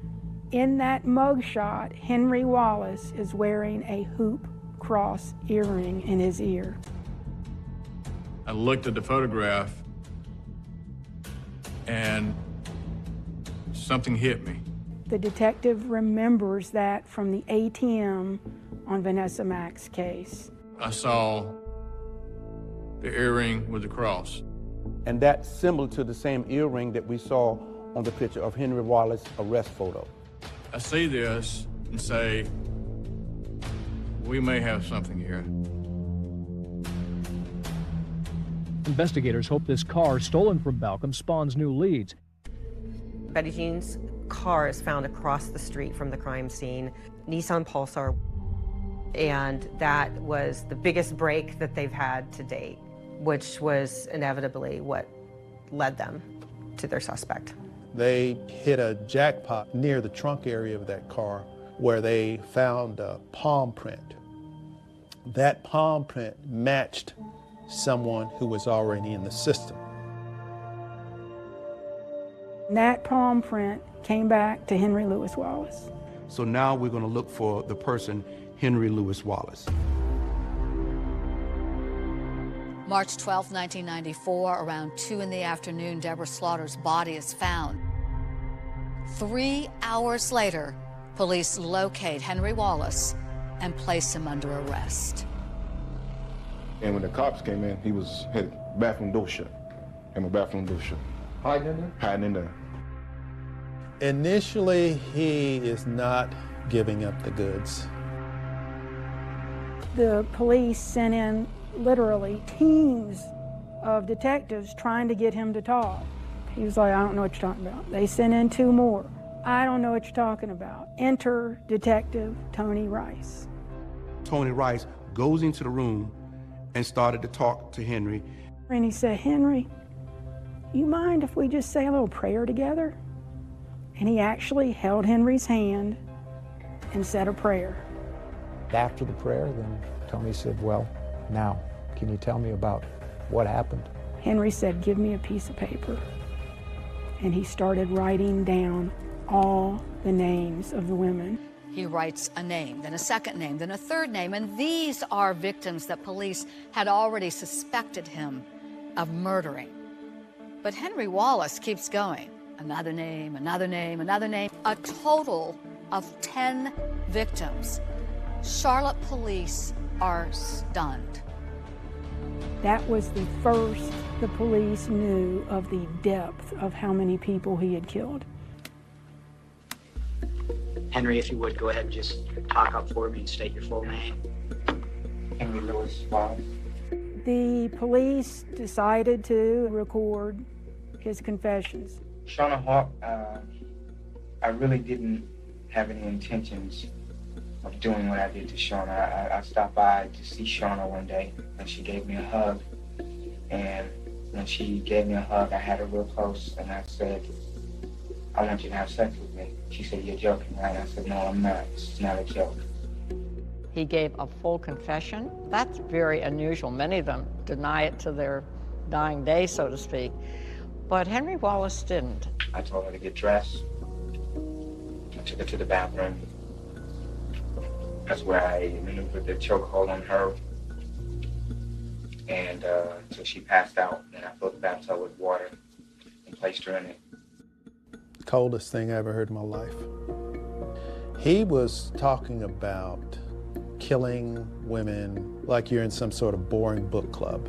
In that mugshot, Henry Wallace is wearing a hoop cross earring in his ear. I looked at the photograph and something hit me. The detective remembers that from the ATM on Vanessa Mack's case. I saw the earring with the cross. And that's similar to the same earring that we saw on the picture of Henry Wallace arrest photo. I see this and say, we may have something here. Investigators hope this car stolen from Balcom spawns new leads. Betty Jean's car is found across the street from the crime scene, Nissan Pulsar, and that was the biggest break that they've had to date, which was inevitably what led them to their suspect. They hit a jackpot near the trunk area of that car where they found a palm print. That palm print matched someone who was already in the system. That palm print came back to Henry Louis Wallace. So now we're going to look for the person, Henry Louis Wallace. March 12, 1994, around 2 in the afternoon, Deborah Slaughter's body is found. 3 hours later, police locate Henry Wallace and place him under arrest. And when the cops came in, he had bathroom door shut. And my bathroom door shut. Hiding in there? Hiding in there. Initially, he is not giving up the goods. The police sent in literally teams of detectives trying to get him to talk. He was like, I don't know what you're talking about. They sent in 2 more. I don't know what you're talking about. Enter Detective Tony Rice. Tony Rice goes into the room and started to talk to Henry. And he said, Henry, you mind if we just say a little prayer together? And he actually held Henry's hand and said a prayer. After the prayer, then Tony said, well, now, can you tell me about what happened? Henry said, give me a piece of paper. And he started writing down all the names of the women. He writes a name, then a second name, then a third name, and these are victims that police had already suspected him of murdering. But Henry Wallace keeps going. Another name, another name, another name. A total of 10 victims. Charlotte police are stunned. That was the first the police knew of the depth of how many people he had killed. Henry, if you would, go ahead and just talk up for me and state your full name. Henry Louis Wallace. The police decided to record his confessions. Shauna Hawk, I really didn't have any intentions of doing what I did to Shauna. I stopped by to see Shauna one day, and she gave me a hug. And when she gave me a hug, I had her real close, and I said, I want you to have sex with me. She said, you're joking, right? I said, no, I'm not. This is not a joke. He gave a full confession. That's very unusual. Many of them deny it to their dying day, so to speak. But Henry Wallace didn't. I told her to get dressed. I took her to the bathroom. That's where I maneuvered the chokehold on her. And so she passed out, and I filled the bathtub with water and placed her in it. Coldest thing I ever heard in my life. He was talking about killing women like you're in some sort of boring book club.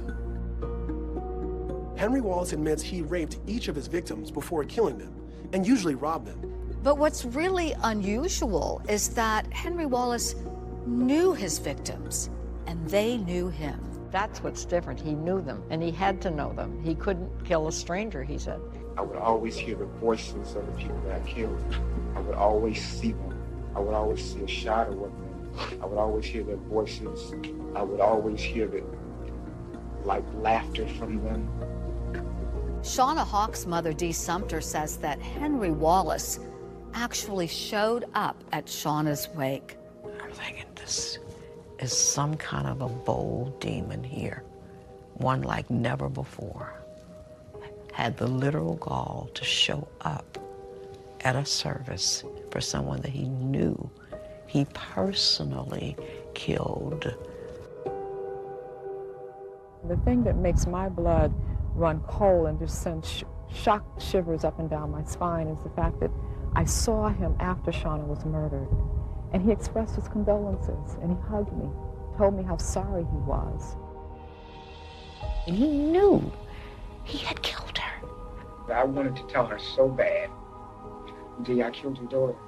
Henry Wallace admits he raped each of his victims before killing them, and usually robbed them. But what's really unusual is that Henry Wallace knew his victims, and they knew him. That's what's different. He knew them, and he had to know them. He couldn't kill a stranger, he said. I would always hear the voices of the people that I killed. I would always see them. I would always see a shadow of them. I would always hear their voices. I would always hear the, laughter from them. Shauna Hawk's mother, Dee Sumter, says that Henry Wallace actually showed up at Shauna's wake. I'm thinking, this is some kind of a bold demon here, one like never before. Had the literal gall to show up at a service for someone that he knew he personally killed. The thing that makes my blood run cold and just send shock shivers up and down my spine is the fact that I saw him after Shauna was murdered, and he expressed his condolences, and he hugged me, told me how sorry he was. And he knew he had killed her. I wanted to tell her so bad, Dee, I killed your daughter.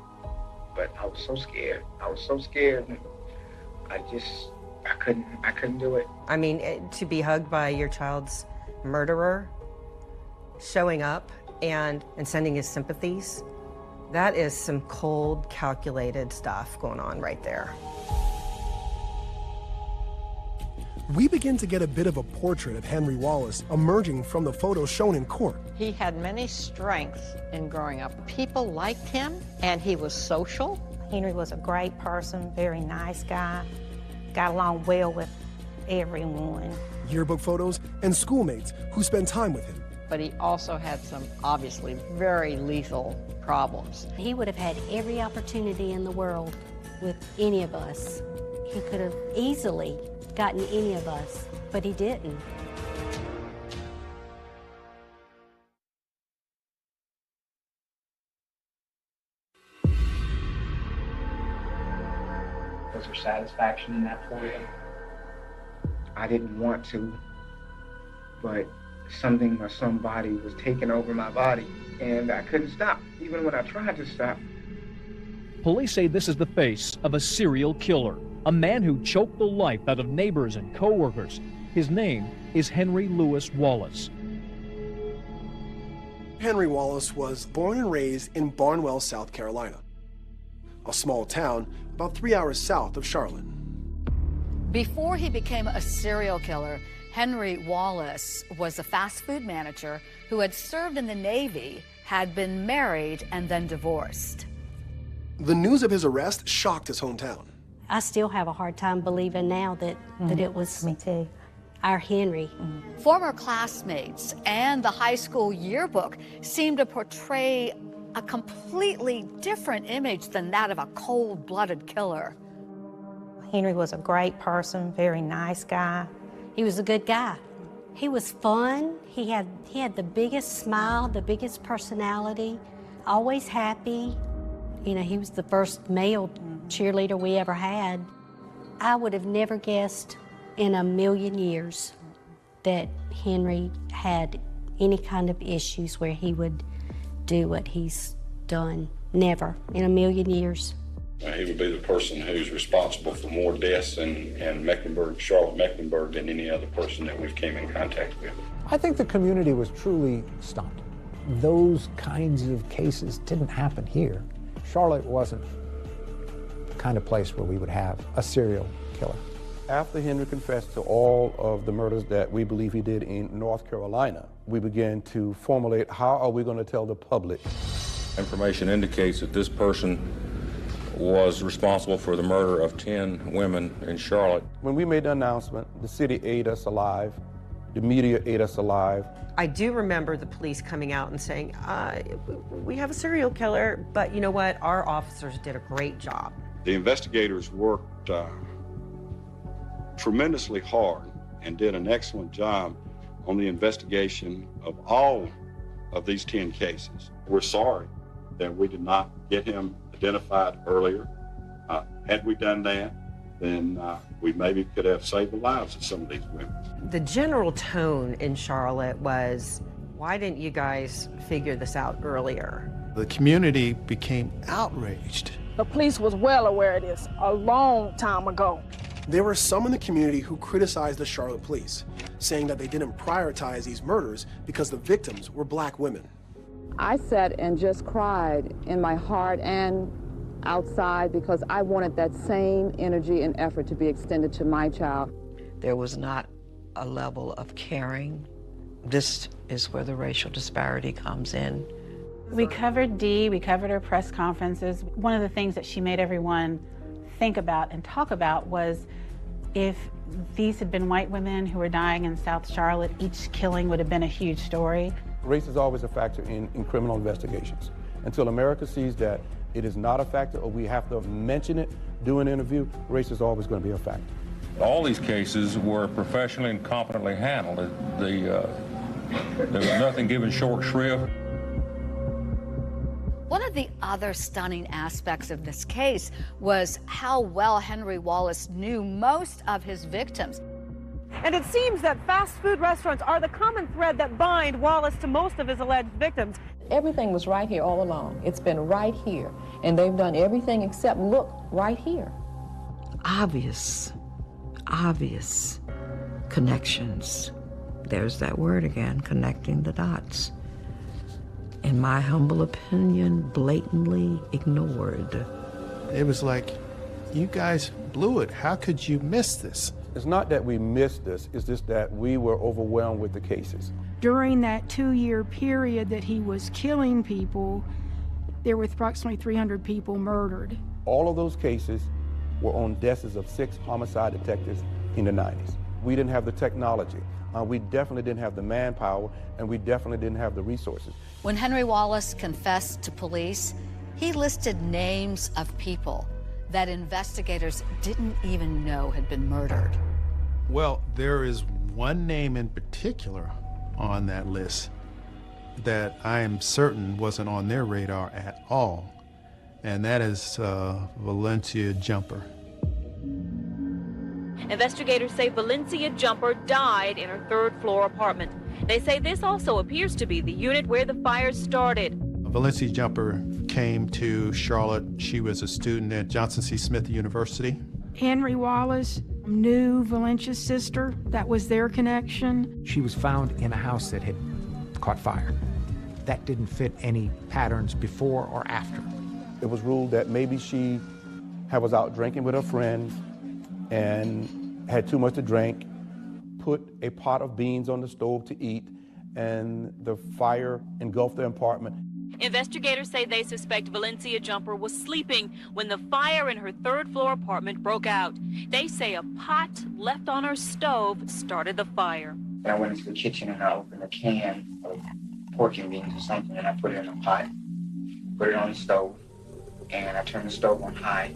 But I was so scared. I was so scared, and I couldn't do it. I mean, to be hugged by your child's murderer, showing up and sending his sympathies, that is some cold, calculated stuff going on right there. We begin to get a bit of a portrait of Henry Wallace emerging from the photos shown in court. He had many strengths in growing up. People liked him, and he was social. Henry was a great person, very nice guy, got along well with everyone. Yearbook photos and schoolmates who spent time with him. But he also had some, obviously, very lethal problems. He would have had every opportunity in the world with any of us. He could have easily gotten any of us, but he didn't. Was there satisfaction in that for you? I didn't want to, but something or somebody was taking over my body, and I couldn't stop, even when I tried to stop. Police say this is the face of a serial killer, a man who choked the life out of neighbors and co-workers. His name is Henry Louis Wallace. Henry Wallace was born and raised in Barnwell, South Carolina, a small town about 3 hours south of Charlotte. Before he became a serial killer, Henry Wallace was a fast food manager who had served in the Navy, had been married, and then divorced. The news of his arrest shocked his hometown. I still have a hard time believing now that it was our Henry. Former classmates and the high school yearbook seemed to portray a completely different image than that of a cold-blooded killer. Henry was a great person, very nice guy. He was a good guy. He was fun. He had the biggest smile, the biggest personality, always happy. You know, he was the first male cheerleader we ever had. I would have never guessed in a million years that Henry had any kind of issues where he would do what he's done. Never in a million years. He would be the person who's responsible for more deaths in Mecklenburg, Charlotte, Mecklenburg, than any other person that we've came in contact with. I think the community was truly stunned. Those kinds of cases didn't happen here. Charlotte wasn't the kind of place where we would have a serial killer. After Henry confessed to all of the murders that we believe he did in North Carolina, we began to formulate how are we going to tell the public. Information indicates that this person was responsible for the murder of 10 women in Charlotte. When we made the announcement, the city ate us alive, the media ate us alive. I do remember the police coming out and saying, we have a serial killer, but you know what? Our officers did a great job. The investigators worked tremendously hard and did an excellent job on the investigation of all of these 10 cases. We're sorry that we did not get him identified earlier. Had we done that, then we maybe could have saved the lives of some of these women. The general tone in Charlotte was, why didn't you guys figure this out earlier? The community became outraged. The police was well aware of this a long time ago. There were some in the community who criticized the Charlotte police, saying that they didn't prioritize these murders because the victims were black women. I sat and just cried in my heart and outside because I wanted that same energy and effort to be extended to my child. There was not a level of caring. This is where the racial disparity comes in. We covered Dee, we covered her press conferences. One of the things that she made everyone think about and talk about was if these had been white women who were dying in South Charlotte, each killing would have been a huge story. Race is always a factor in criminal investigations. Until America sees that it is not a factor or we have to mention it, do an interview, race is always going to be a factor. All these cases were professionally and competently handled. There was nothing given short shrift. One of the other stunning aspects of this case was how well Henry Wallace knew most of his victims. And it seems that fast food restaurants are the common thread that bind Wallace to most of his alleged victims. Everything was right here all along. It's been right here. And they've done everything except look right here. Obvious connections. There's that word again, connecting the dots. In my humble opinion, blatantly ignored. It was like, you guys blew it. How could you miss this? It's not that we missed this, it's just that we were overwhelmed with the cases. During that 2-year period that he was killing people, there were approximately 300 people murdered. All of those cases were on desks of 6 homicide detectives in the 90s. We didn't have the technology. We definitely didn't have the manpower, and we definitely didn't have the resources. When Henry Wallace confessed to police, he listed names of people that investigators didn't even know had been murdered. Well, there is one name in particular on that list that I am certain wasn't on their radar at all, and that is Valencia Jumper. Investigators say Valencia Jumper died in her third-floor apartment. They say this also appears to be the unit where the fire started. Valencia Jumper came to Charlotte. She was a student at Johnson C. Smith University. Henry Wallace knew Valencia's sister. That was their connection. She was found in a house that had caught fire. That didn't fit any patterns before or after. It was ruled that maybe she was out drinking with her friends and had too much to drink, put a pot of beans on the stove to eat, and the fire engulfed the apartment. Investigators say they suspect Valencia Jumper was sleeping when the fire in her third-floor apartment broke out. They say a pot left on her stove started the fire. I went into the kitchen and I opened a can of pork and beans or something, and I put it in a pot, put it on the stove, and I turned the stove on high.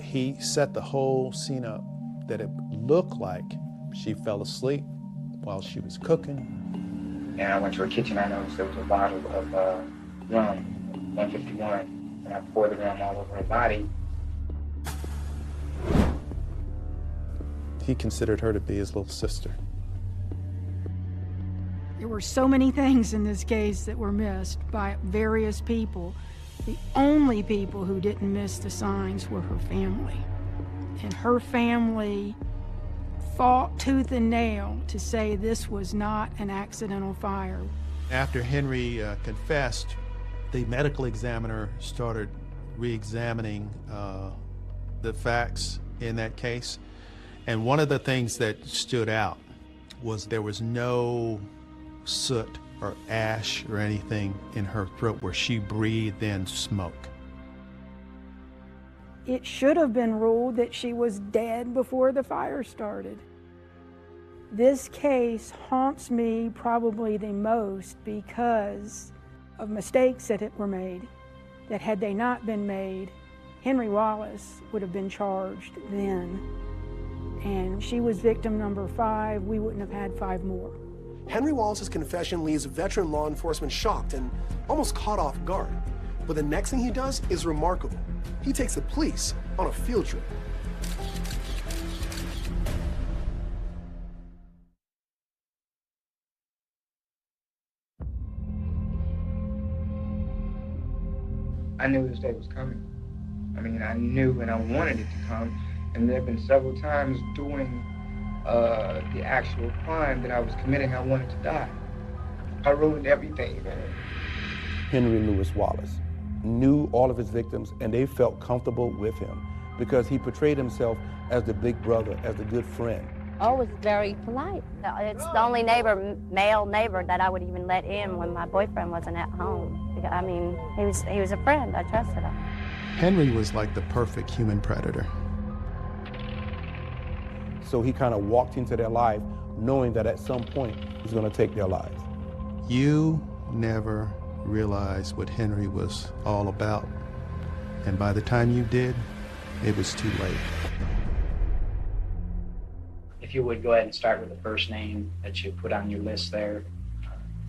He set the whole scene up that it looked like she fell asleep while she was cooking. And I went to her kitchen. I noticed there was a bottle of rum, 151, and I poured the rum all over her body. He considered her to be his little sister. There were so many things in this case that were missed by various people. The only people who didn't miss the signs were her family. And her family fought tooth and nail to say this was not an accidental fire. After Henry confessed, the medical examiner started re-examining the facts in that case. And one of the things that stood out was there was no soot or ash or anything in her throat where she breathed in smoke. It should have been ruled that she was dead before the fire started. This case haunts me probably the most because of mistakes that were made, that had they not been made, Henry Wallace would have been charged then. And she was victim number 5. We wouldn't have had 5 more. Henry Wallace's confession leaves veteran law enforcement shocked and almost caught off guard. But the next thing he does is remarkable. He takes the police on a field trip. I knew this day was coming. I mean, I knew and I wanted it to come. And there have been several times during the actual crime that I was committing, I wanted to die. I ruined everything, man. Henry Louis Wallace knew all of his victims, and they felt comfortable with him because he portrayed himself as the big brother, as the good friend. Oh, was very polite. It's the only male neighbor that I would even let in when my boyfriend wasn't at home. I mean, he was a friend. I trusted him. Henry was like the perfect human predator. So he kind of walked into their life knowing that at some point he's going to take their lives. You never realized what Henry was all about. And by the time you did, it was too late. If you would go ahead and start with the first name that you put on your list there.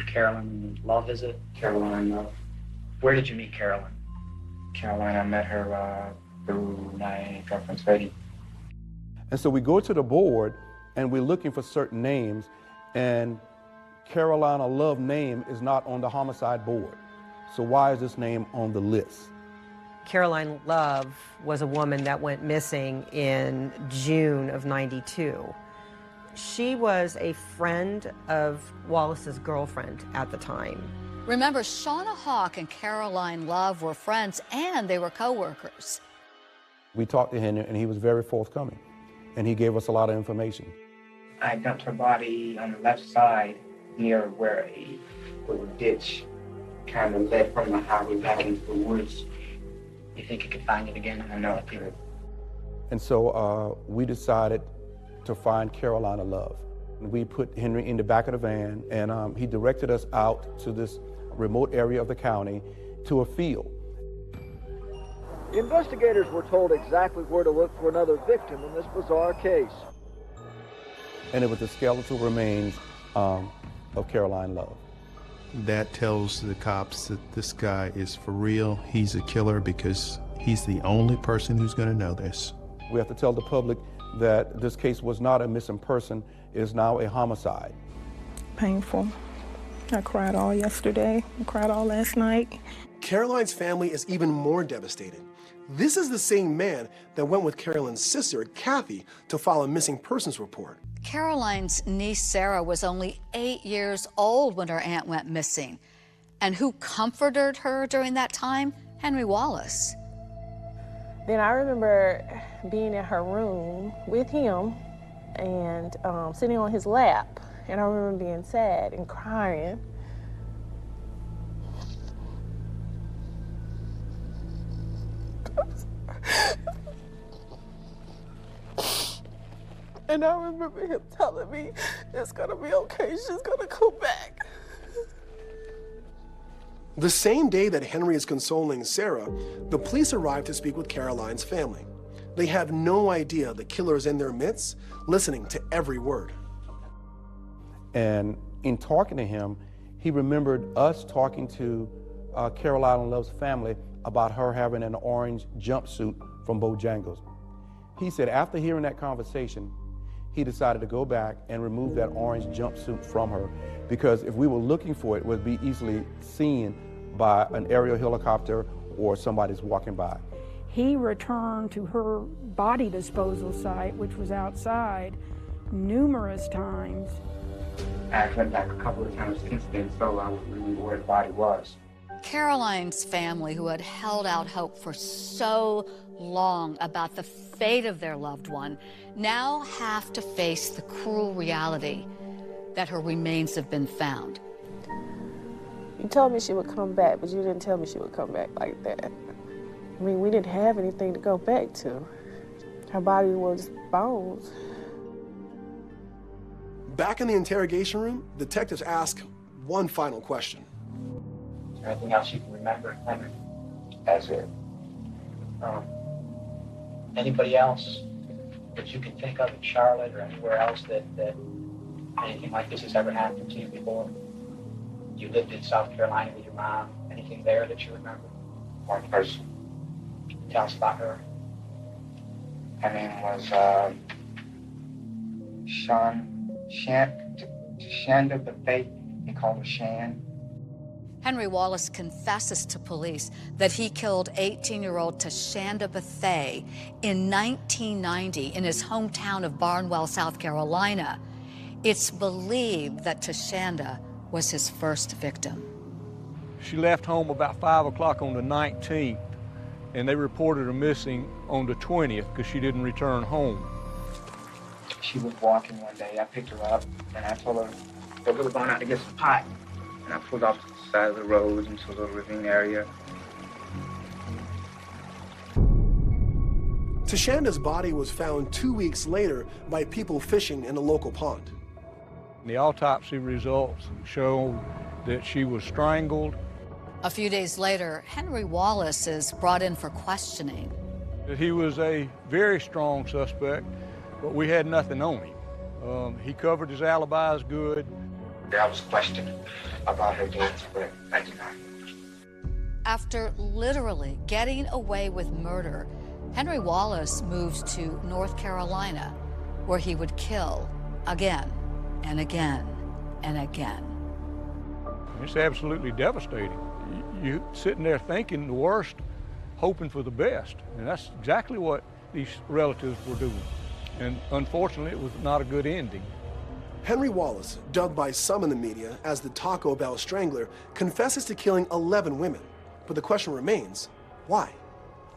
Carolyn Love, is it? Caroline Love. Where did you meet Carolyn? Caroline, I met her through my girlfriend, Freddie. And so we go to the board and we're looking for certain names, and Carolina Love name is not on the homicide board. So why is this name on the list? Caroline Love was a woman that went missing in June of '92. She was a friend of Wallace's girlfriend at the time. Remember, Shauna Hawk and Caroline Love were friends and they were co-workers. We talked to him and he was very forthcoming, and he gave us a lot of information. I dumped her body on the left side near where a ditch kind of led from the highway back into the woods. You think you could find it again? I know I could. And so we decided to find Carolina Love. We put Henry in the back of the van, and he directed us out to this remote area of the county to a field. The investigators were told exactly where to look for another victim in this bizarre case. And it was the skeletal remains of Caroline Love. That tells the cops that this guy is for real. He's a killer because he's the only person who's going to know this. We have to tell the public that this case was not a missing person, it is now a homicide. Painful. I cried all yesterday. I cried all last night. Caroline's family is even more devastated. This is the same man that went with Caroline's sister, Kathy, to file a missing persons report. Caroline's niece, Sarah, was only 8 years old when her aunt went missing. And who comforted her during that time? Henry Wallace. Then I remember being in her room with him and sitting on his lap. And I remember being sad and crying. And I remember him telling me, it's gonna be okay, she's gonna come back. The same day that Henry is consoling Sarah, the police arrive to speak with Caroline's family. They have no idea the killer is in their midst, listening to every word. And in talking to him, he remembered us talking to Caroline Love's family about her having an orange jumpsuit from Bojangles. He said after hearing that conversation, he decided to go back and remove that orange jumpsuit from her, because if we were looking for it, it would be easily seen by an aerial helicopter or somebody's walking by. He returned to her body disposal site, which was outside, numerous times. I went back a couple of times since then, so I was really where the body was. Caroline's family, who had held out hope for so long about the fate of their loved one, now have to face the cruel reality that her remains have been found. You told me she would come back, but you didn't tell me she would come back like that. I mean, we didn't have anything to go back to. Her body was bones. Back in the interrogation room, detectives ask one final question. Is there anything else you can remember, Henry? That's it. Anybody else that you can think of in Charlotte or anywhere else that anything like this has ever happened to you before? You lived in South Carolina with your mom. Anything there that you remember? One person. tell us about her. Her name was Shanda Buffet. They called her Shan. Henry Wallace confesses to police that he killed 18-year-old Tashanda Bethea in 1990 in his hometown of Barnwell, South Carolina. It's believed that Tashanda was his first victim. She left home about 5 o'clock on the 19th, and they reported her missing on the 20th because she didn't return home. She was walking one day. I picked her up, and I told her that we were going out to get some pot. And I pulled off to the side of the road into a little ravine area. Tashanda's body was found 2 weeks later by people fishing in a local pond. The autopsy results show that she was strangled. A few days later, Henry Wallace is brought in for questioning. He was a very strong suspect, but we had nothing on him. He covered his alibis good. I was questioned about her death, but I did not. After literally getting away with murder, Henry Wallace moved to North Carolina, where he would kill again and again and again. It's absolutely devastating. You sitting there thinking the worst, hoping for the best, and that's exactly what these relatives were doing. And unfortunately, it was not a good ending. Henry Wallace, dubbed by some in the media as the Taco Bell Strangler, confesses to killing 11 women. But the question remains, why?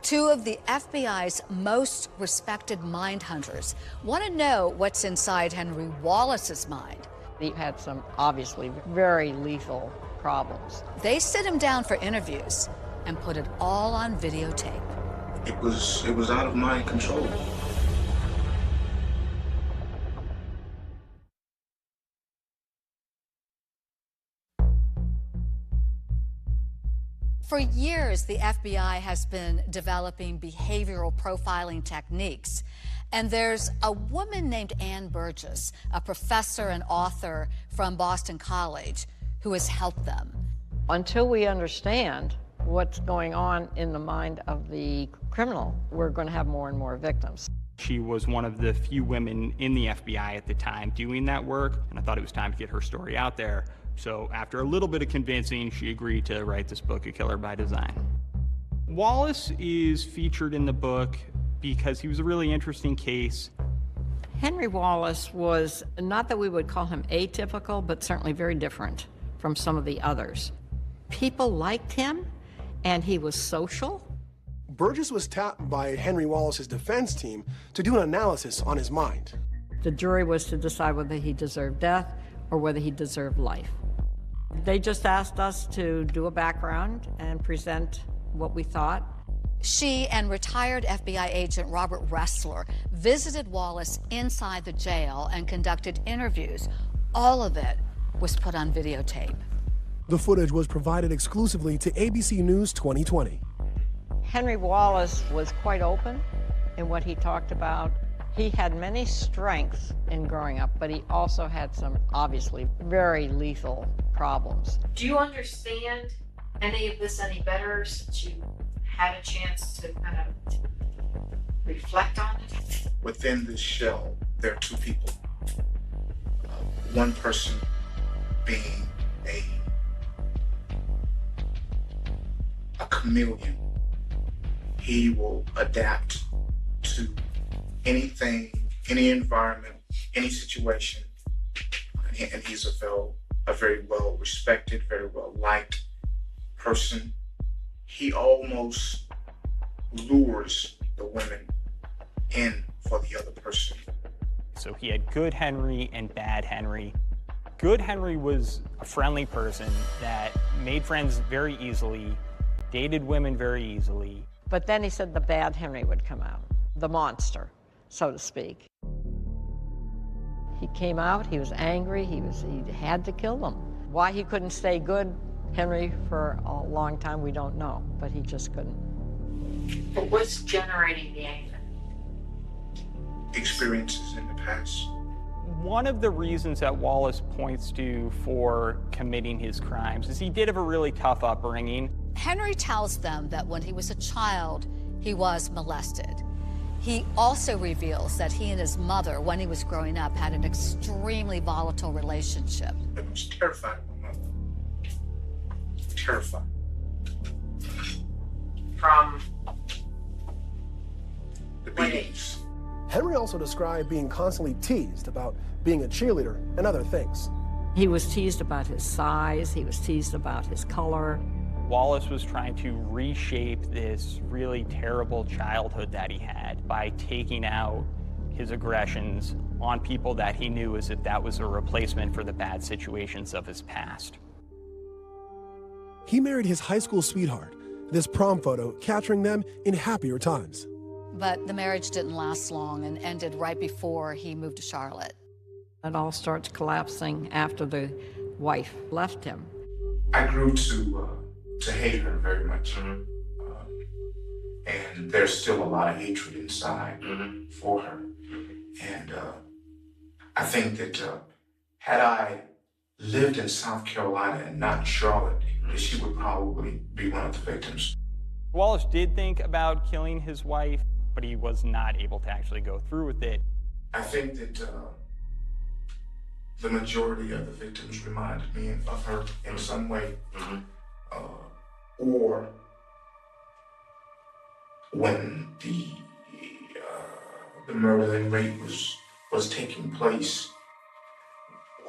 Two of the FBI's most respected mind hunters want to know what's inside Henry Wallace's mind. He had some obviously very lethal problems. They sit him down for interviews and put it all on videotape. It was out of my control. For years, the FBI has been developing behavioral profiling techniques. And there's a woman named Ann Burgess, a professor and author from Boston College, who has helped them. Until we understand what's going on in the mind of the criminal, we're going to have more and more victims. She was one of the few women in the FBI at the time doing that work, and I thought it was time to get her story out there. So after a little bit of convincing, she agreed to write this book, A Killer by Design. Wallace is featured in the book because he was a really interesting case. Henry Wallace was, not that we would call him atypical, but certainly very different from some of the others. People liked him, and he was social. Burgess was tapped by Henry Wallace's defense team to do an analysis on his mind. The jury was to decide whether he deserved death or whether he deserved life. They just asked us to do a background and present what we thought. She and retired FBI agent Robert Ressler visited Wallace inside the jail and conducted interviews. All of it was put on videotape. The footage was provided exclusively to ABC News 2020. Henry Wallace was quite open in what he talked about. He had many strengths in growing up, but he also had some obviously very lethal problems. Do you understand any of this any better since you had a chance to kind of reflect on it? Within this shell, there are two people. One person being a chameleon. He will adapt to anything, any environment, any situation, and he's a very well respected, very well liked person. He almost lures the women in for the other person. So he had good Henry and bad Henry. Good Henry was a friendly person that made friends very easily, dated women very easily. But then he said the bad Henry would come out, the monster, so to speak. He came out, he was angry, he had to kill them. Why he couldn't stay good Henry for a long time, we don't know, but he just couldn't. But what's generating the anger? Experiences in the past. One of the reasons that Wallace points to for committing his crimes is he did have a really tough upbringing. Henry tells them that when he was a child, he was molested. He also reveals that he and his mother, when he was growing up, had an extremely volatile relationship. I was terrified of my mother. Terrified. From the beatings. Henry also described being constantly teased about being a cheerleader and other things. He was teased about his size, he was teased about his color. Wallace was trying to reshape this really terrible childhood that he had by taking out his aggressions on people that he knew as if that was a replacement for the bad situations of his past. He married his high school sweetheart, this prom photo capturing them in happier times. But the marriage didn't last long and ended right before he moved to Charlotte. It all starts collapsing after the wife left him. I grew to hate her very much. And there's still a lot of hatred inside for her. And I think that had I lived in South Carolina and not in Charlotte, that she would probably be one of the victims. Wallace did think about killing his wife, but he was not able to actually go through with it. I think that the majority of the victims reminded me of her in some way. Or when the murder and rape was taking place,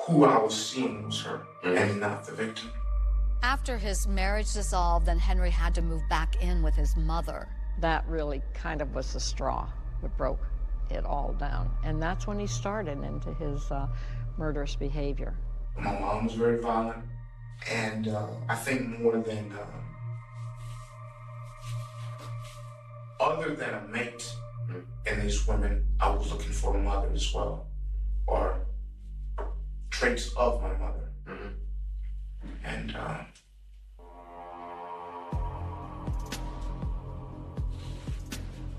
who I was seeing was her and not the victim. After his marriage dissolved, then Henry had to move back in with his mother. That really kind of was the straw that broke it all down. And that's when he started into his murderous behavior. My mom was very violent, and I think more than, other than a mate in these women, I was looking for a mother as well, or traits of my mother. And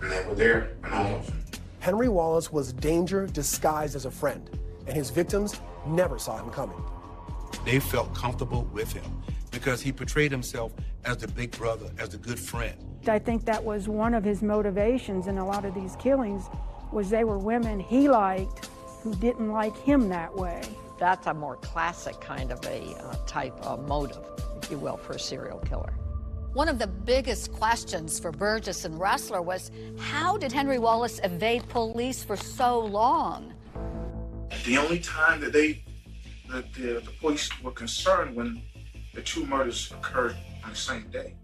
they were there, and all of them. Henry Wallace was danger disguised as a friend, and his victims never saw him coming. They felt comfortable with him because he portrayed himself as the big brother, as the good friend. I think that was one of his motivations in a lot of these killings, was they were women he liked who didn't like him that way. That's a more classic kind of a type of motive, if you will, for a serial killer. One of the biggest questions for Burgess and Ressler was, how did Henry Wallace evade police for so long? The only time that the police were concerned when the two murders occurred on the same day.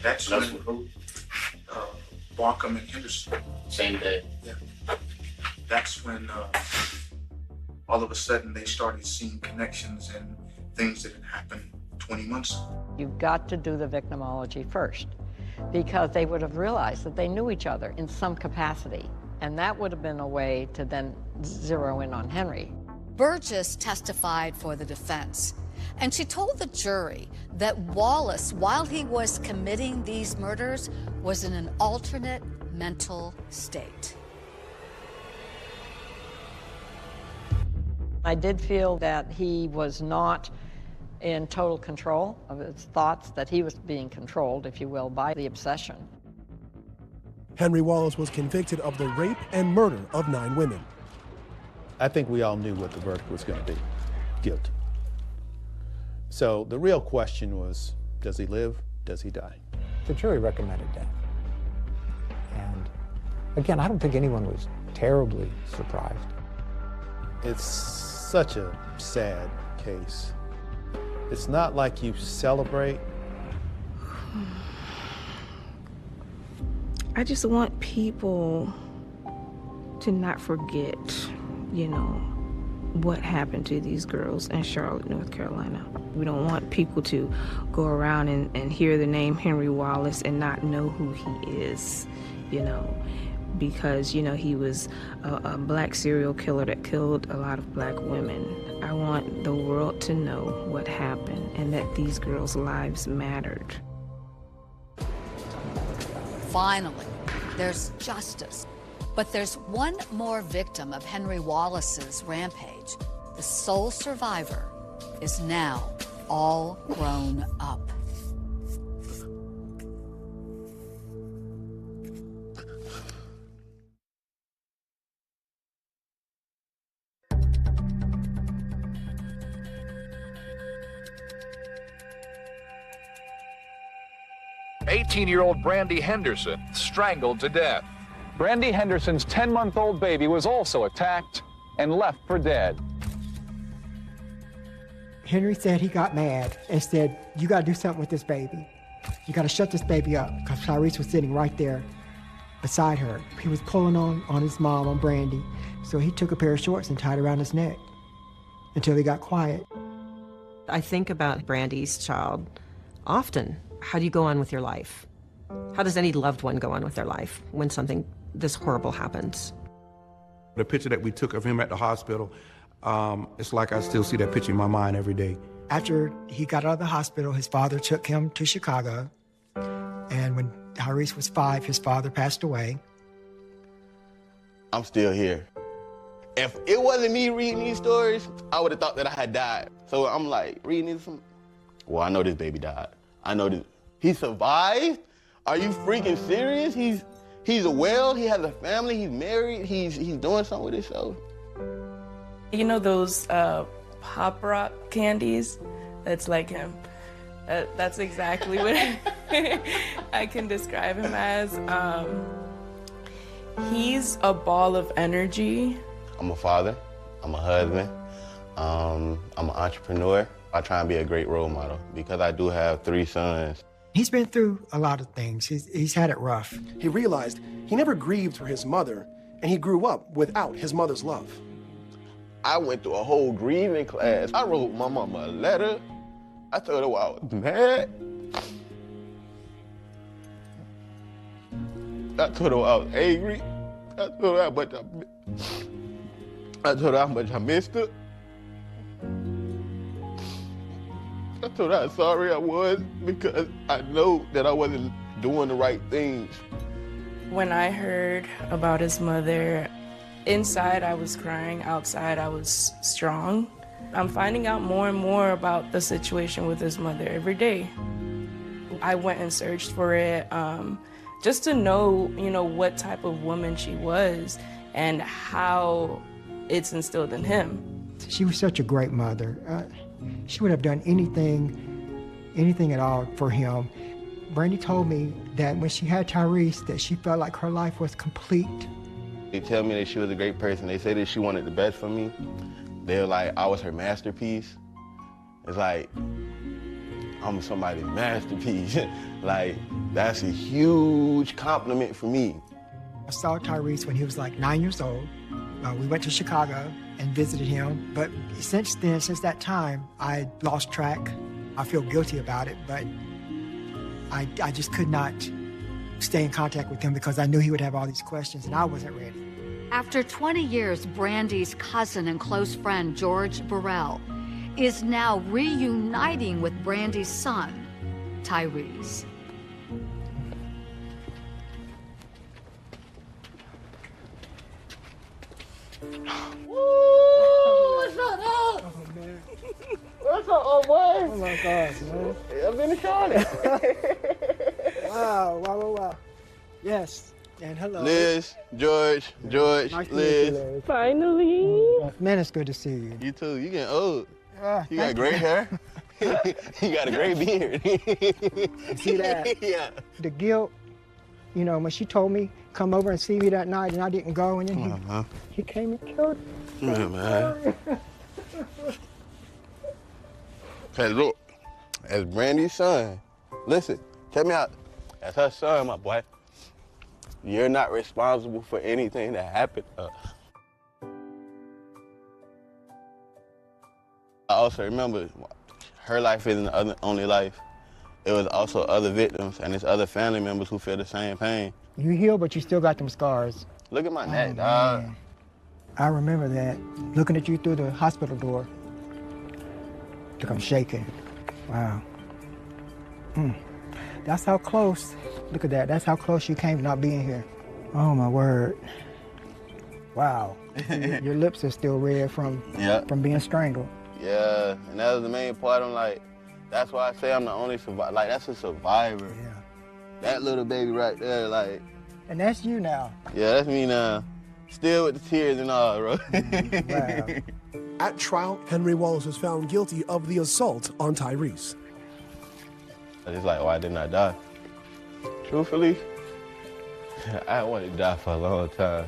That's when Barkham and Henderson. Same day. Yeah. That's when all of a sudden they started seeing connections and things that had happened 20 months ago. You've got to do the victimology first, because they would have realized that they knew each other in some capacity, and that would have been a way to then zero in on Henry. Burgess testified for the defense, and she told the jury that Wallace, while he was committing these murders, was in an alternate mental state. I did feel that he was not in total control of his thoughts, that he was being controlled, if you will, by the obsession. Henry Wallace was convicted of the rape and murder of 9 women. I think we all knew what the verdict was going to be, guilty. So the real question was, does he live, does he die? The jury recommended death. And again, I don't think anyone was terribly surprised. It's such a sad case. It's not like you celebrate. I just want people to not forget, you know, what happened to these girls in Charlotte, North Carolina. We don't want people to go around and hear the name Henry Wallace and not know who he is, you know, because, you know, he was a black serial killer that killed a lot of black women. I want the world to know what happened and that these girls' lives mattered. Finally, there's justice. But there's one more victim of Henry Wallace's rampage. The sole survivor is now all grown up. 18-year-old Brandy Henderson strangled to death. Brandy Henderson's 10-month-old baby was also attacked and left for dead. Henry said he got mad and said, "You got to do something with this baby. You got to shut this baby up," because Tyrese was sitting right there beside her. He was pulling on his mom, on Brandy. So he took a pair of shorts and tied around his neck until he got quiet. I think about Brandy's child often. How do you go on with your life? How does any loved one go on with their life when something this horrible happens? The picture that we took of him at the hospital, it's like I still see that picture in my mind every day. After he got out of the hospital, his father took him to Chicago. And when Tyrese was 5, his father passed away. I'm still here. If it wasn't me reading these stories, I would have thought that I had died. So I'm like, reading these, well, I know this baby died. I know this. He survived? Are you freaking serious? He's well, he has a family, he's married, he's doing something with himself. You know those Pop Rock candies? That's like him. That's exactly what I can describe him as. He's a ball of energy. I'm a father, I'm a husband, I'm an entrepreneur. I try and be a great role model because I do have 3 sons. He's been through a lot of things. He's had it rough. He realized he never grieved for his mother, and he grew up without his mother's love. I went through a whole grieving class. I wrote my mama a letter. I told her I was mad. I told her I was angry. I told her how much I missed her. I told her how sorry I was because I know that I wasn't doing the right things. When I heard about his mother, inside I was crying, outside I was strong. I'm finding out more and more about the situation with his mother every day. I went and searched for it just to know, what type of woman she was and how it's instilled in him. She was such a great mother. She would have done anything at all for him. Brandy told me that when she had Tyrese, that she felt like her life was complete. They tell me that she was a great person. They say that she wanted the best for me. They're like, I was her masterpiece. It's like, I'm somebody's masterpiece. Like, that's a huge compliment for me. I saw Tyrese when he was like 9 years old. We went to Chicago and visited him, but since that time, I lost track. I feel guilty about it, but I just could not stay in contact with him because I knew he would have all these questions and I wasn't ready. After 20 years, Brandy's cousin and close friend, George Burrell, is now reuniting with Brandy's son, Tyrese. What's up, dog? Oh, man. What's up, old boy? Oh, my gosh, man. I've been in Charlotte. Wow. Yes, and hello. Liz, George, Nice to meet you, Liz. Finally. Man, it's good to see you. You too. You getting old. You got thank gray you. hair. You got a gray beard. You see that? Yeah. The guilt, when she told me, come over and see me that night, and I didn't go, and then he came and killed me. Yeah, man. Hey, look, as Brandy's son, listen, check me out. As her son, my boy, you're not responsible for anything that happened to us. I also remember her life isn't the only life. It was also other victims and it's other family members who feel the same pain. You heal, but you still got them scars. Look at my neck, dog. Man. I remember that, looking at you through the hospital door. Look, I'm shaking. Wow. That's how close, look at that, that's how close you came to not being here. Oh, my word. Wow. Your lips are still red from being strangled. Yeah, and that was the main part. I'm like, that's why I say I'm the only survivor. Like, that's a survivor. Yeah. That little baby right there, like. And that's you now. Yeah, that's me now. Still with the tears and all, bro. Wow. At trial, Henry Wallace was found guilty of the assault on Tyrese. It's like, why didn't I die? Truthfully, I wanted to die for a long time.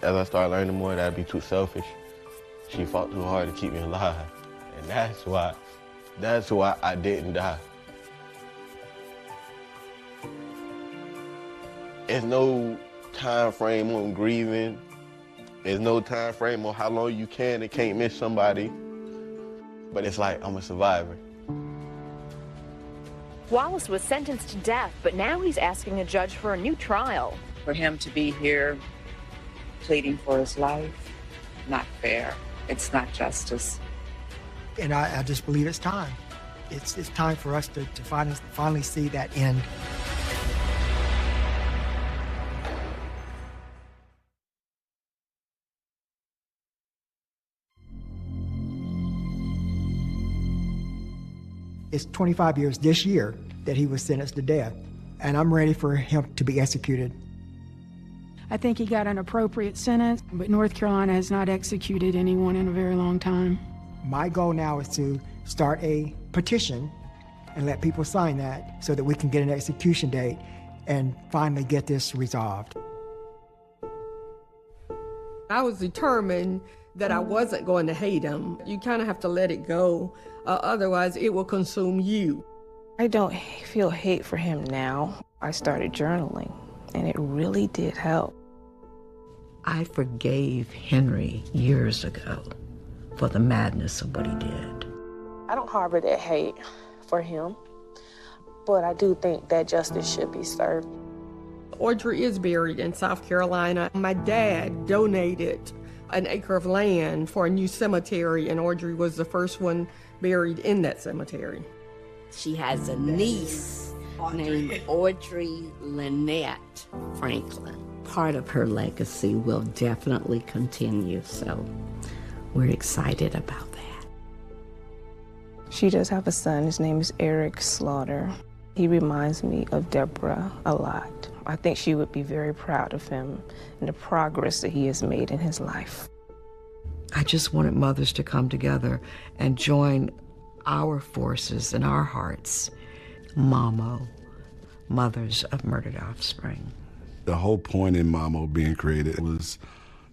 As I started learning more that I'd be too selfish, she fought too hard to keep me alive. And that's why I didn't die. There's no time frame on grieving. There's no time frame on how long you can and can't miss somebody. But it's like, I'm a survivor. Wallace was sentenced to death, but now he's asking a judge for a new trial. For him to be here pleading for his life, not fair. It's not justice. And I just believe it's time. It's time for us to finally see that end. It's 25 years this year that he was sentenced to death, and I'm ready for him to be executed. I think he got an appropriate sentence, but North Carolina has not executed anyone in a very long time. My goal now is to start a petition and let people sign that so that we can get an execution date and finally get this resolved. I was determined that I wasn't going to hate him. You kind of have to let it go, otherwise it will consume you. I don't feel hate for him now. I started journaling, and it really did help. I forgave Henry years ago for the madness of what he did. I don't harbor that hate for him, but I do think that justice should be served. Audrey is buried in South Carolina. My dad donated an acre of land for a new cemetery, and Audrey was the first one buried in that cemetery. She has a niece named Audrey Lynette Franklin. Part of her legacy will definitely continue, so we're excited about that. She does have a son. His name is Eric Slaughter. He reminds me of Deborah a lot. I think she would be very proud of him and the progress that he has made in his life. I just wanted mothers to come together and join our forces and our hearts. MAMO, Mothers of Murdered Offspring. The whole point in MAMO being created was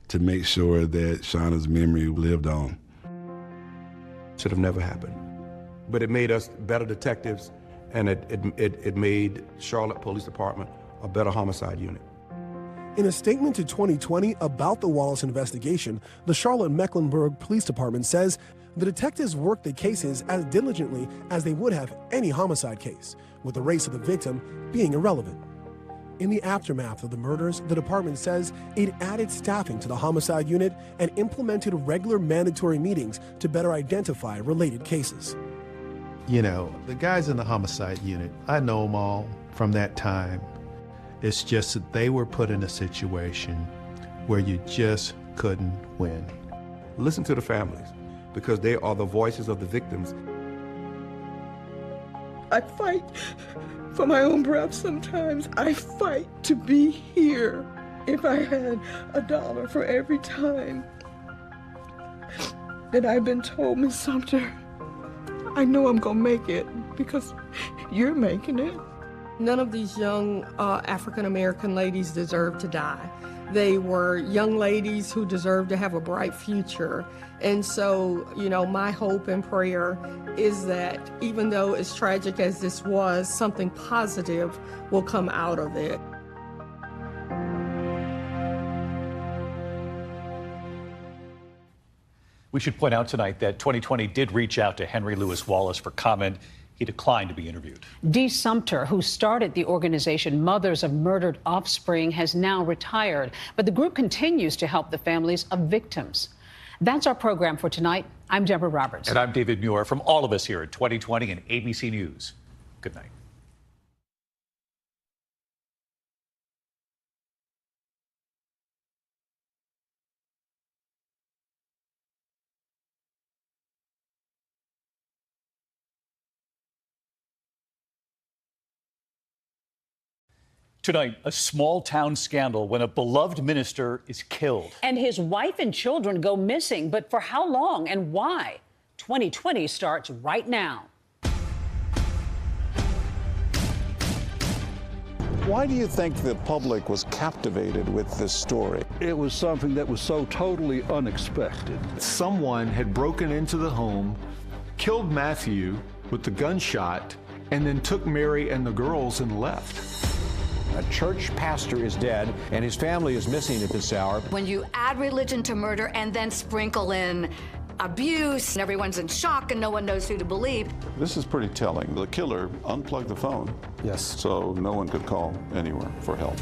to make sure that Shauna's memory lived on. Should have never happened. But it made us better detectives, and it made Charlotte Police Department a better homicide unit. In a statement to 2020 about the Wallace investigation, the Charlotte-Mecklenburg Police Department says the detectives worked the cases as diligently as they would have any homicide case, with the race of the victim being irrelevant. In the aftermath of the murders, the department says it added staffing to the homicide unit and implemented regular mandatory meetings to better identify related cases. You know, the guys in the homicide unit, I know them all from that time. It's just that they were put in a situation where you just couldn't win. Listen to the families, because they are the voices of the victims. I fight for my own breath sometimes. I fight to be here. If I had $1 for every time that I've been told, Miss Sumter, I know I'm gonna make it because you're making it. None of these young African-American ladies deserve to die. They were young ladies who deserve to have a bright future. And so, you know, my hope and prayer is that even though as tragic as this was, something positive will come out of it. We should point out tonight that 2020 did reach out to Henry Louis Wallace for comment. He declined to be interviewed. Dee Sumter, who started the organization Mothers of Murdered Offspring, has now retired, but the group continues to help the families of victims. That's our program for tonight. I'm Deborah Roberts. And I'm David Muir. From all of us here at 2020 and ABC News, good night. Tonight, a small town scandal when a beloved minister is killed. And his wife and children go missing. But for how long and why? 2020 starts right now. Why do you think the public was captivated with this story? It was something that was so totally unexpected. Someone had broken into the home, killed Matthew with the gunshot, and then took Mary and the girls and left. A church pastor is dead, and his family is missing at this hour. When you add religion to murder and then sprinkle in abuse, and everyone's in shock and no one knows who to believe. This is pretty telling. The killer unplugged the phone. Yes. So no one could call anywhere for help.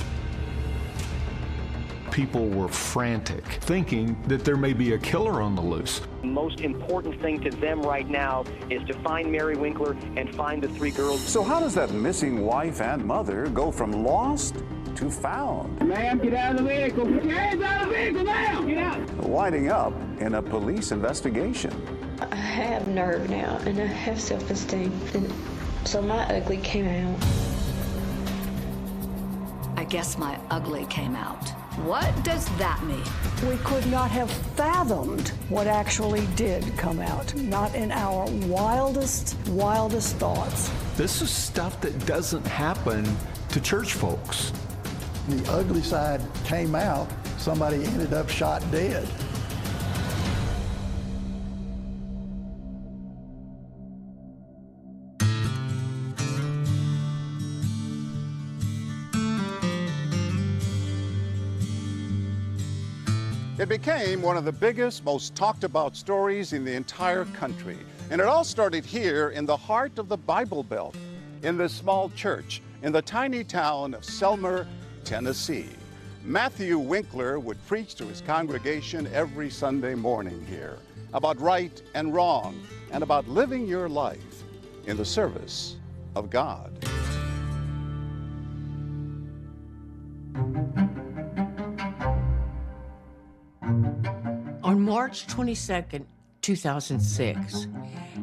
People were frantic, thinking that there may be a killer on the loose. The most important thing to them right now is to find Mary Winkler and find the 3 girls. So how does that missing wife and mother go from lost to found? Ma'am, get out of the vehicle. Get your hands out of the vehicle now. Get out. Winding up in a police investigation. I have nerve now, and I have self-esteem, and so my ugly came out. I guess my ugly came out. What does that mean? We could not have fathomed what actually did come out, not in our wildest thoughts. This is stuff that doesn't happen to church folks. The ugly side came out. Somebody ended up shot dead. It became one of the biggest, most talked about stories in the entire country. And it all started here in the heart of the Bible Belt, in this small church in the tiny town of Selmer, Tennessee. Matthew Winkler would preach to his congregation every Sunday morning here about right and wrong and about living your life in the service of God. On March 22nd, 2006,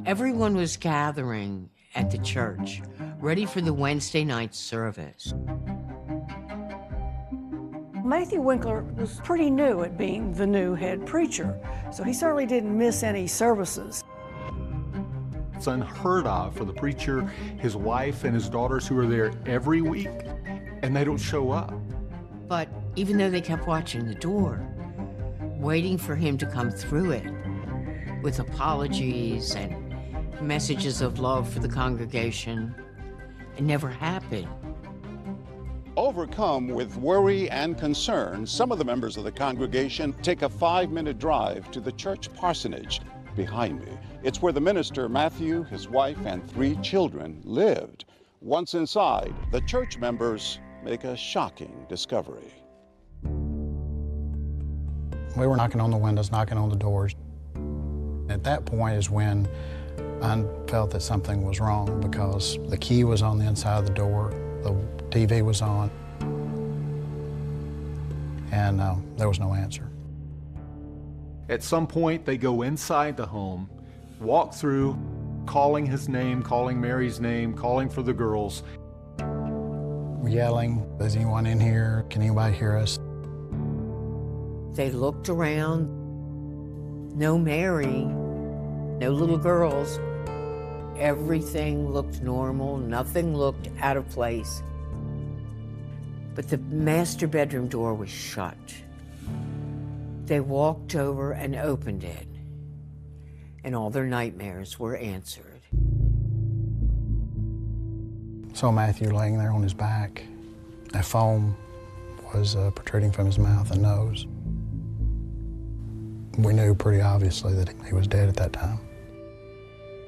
everyone was gathering at the church, ready for the Wednesday night service. Matthew Winkler was pretty new at being the new head preacher, so he certainly didn't miss any services. It's unheard of for the preacher, his wife, and his daughters who are there every week, and they don't show up. But even though they kept watching the door, waiting for him to come through it with apologies and messages of love for the congregation, it never happened. Overcome with worry and concern, some of the members of the congregation take a 5-minute drive to the church parsonage behind me. It's where the minister, Matthew, his wife, and 3 children lived. Once inside, the church members make a shocking discovery. We were knocking on the windows, knocking on the doors. At that point is when I felt that something was wrong because the key was on the inside of the door, the TV was on, and there was no answer. At some point, they go inside the home, walk through, calling his name, calling Mary's name, calling for the girls. Yelling, is anyone in here? Can anybody hear us? They looked around. No Mary, no little girls. Everything looked normal, nothing looked out of place. But the master bedroom door was shut. They walked over and opened it, and all their nightmares were answered. Saw Matthew laying there on his back. A foam was protruding from his mouth and nose. We knew pretty obviously that he was dead at that time.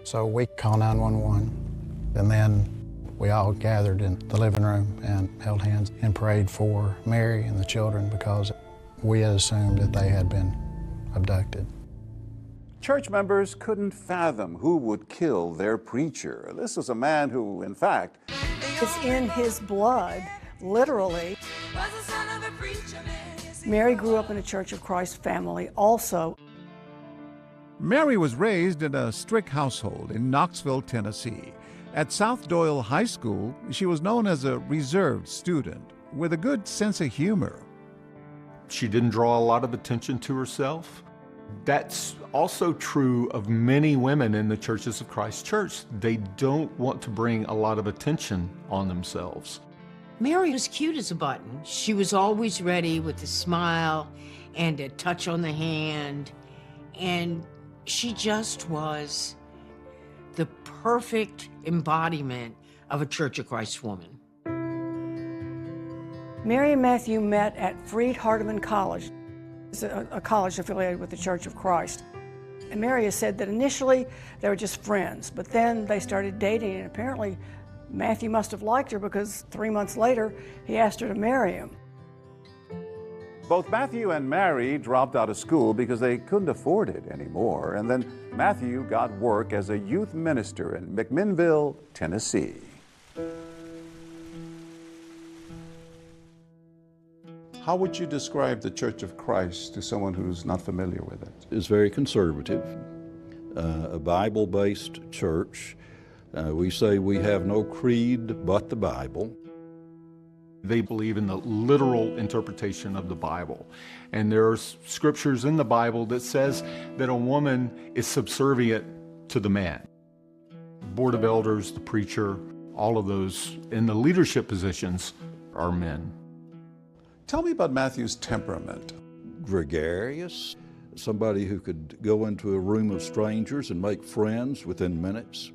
So we called 911, and then we all gathered in the living room and held hands and prayed for Mary and the children because we had assumed that they had been abducted. Church members couldn't fathom who would kill their preacher. This was a man who, in fact, It's in his blood, literally. Mary grew up in a Church of Christ family also. Mary was raised in a strict household in Knoxville, Tennessee. At South Doyle High School, she was known as a reserved student with a good sense of humor. She didn't draw a lot of attention to herself. That's also true of many women in the Churches of Christ Church. They don't want to bring a lot of attention on themselves. Mary was cute as a button. She was always ready with a smile and a touch on the hand. And she just was the perfect embodiment of a Church of Christ woman. Mary and Matthew met at Freed-Hardeman College. It's a college affiliated with the Church of Christ. And Mary has said that initially they were just friends, but then they started dating, and apparently Matthew must have liked her because 3 months later he asked her to marry him. Both Matthew and Mary dropped out of school because they couldn't afford it anymore, and then Matthew got work as a youth minister in McMinnville, Tennessee. How would you describe the Church of Christ to someone who's not familiar with it? It's very conservative, a Bible-based church. We say we have no creed but the Bible. They believe in the literal interpretation of the Bible. And there are scriptures in the Bible that says that a woman is subservient to the man. The board of elders, the preacher, all of those in the leadership positions are men. Tell me about Matthew's temperament. Gregarious, somebody who could go into a room of strangers and make friends within minutes.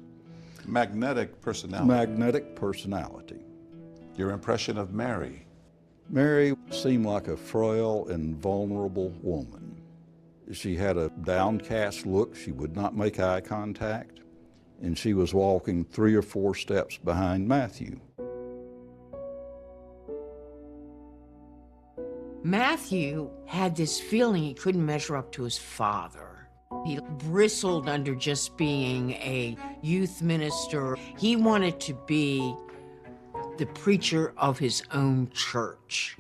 Magnetic personality. Magnetic personality. Your impression of Mary? Mary seemed like a frail and vulnerable woman. She had a downcast look. She would not make eye contact, and she was walking 3 or 4 steps behind Matthew. Matthew had this feeling he couldn't measure up to his father. He bristled under just being a youth minister. He wanted to be the preacher of his own church.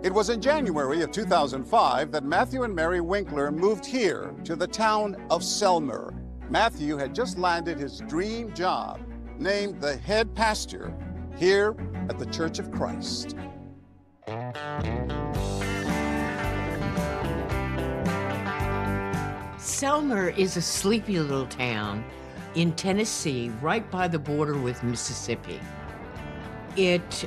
It was in January of 2005 that Matthew and Mary Winkler moved here to the town of Selmer. Matthew had just landed his dream job, named the head pastor here at the Church of Christ. Selmer is a sleepy little town in Tennessee, right by the border with Mississippi. It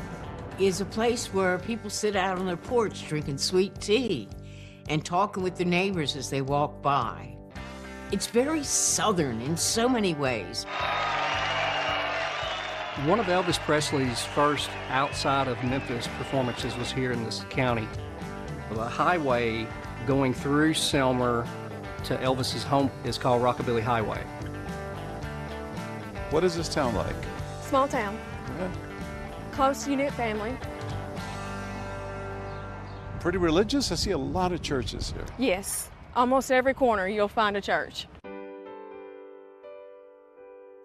is a place where people sit out on their porch drinking sweet tea and talking with their neighbors as they walk by. It's very Southern in so many ways. One of Elvis Presley's first outside of Memphis performances was here in this county. The highway going through Selmer to Elvis's home is called Rockabilly Highway. What is this town like? Small town. Yeah. Close, unit family. Pretty religious? I see a lot of churches here. Yes. Almost every corner you'll find a church.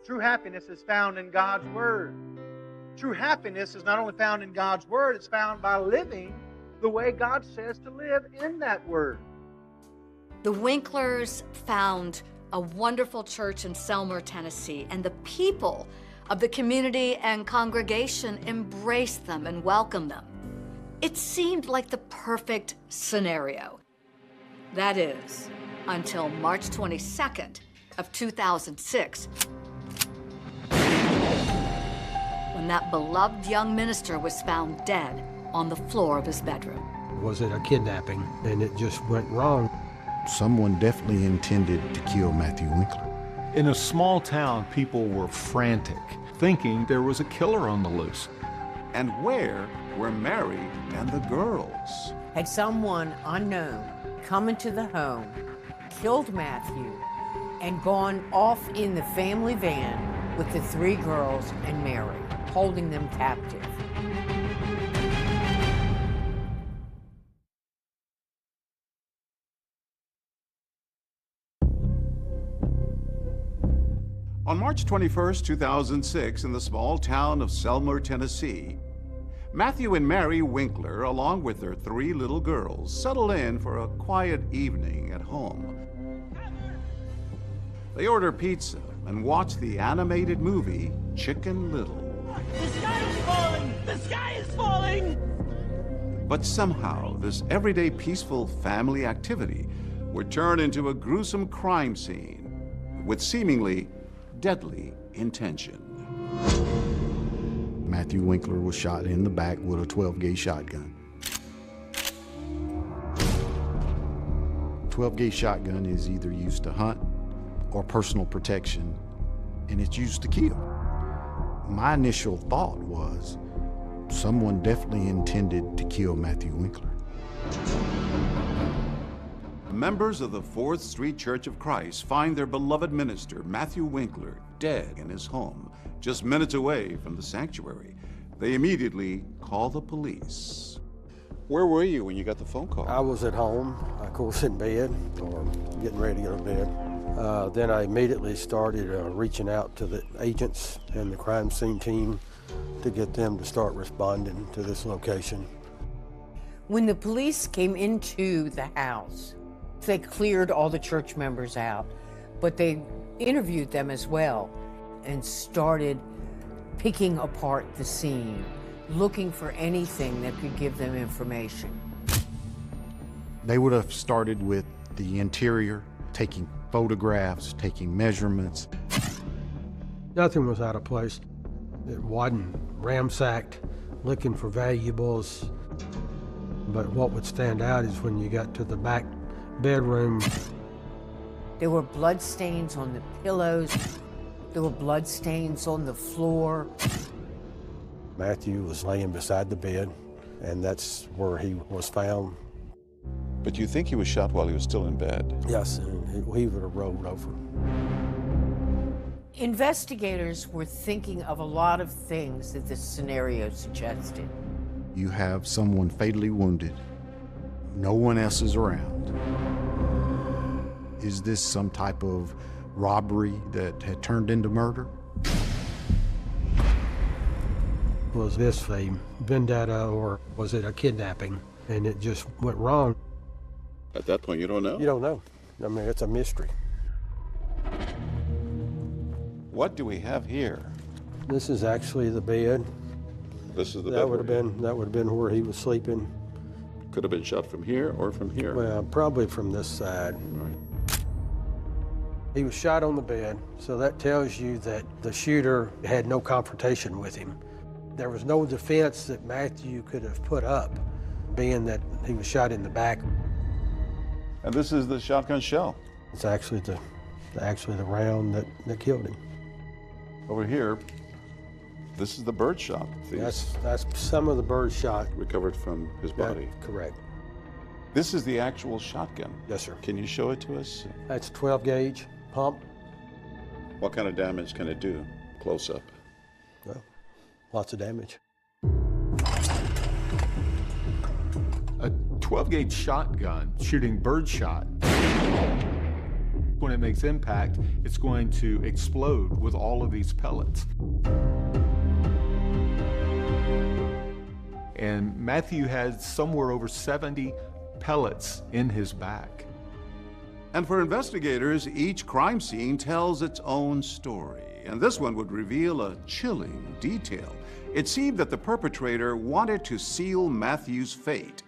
True happiness is found in God's Word. True happiness is not only found in God's Word, it's found by living the way God says to live in that Word. The Winklers found a wonderful church in Selmer, Tennessee, and the people of the community and congregation embraced them and welcomed them. It seemed like the perfect scenario. That is, until March 22nd of 2006, when that beloved young minister was found dead on the floor of his bedroom. Was it a kidnapping and it just went wrong? Someone definitely intended to kill Matthew Winkler. In a small town, people were frantic, thinking there was a killer on the loose. And where were Mary and the girls? Had someone unknown come into the home, killed Matthew, and gone off in the family van with the 3 girls and Mary, holding them captive. On March 21st, 2006, in the small town of Selmer, Tennessee, Matthew and Mary Winkler, along with their 3 little girls, settled in for a quiet evening at home. They order pizza and watch the animated movie Chicken Little. The sky is falling! The sky is falling! But somehow, this everyday peaceful family activity would turn into a gruesome crime scene with seemingly deadly intention. Matthew Winkler was shot in the back with a 12-gauge shotgun. 12-gauge shotgun is either used to hunt or personal protection, and it's used to kill. My initial thought was someone definitely intended to kill Matthew Winkler. Members of the 4th Street Church of Christ find their beloved minister, Matthew Winkler, dead in his home, just minutes away from the sanctuary. They immediately call the police. Where were you when you got the phone call? I was at home, of course, in bed, or getting ready to go to bed. Then I immediately started reaching out to the agents and the crime scene team to get them to start responding to this location. When the police came into the house, they cleared all the church members out, but they interviewed them as well and started picking apart the scene, looking for anything that could give them information. They would have started with the interior, taking photographs, taking measurements. Nothing was out of place. It wasn't ransacked, looking for valuables. But what would stand out is when you got to the back bedroom. There were blood stains on the pillows. There were blood stains on the floor. Matthew was laying beside the bed, and that's where he was found. But you think he was shot while he was still in bed? Yes, and he would have rolled over. Investigators were thinking of a lot of things that this scenario suggested. You have someone fatally wounded. No one else is around. Is this some type of robbery that had turned into murder? Was this a vendetta or was it a kidnapping? And it just went wrong. At that point, you don't know? You don't know. I mean, it's a mystery. What do we have here? This is actually the bed. This is the bed. That would have been where he was sleeping. Could have been shot from here or from here. Well, probably from this side. Right. He was shot on the bed, so that tells you that the shooter had no confrontation with him. There was no defense that Matthew could have put up, being that he was shot in the back. And this is the shotgun shell. It's actually the round that killed him. Over here, this is the bird shot. That's some of the bird shot. Recovered from his body. Correct. This is the actual shotgun. Yes, sir. Can you show it to us? That's 12-gauge pump. What kind of damage can it do, close up? Well, lots of damage. A 12-gauge shotgun shooting birdshot. When it makes impact, it's going to explode with all of these pellets. And Matthew had somewhere over 70 pellets in his back. And for investigators, each crime scene tells its own story. And this one would reveal a chilling detail. It seemed that the perpetrator wanted to seal Matthew's fate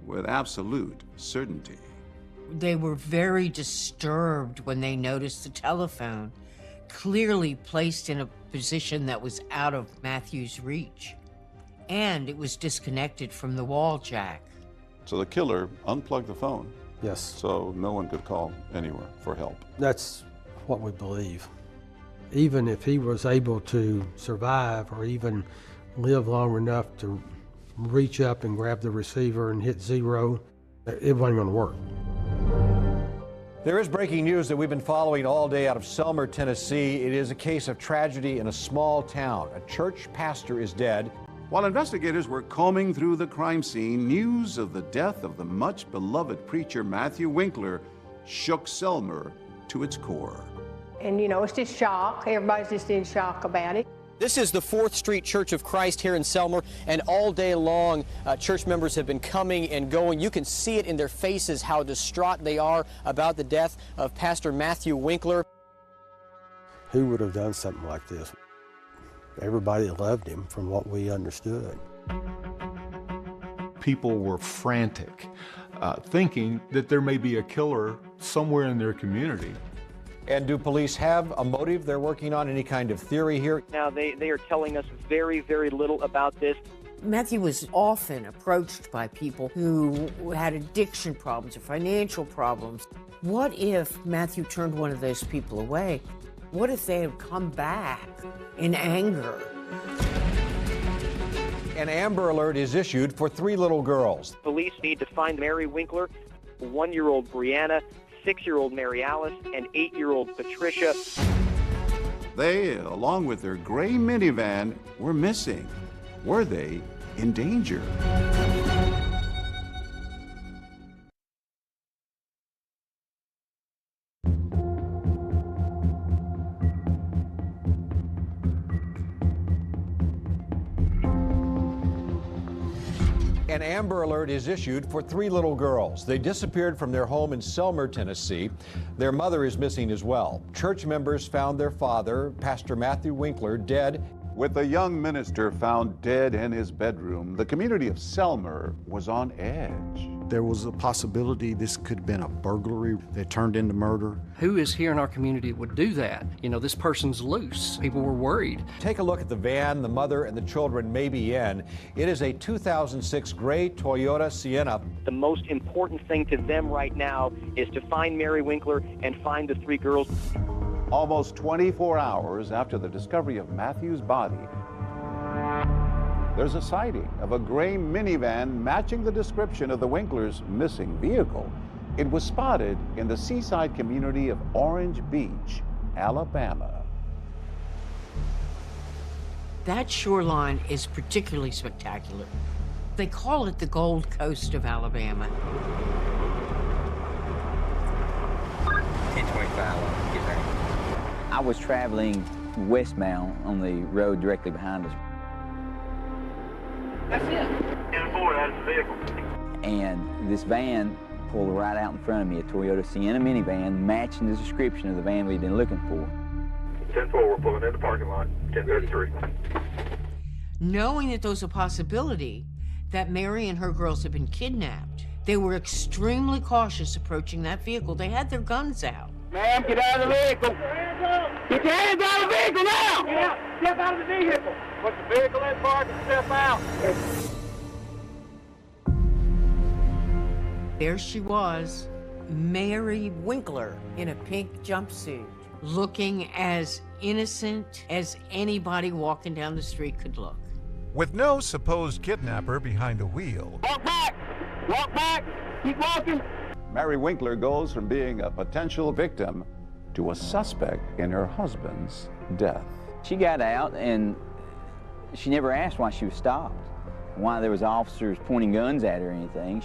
with absolute certainty. They were very disturbed when they noticed the telephone, clearly placed in a position that was out of Matthew's reach. And it was disconnected from the wall jack. So the killer unplugged the phone. Yes. So no one could call anywhere for help. That's what we believe. Even if he was able to survive or even live long enough to reach up and grab the receiver and hit zero, it wasn't going to work. There is breaking news that we've been following all day out of Selmer, Tennessee. It is a case of tragedy in a small town. A church pastor is dead. While investigators were combing through the crime scene, news of the death of the much-beloved preacher Matthew Winkler shook Selmer to its core. And, you know, it's just shock. Everybody's just in shock about it. This is the 4th Street Church of Christ here in Selmer, and all day long, church members have been coming and going. You can see it in their faces how distraught they are about the death of Pastor Matthew Winkler. Who would have done something like this? Everybody loved him from what we understood. People were frantic, thinking that there may be a killer somewhere in their community. And do police have a motive they're working on, any kind of theory here? Now, they are telling us very, very little about this. Matthew was often approached by people who had addiction problems or financial problems. What if Matthew turned one of those people away? What if they had come back in anger? An Amber Alert is issued for 3 little girls. Police need to find Mary Winkler, 1-year-old Brianna, 6-year-old Mary Alice, and 8-year-old Patricia. They, along with their gray minivan, were missing. Were they in danger? An Amber Alert is issued for 3 little girls. They disappeared from their home in Selmer, Tennessee. Their mother is missing as well. Church members found their father, Pastor Matthew Winkler, dead. With a young minister found dead in his bedroom, the community of Selmer was on edge. There was a possibility this could have been a burglary that turned into murder. Who is here in our community would do that? You know, this person's loose. People were worried. Take a look at the van the mother and the children may be in. It is a 2006 gray Toyota Sienna. The most important thing to them right now is to find Mary Winkler and find the 3 girls. Almost 24 hours after the discovery of Matthew's body, there's a sighting of a gray minivan matching the description of the Winklers' missing vehicle. It was spotted in the seaside community of Orange Beach, Alabama. That shoreline is particularly spectacular. They call it the Gold Coast of Alabama. 1025, get there. I was traveling westbound on the road directly behind us. That's it. 10-4, that's the vehicle. And this van pulled right out in front of me, a Toyota Sienna minivan, matching the description of the van we'd been looking for. 10-4, we're pulling in the parking lot, 1033. Knowing that there was a possibility that Mary and her girls had been kidnapped, they were extremely cautious approaching that vehicle. They had their guns out. Ma'am, get out of the vehicle. Get your hands out of the vehicle now! Yeah, step out of the vehicle. Put the vehicle in park and step out. There she was, Mary Winkler, in a pink jumpsuit, looking as innocent as anybody walking down the street could look. With no supposed kidnapper behind the wheel. Walk back! Walk back! Keep walking! Mary Winkler goes from being a potential victim to a suspect in her husband's death. She got out and she never asked why she was stopped, why there was officers pointing guns at her or anything.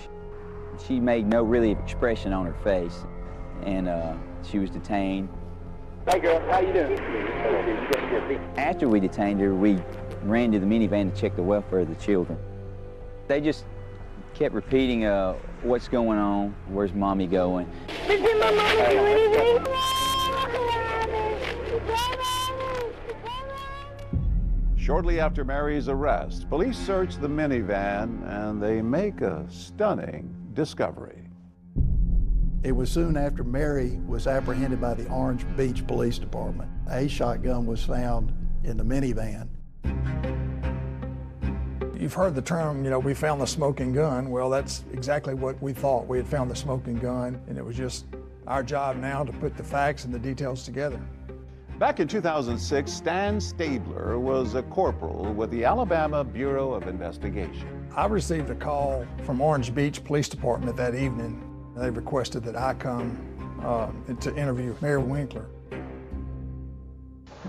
She made no really expression on her face, and she was detained. Hey girl, how you doing? After we detained her, we ran to the minivan to check the welfare of the children. They just kept repeating, what's going on, where's mommy going? Did my mama do anything? Shortly after Mary's arrest, police search the minivan and they make a stunning discovery. It was soon after Mary was apprehended by the Orange Beach Police Department. A shotgun was found in the minivan. You've heard the term, we found the smoking gun. Well, that's exactly what we thought. We had found the smoking gun, and it was just our job now to put the facts and the details together. Back in 2006, Stan Stabler was a corporal with the Alabama Bureau of Investigation. I received a call from Orange Beach Police Department that evening. They requested that I come to interview Mary Winkler.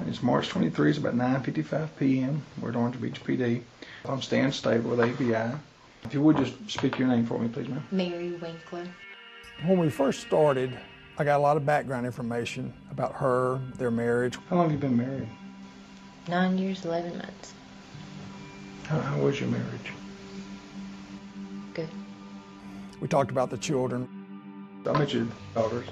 It's March 23, it's about 9:55 p.m. We're at Orange Beach PD. I'm Stan Stabler with ABI. If you would just speak your name for me, please, ma'am. Mary Winkler. When we first started, I got a lot of background information about her, their marriage. How long have you been married? 9 years, 11 months. How was your marriage? Good. We talked about the children. I met your daughters,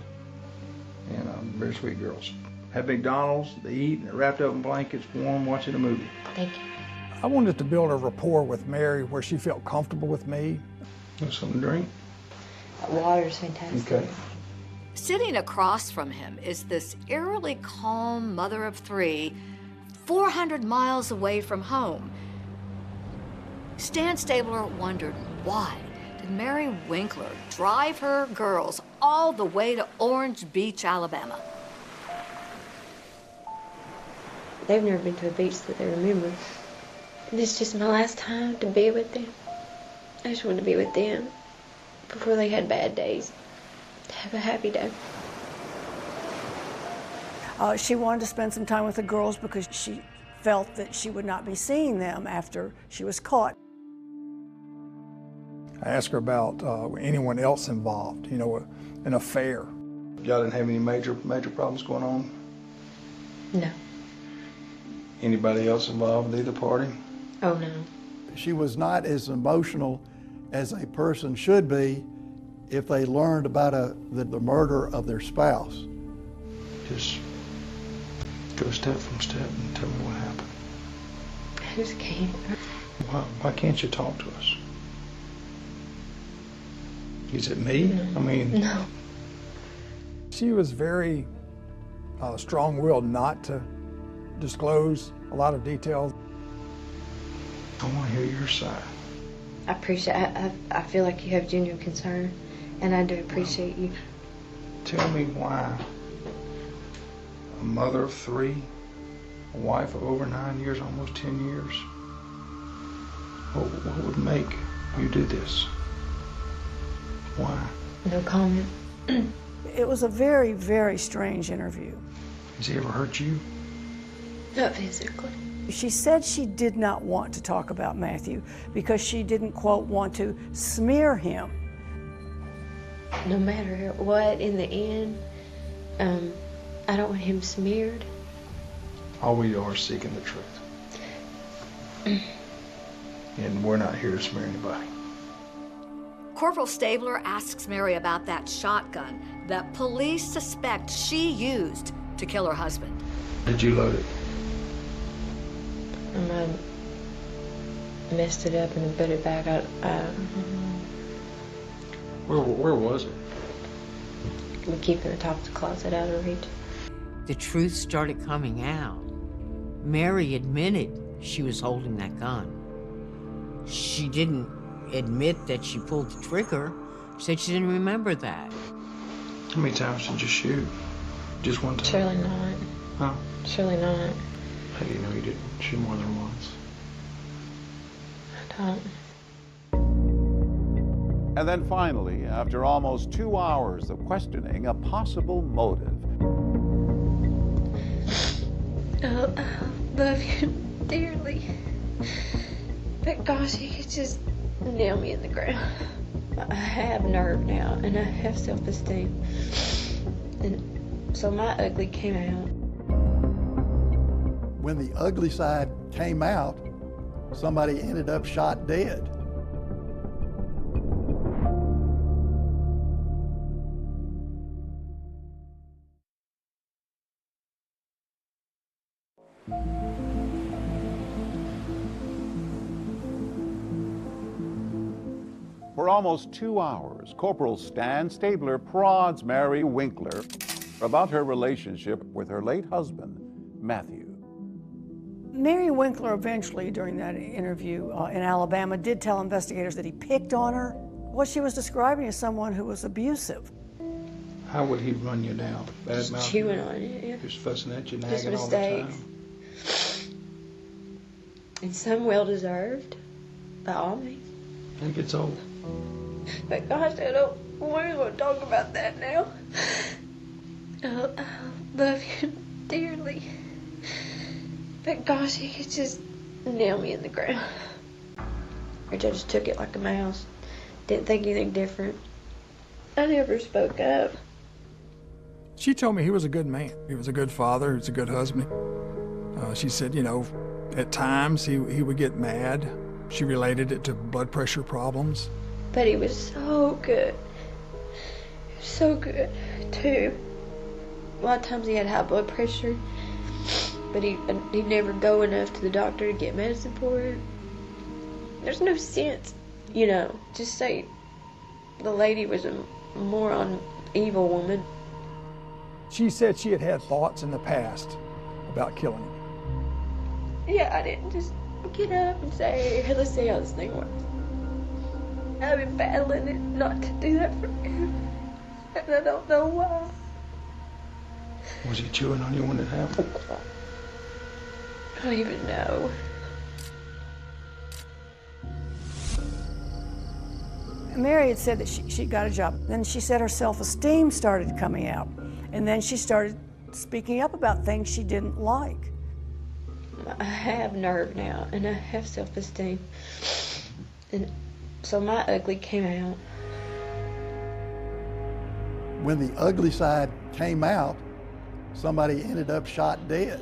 and very sweet girls. Had McDonald's, they eat, and they're wrapped up in blankets, warm, watching a movie. Thank you. I wanted to build a rapport with Mary where she felt comfortable with me. Want something to drink? Water's fantastic. Okay. Sitting across from him is this eerily calm mother of three, 400 miles away from home. Stan Stabler wondered, why did Mary Winkler drive her girls all the way to Orange Beach, Alabama? They've never been to a beach that they remember. This is just my last time to be with them. I just wanted to be with them before they had bad days. Have a happy day. She wanted to spend some time with the girls because she felt that she would not be seeing them after she was caught. I asked her about anyone else involved, you know, an affair. Y'all didn't have any major problems going on? No. Anybody else involved with either party? Oh, no. She was not as emotional as a person should be if they learned about the murder of their spouse. Just go step from step and tell me what happened. I just can't. Why can't you talk to us? Is it me? No. I mean... No. She was very strong-willed not to disclose a lot of details. I want to hear your side. I appreciate I feel like you have genuine concern, and I do appreciate you. Tell me why a mother of three, a wife of over 9 years, almost 10 years, what would make you do this? Why? No comment. It was a very, very strange interview. Has he ever hurt you? Not physically. She said she did not want to talk about Matthew because she didn't, quote, want to smear him. No matter what, in the end, I don't want him smeared. All we are seeking the truth. And we're not here to smear anybody. Corporal Stabler asks Mary about that shotgun that police suspect she used to kill her husband. Did you load it? I messed it up and put it back. Where was it? We keep it in the top of the closet, out of reach. The truth started coming out. Mary admitted she was holding that gun. She didn't admit that she pulled the trigger. She said she didn't remember that. How many times did you shoot? Just one time? Surely not. Huh? Surely not. How do you know you didn't shoot more than once? I don't. And then finally, after almost 2 hours of questioning, a possible motive. I love you dearly. But gosh, he could just nail me in the ground. I have nerve now, and I have self-esteem. And so my ugly came out. When the ugly side came out, somebody ended up shot dead. For almost 2 hours, Corporal Stan Stabler prods Mary Winkler about her relationship with her late husband, Matthew. Mary Winkler eventually, during that interview in Alabama, did tell investigators that he picked on her. What she was describing as someone who was abusive. How would he run you down? Bad mouth? Chewing on you, yeah. Just fussing at you, Just nagging all the mistakes. time? And some well-deserved, by all means. It gets old. But gosh, I don't want to talk about that now. I love you dearly. But gosh, he could just nail me in the ground. I just took it like a mouse. Didn't think anything different. I never spoke up. She told me he was a good man. He was a good father. He was a good husband. She said, you know, at times he would get mad. She related it to blood pressure problems. But he was so good. So good, too. A lot of times he had high blood pressure, but he'd never go enough to the doctor to get medicine for it. There's no sense, you know, just say the lady was a moron, evil woman. She said she had had thoughts in the past about killing him. Yeah, I didn't just get up and say, hey, let's see how this thing works. I've been battling it not to do that for him, and I don't know why. Was he chewing on you when it happened? I don't even know. Mary had said that she got a job. Then she said her self-esteem started coming out. And then she started speaking up about things she didn't like. I have nerve now, and I have self-esteem. And so my ugly came out. When the ugly side came out, somebody ended up shot dead.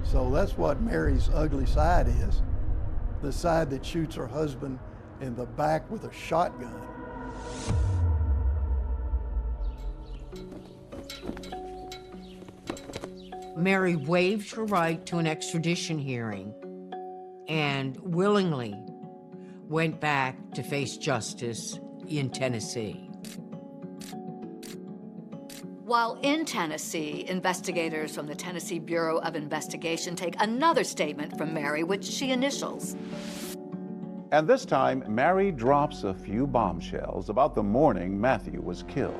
So that's what Mary's ugly side is. The side that shoots her husband in the back with a shotgun. Mary waived her right to an extradition hearing and willingly went back to face justice in Tennessee. While in Tennessee, investigators from the Tennessee Bureau of Investigation take another statement from Mary, which she initials. And this time, Mary drops a few bombshells about the morning Matthew was killed.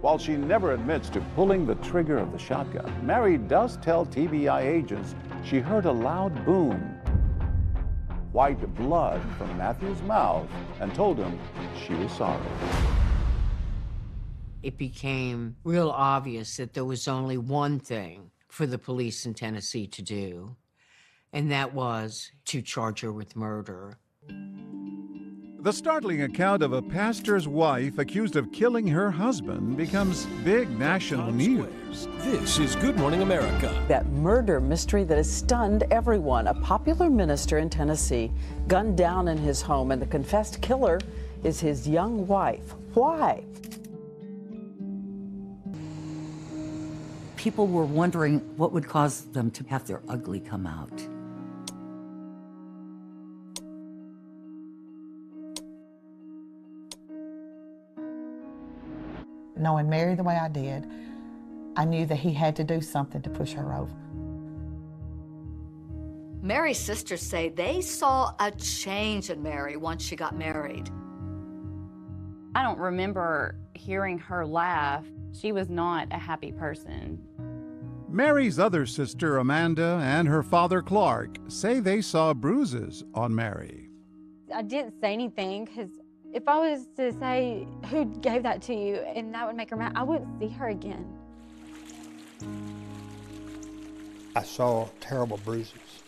While she never admits to pulling the trigger of the shotgun, Mary does tell TBI agents she heard a loud boom, white blood from Matthew's mouth, and told him she was sorry. It became real obvious that there was only one thing for the police in Tennessee to do, and that was to charge her with murder. The startling account of a pastor's wife accused of killing her husband becomes big national news. This is Good Morning America. That murder mystery that has stunned everyone. A popular minister in Tennessee gunned down in his home, and the confessed killer is his young wife. Why? People were wondering what would cause them to have their ugly come out. Knowing Mary the way I did, I knew that he had to do something to push her over. Mary's sisters say they saw a change in Mary once she got married. I don't remember hearing her laugh. She was not a happy person. Mary's other sister, Amanda, and her father, Clark, say they saw bruises on Mary. I didn't say anything because if I was to say who gave that to you and that would make her mad, I wouldn't see her again. I saw terrible bruises,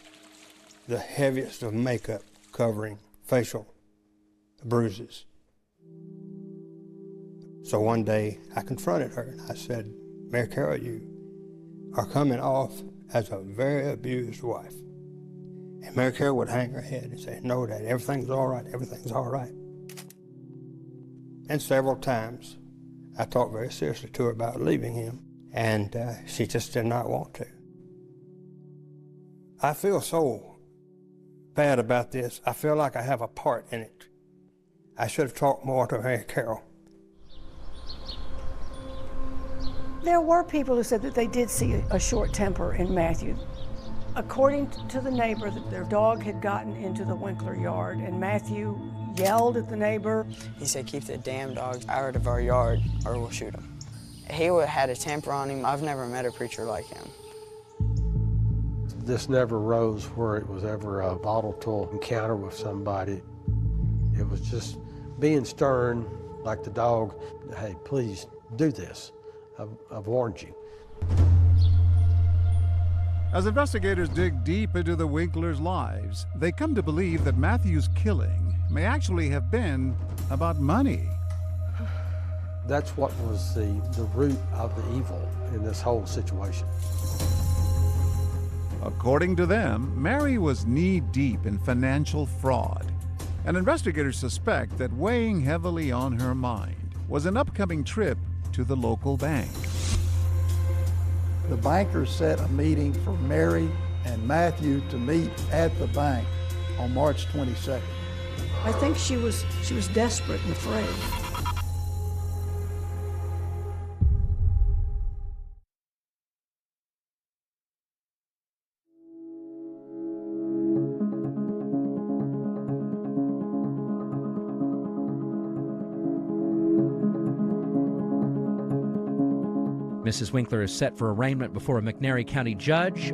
the heaviest of makeup covering facial bruises. So one day I confronted her and I said, Mary Carol, you are coming off as a very abused wife. And Mary Carol would hang her head and say, no, Dad, everything's all right, everything's all right. And several times I talked very seriously to her about leaving him, and she just did not want to. I feel so bad about this. I feel like I have a part in it. I should have talked more to Mary Carol. There were people who said that they did see a short temper in Matthew. According to the neighbor, that their dog had gotten into the Winkler yard, and Matthew yelled at the neighbor. He said, keep that damn dog out of our yard or we'll shoot him. He had a temper on him. I've never met a preacher like him. This never rose where it was ever a volatile encounter with somebody. It was just being stern, like the dog, hey, please do this. I've warned you. As investigators dig deep into the Winklers' lives, they come to believe that Matthew's killing may actually have been about money. That's what was the root of the evil in this whole situation. According to them, Mary was knee-deep in financial fraud, and investigators suspect that weighing heavily on her mind was an upcoming trip to the local bank. The bankers set a meeting for Mary and Matthew to meet at the bank on March 22nd. I think she was desperate and afraid. Mrs. Winkler is set for arraignment before a McNairy County judge.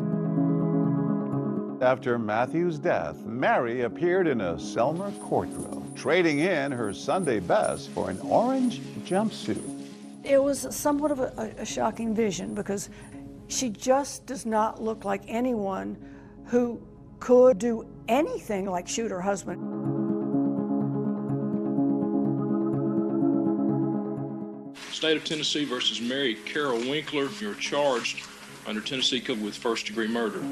After Matthew's death, Mary appeared in a Selmer courtroom, trading in her Sunday best for an orange jumpsuit. It was somewhat of a shocking vision because she just does not look like anyone who could do anything like shoot her husband. State of Tennessee versus Mary Carol Winkler. You're charged under Tennessee Code with first-degree murder.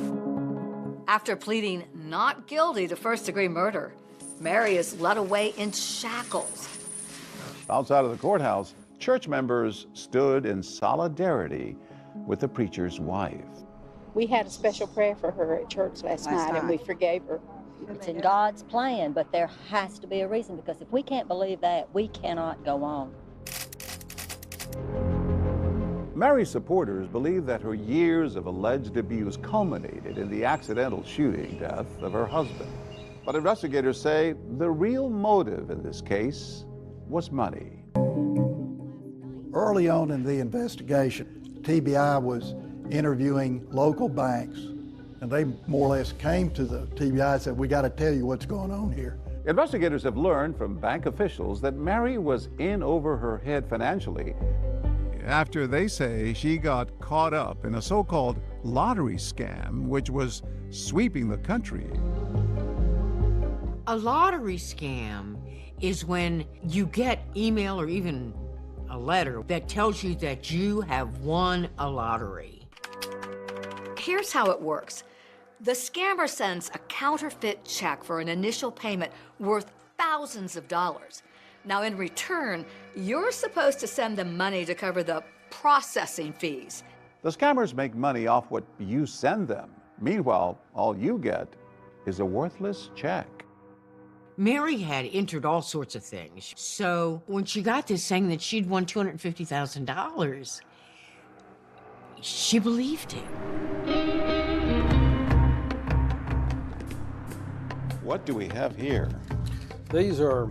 After pleading not guilty to first-degree murder, Mary is led away in shackles. Outside of the courthouse, church members stood in solidarity with the preacher's wife. We had a special prayer for her at church last night, and we forgave her. It's in God's plan, but there has to be a reason, because if we can't believe that, we cannot go on. Mary's supporters believe that her years of alleged abuse culminated in the accidental shooting death of her husband. But investigators say the real motive in this case was money. Early on in the investigation, TBI was interviewing local banks, and they more or less came to the TBI and said, "We got to tell you what's going on here." Investigators have learned from bank officials that Mary was in over her head financially after they say she got caught up in a so-called lottery scam, which was sweeping the country. A lottery scam is when you get email or even a letter that tells you that you have won a lottery. Here's how it works. The scammer sends a counterfeit check for an initial payment worth thousands of dollars. Now, in return, you're supposed to send them money to cover the processing fees. The scammers make money off what you send them. Meanwhile, all you get is a worthless check. Mary had entered all sorts of things. So when she got this saying that she'd won $250,000, she believed it. What do we have here? These are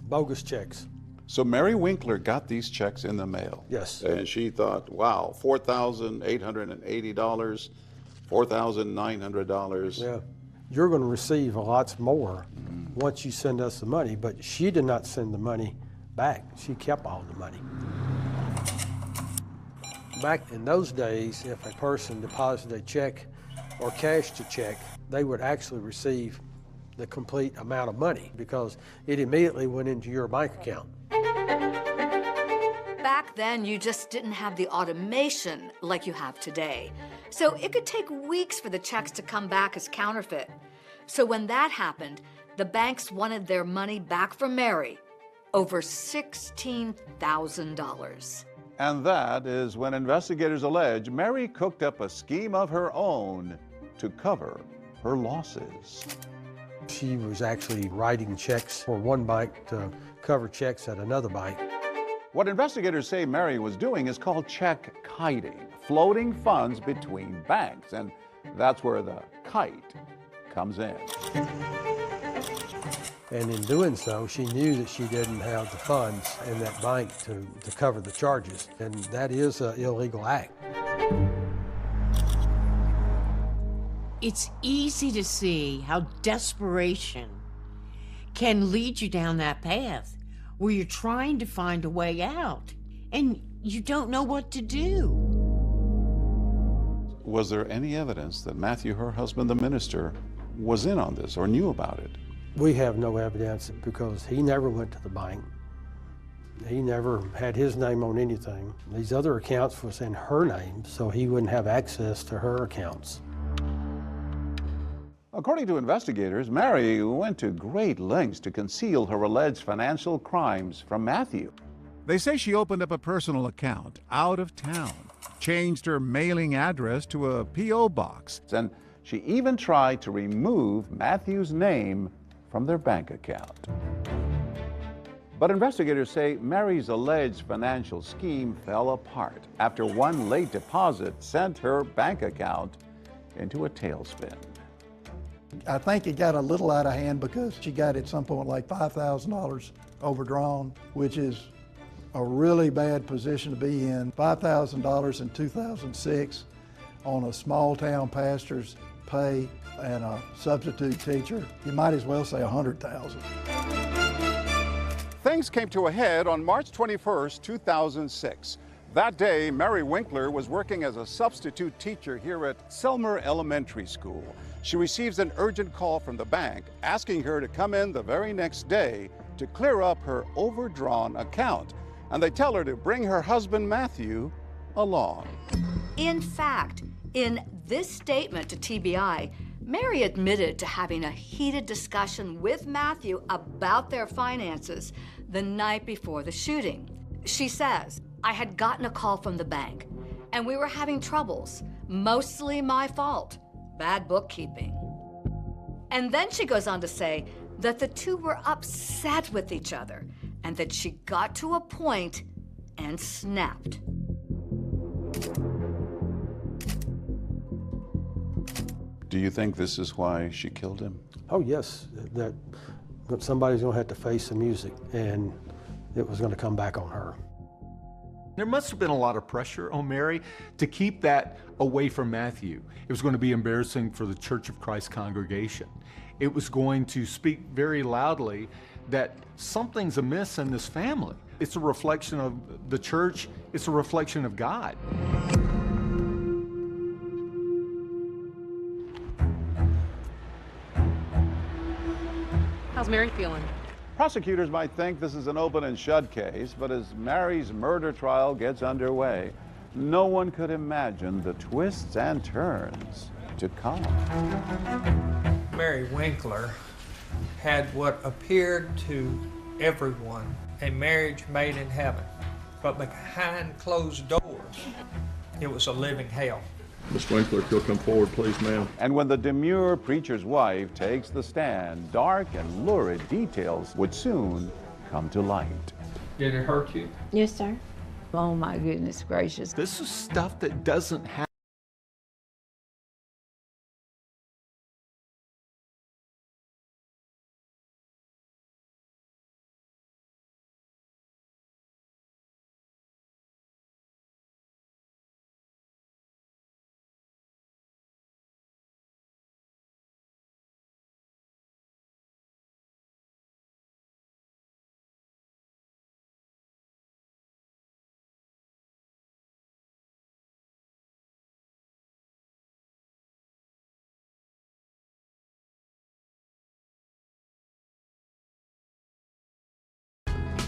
bogus checks. So Mary Winkler got these checks in the mail. Yes. And she thought, wow, $4,880, $4,900. Yeah. You're going to receive lots more once you send us the money, but she did not send the money back. She kept all the money. Back in those days, if a person deposited a check or cashed a check, they would actually receive the complete amount of money because it immediately went into your bank account. Back then, you just didn't have the automation like you have today. So it could take weeks for the checks to come back as counterfeit. So when that happened, the banks wanted their money back from Mary, over $16,000. And that is when investigators allege Mary cooked up a scheme of her own to cover her losses. She was actually writing checks for one bank to cover checks at another bank. What investigators say Mary was doing is called check kiting, floating funds between banks, and that's where the kite comes in. And in doing so, she knew that she didn't have the funds in that bank to cover the charges, and that is an illegal act. It's easy to see how desperation can lead you down that path where you're trying to find a way out and you don't know what to do. Was there any evidence that Matthew, her husband, the minister, was in on this or knew about it? We have no evidence because he never went to the bank. He never had his name on anything. These other accounts was in her name, so he wouldn't have access to her accounts. According to investigators, Mary went to great lengths to conceal her alleged financial crimes from Matthew. They say she opened up a personal account out of town, changed her mailing address to a P.O. box, and she even tried to remove Matthew's name from their bank account. But investigators say Mary's alleged financial scheme fell apart after one late deposit sent her bank account into a tailspin. I think it got a little out of hand because she got at some point like $5,000 overdrawn, which is a really bad position to be in. $5,000 in 2006 on a small town pastor's pay and a substitute teacher. You might as well say $100,000. Things came to a head on March 21st, 2006. That day, Mary Winkler was working as a substitute teacher here at Selmer Elementary School. She receives an urgent call from the bank asking her to come in the very next day to clear up her overdrawn account. And they tell her to bring her husband, Matthew, along. In fact, in this statement to TBI, Mary admitted to having a heated discussion with Matthew about their finances the night before the shooting. She says, "I had gotten a call from the bank, and we were having troubles. Mostly my fault. Bad bookkeeping." And then she goes on to say that the two were upset with each other and that she got to a point and snapped. Do you think this is why she killed him? Oh yes, that somebody's gonna have to face the music, and it was gonna come back on her. There must have been a lot of pressure on Mary to keep that away from Matthew. It was going to be embarrassing for the Church of Christ congregation. It was going to speak very loudly that something's amiss in this family. It's a reflection of the church. It's a reflection of God. How's Mary feeling? Prosecutors might think this is an open and shut case, but as Mary's murder trial gets underway, no one could imagine the twists and turns to come. Mary Winkler had what appeared to everyone a marriage made in heaven, but behind closed doors, it was a living hell. Ms. Winkler, if you'll come forward, please, ma'am. And when the demure preacher's wife takes the stand, dark and lurid details would soon come to light. Did it hurt you? Yes, sir. Oh my goodness gracious. This is stuff that doesn't happen.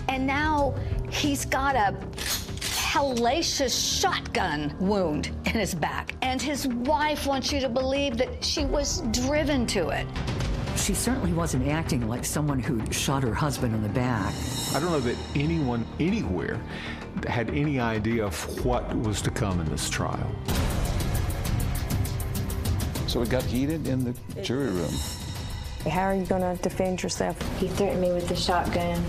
And now he's got a hellacious shotgun wound in his back. And his wife wants you to believe that she was driven to it. She certainly wasn't acting like someone who shot her husband in the back. I don't know that anyone anywhere had any idea of what was to come in this trial. So it got heated in the jury room. How are you going to defend yourself? He threatened me with the shotgun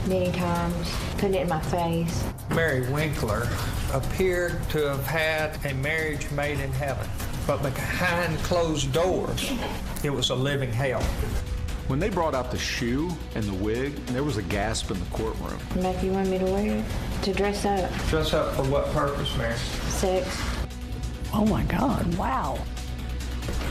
many times, putting it in my face. Mary Winkler appeared to have had a marriage made in heaven, but behind closed doors, it was a living hell. When they brought out the shoe and the wig, there was a gasp in the courtroom. Matthew wanted me to wear it to dress up. Dress up for what purpose, Mary? Sex. Oh my God, wow.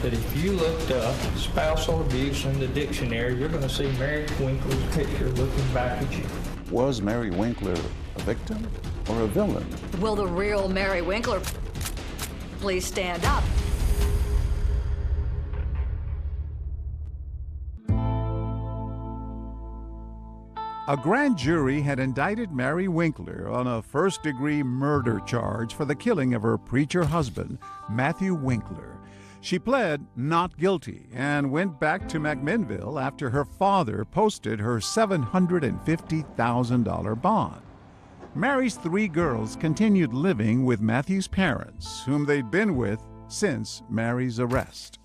That if you looked up spousal abuse in the dictionary, you're going to see Mary Winkler's picture looking back at you. Was Mary Winkler a victim or a villain? Will the real Mary Winkler please stand up? A grand jury had indicted Mary Winkler on a first-degree murder charge for the killing of her preacher husband, Matthew Winkler. She pled not guilty and went back to McMinnville after her father posted her $750,000 bond. Mary's three girls continued living with Matthew's parents, whom they'd been with since Mary's arrest.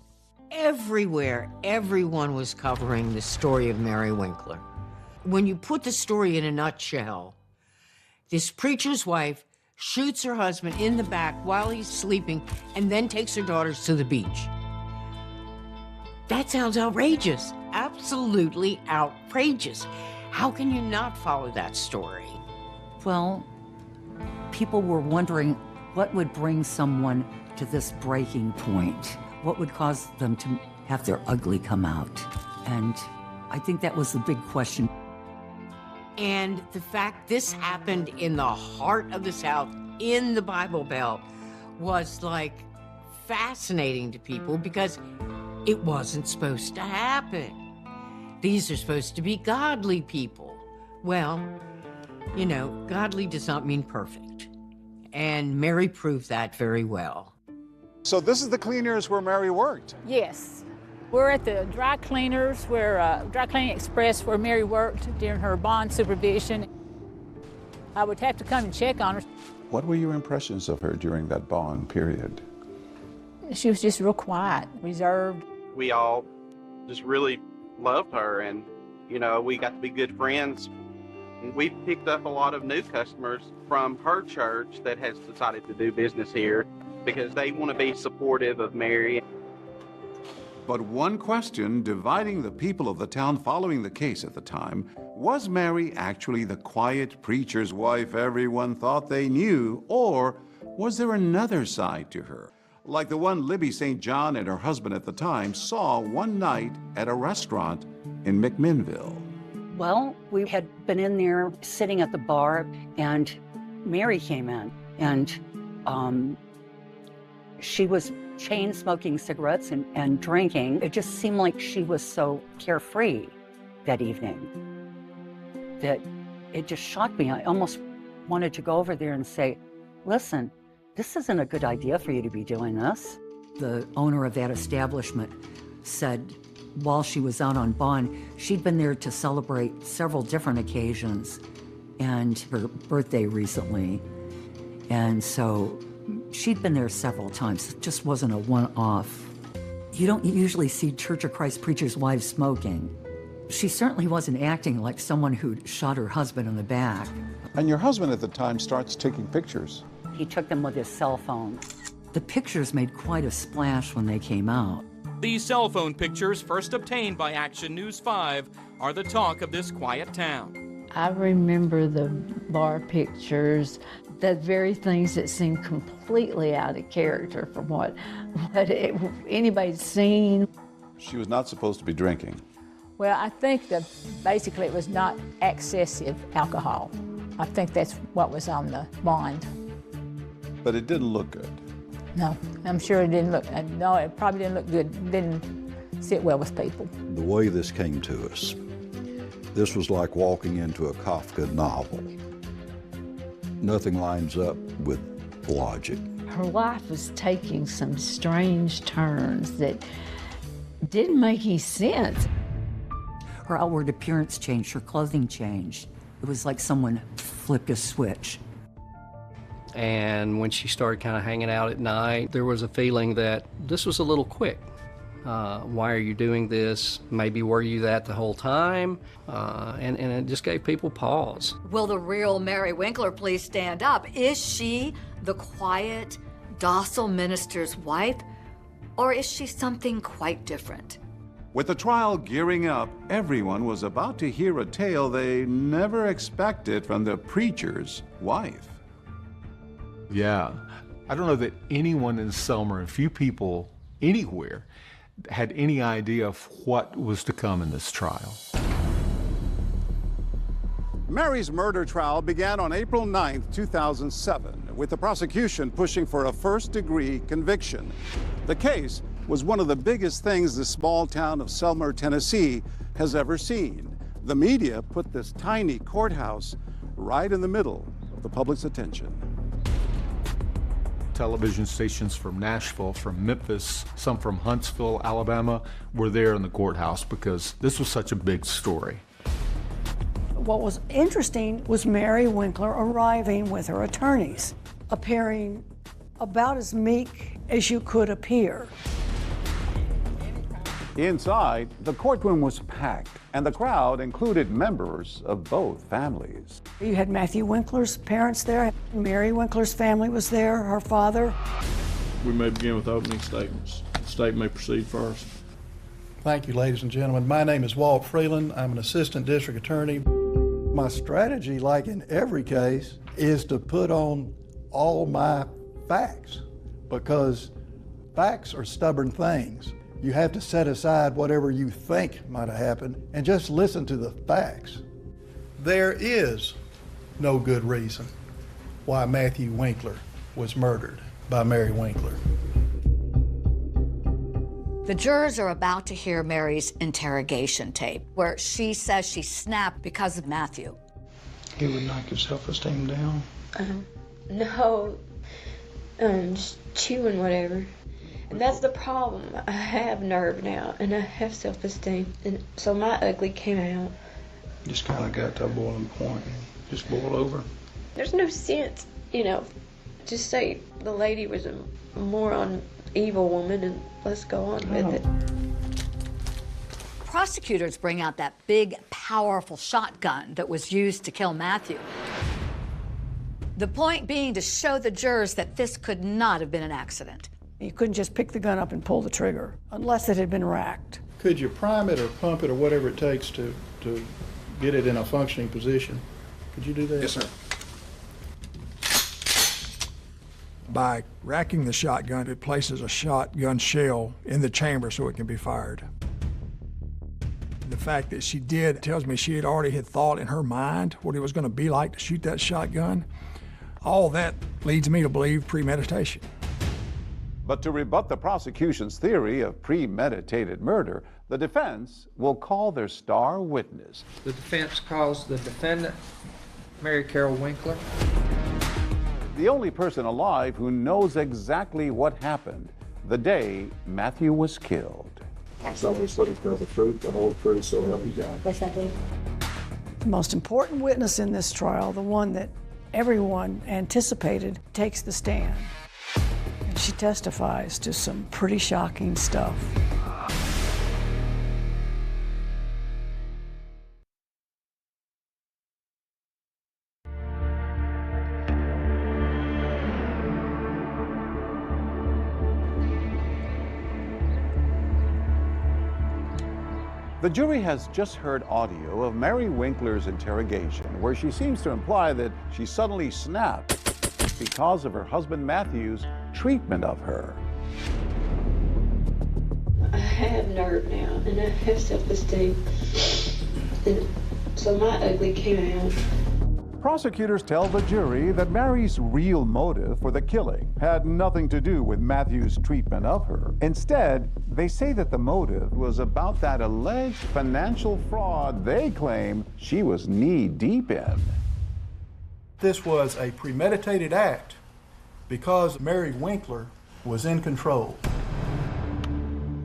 Everywhere, everyone was covering the story of Mary Winkler. When you put the story in a nutshell, this preacher's wife shoots her husband in the back while he's sleeping and then takes her daughters to the beach. That sounds outrageous, absolutely outrageous. How can you not follow that story? Well, people were wondering what would bring someone to this breaking point. What would cause them to have their ugly come out? And I think that was the big question. And the fact this happened in the heart of the South, in the Bible Belt, was like fascinating to people because it wasn't supposed to happen. These are supposed to be godly people. Well, you know, godly does not mean perfect. And Mary proved that very well. So this is the cleaners where Mary worked. Yes. We're at the dry cleaners, Dry Cleaning Express, where Mary worked during her bond supervision. I would have to come and check on her. What were your impressions of her during that bond period? She was just real quiet, reserved. We all just really loved her, and, you know, we got to be good friends. And we picked up a lot of new customers from her church that has decided to do business here because they want to be supportive of Mary. But one question dividing the people of the town following the case at the time, was Mary actually the quiet preacher's wife everyone thought they knew, or was there another side to her, like the one Libby St. John and her husband at the time saw one night at a restaurant in McMinnville? Well, we had been in there sitting at the bar, and Mary came in, and she was chain smoking cigarettes and drinking. It just seemed like she was so carefree that evening that it just shocked me. I almost wanted to go over there and say, listen, this isn't a good idea for you to be doing this. The owner of that establishment said while she was out on bond, she'd been there to celebrate several different occasions and her birthday recently. And so she'd been there several times. It just wasn't a one-off. You don't usually see Church of Christ preachers' wives smoking. She certainly wasn't acting like someone who'd shot her husband in the back. And your husband at the time starts taking pictures. He took them with his cell phone. The pictures made quite a splash when they came out. These cell phone pictures, first obtained by Action News 5, are the talk of this quiet town. I remember the bar pictures, the very things that seemed completely out of character from what anybody's seen. She was not supposed to be drinking. Well, I think that basically it was not excessive alcohol. I think that's what was on the bond. But it didn't look good. No, I'm sure it didn't look, no, it probably didn't look good. Didn't sit well with people. The way this came to us, this was like walking into a Kafka novel. Nothing lines up with logic. Her life was taking some strange turns that didn't make any sense. Her outward appearance changed, her clothing changed. It was like someone flipped a switch. And when she started kind of hanging out at night, there was a feeling that this was a little quick. Why are you doing this? Maybe were you that the whole time? And it just gave people pause. Will the real Mary Winkler please stand up? Is she the quiet, docile minister's wife, or is she something quite different? With the trial gearing up, everyone was about to hear a tale they never expected from the preacher's wife. Yeah, I don't know that anyone in Selma, and few people anywhere, had any idea of what was to come in this trial. Mary's murder trial began on April 9, 2007, with the prosecution pushing for a first-degree conviction. The case was one of the biggest things the small town of Selma, Tennessee has ever seen. The media put this tiny courthouse right in the middle of the public's attention. Television stations from Nashville, from Memphis, some from Huntsville, Alabama, were there in the courthouse because this was such a big story. What was interesting was Mary Winkler arriving with her attorneys, appearing about as meek as you could appear. Inside, the courtroom was packed, and the crowd included members of both families. You had Matthew Winkler's parents there. Mary Winkler's family was there, her father. We may begin with opening statements. The state may proceed first. Thank you, ladies and gentlemen. My name is Walt Freeland. I'm an assistant district attorney. My strategy, like in every case, is to put on all my facts, because facts are stubborn things. You have to set aside whatever you think might have happened and just listen to the facts. There is no good reason why Matthew Winkler was murdered by Mary Winkler. The jurors are about to hear Mary's interrogation tape, where she says she snapped because of Matthew. He would knock his self-esteem down? No, just chewing whatever. And that's the problem. I have nerve now, and I have self-esteem, and so my ugly came out. Just kind of got to a boiling point and just boiled over. There's no sense, just say the lady was a moron, evil woman, and let's go on with it. Prosecutors bring out that big, powerful shotgun that was used to kill Matthew. The point being to show the jurors that this could not have been an accident. You couldn't just pick the gun up and pull the trigger unless it had been racked. Could you prime it or pump it or whatever it takes to get it in a functioning position? Could you do that? Yes, sir. By racking the shotgun, it places a shotgun shell in the chamber so it can be fired. The fact that she did tells me she had already thought in her mind what it was going to be like to shoot that shotgun. All that leads me to believe premeditation. But to rebut the prosecution's theory of premeditated murder, the defense will call their star witness. The defense calls the defendant, Mary Carol Winkler. The only person alive who knows exactly what happened the day Matthew was killed. Somebody's looking for the truth, the whole truth, so help you God. Yes, I do. The most important witness in this trial, the one that everyone anticipated, takes the stand. And she testifies to some pretty shocking stuff. The jury has just heard audio of Mary Winkler's interrogation, where she seems to imply that she suddenly snapped because of her husband Matthew's treatment of her. I have nerve now, and I have self-esteem, and so my ugly came out. Prosecutors tell the jury that Mary's real motive for the killing had nothing to do with Matthew's treatment of her. Instead, they say that the motive was about that alleged financial fraud they claim she was knee-deep in. This was a premeditated act because Mary Winkler was in control.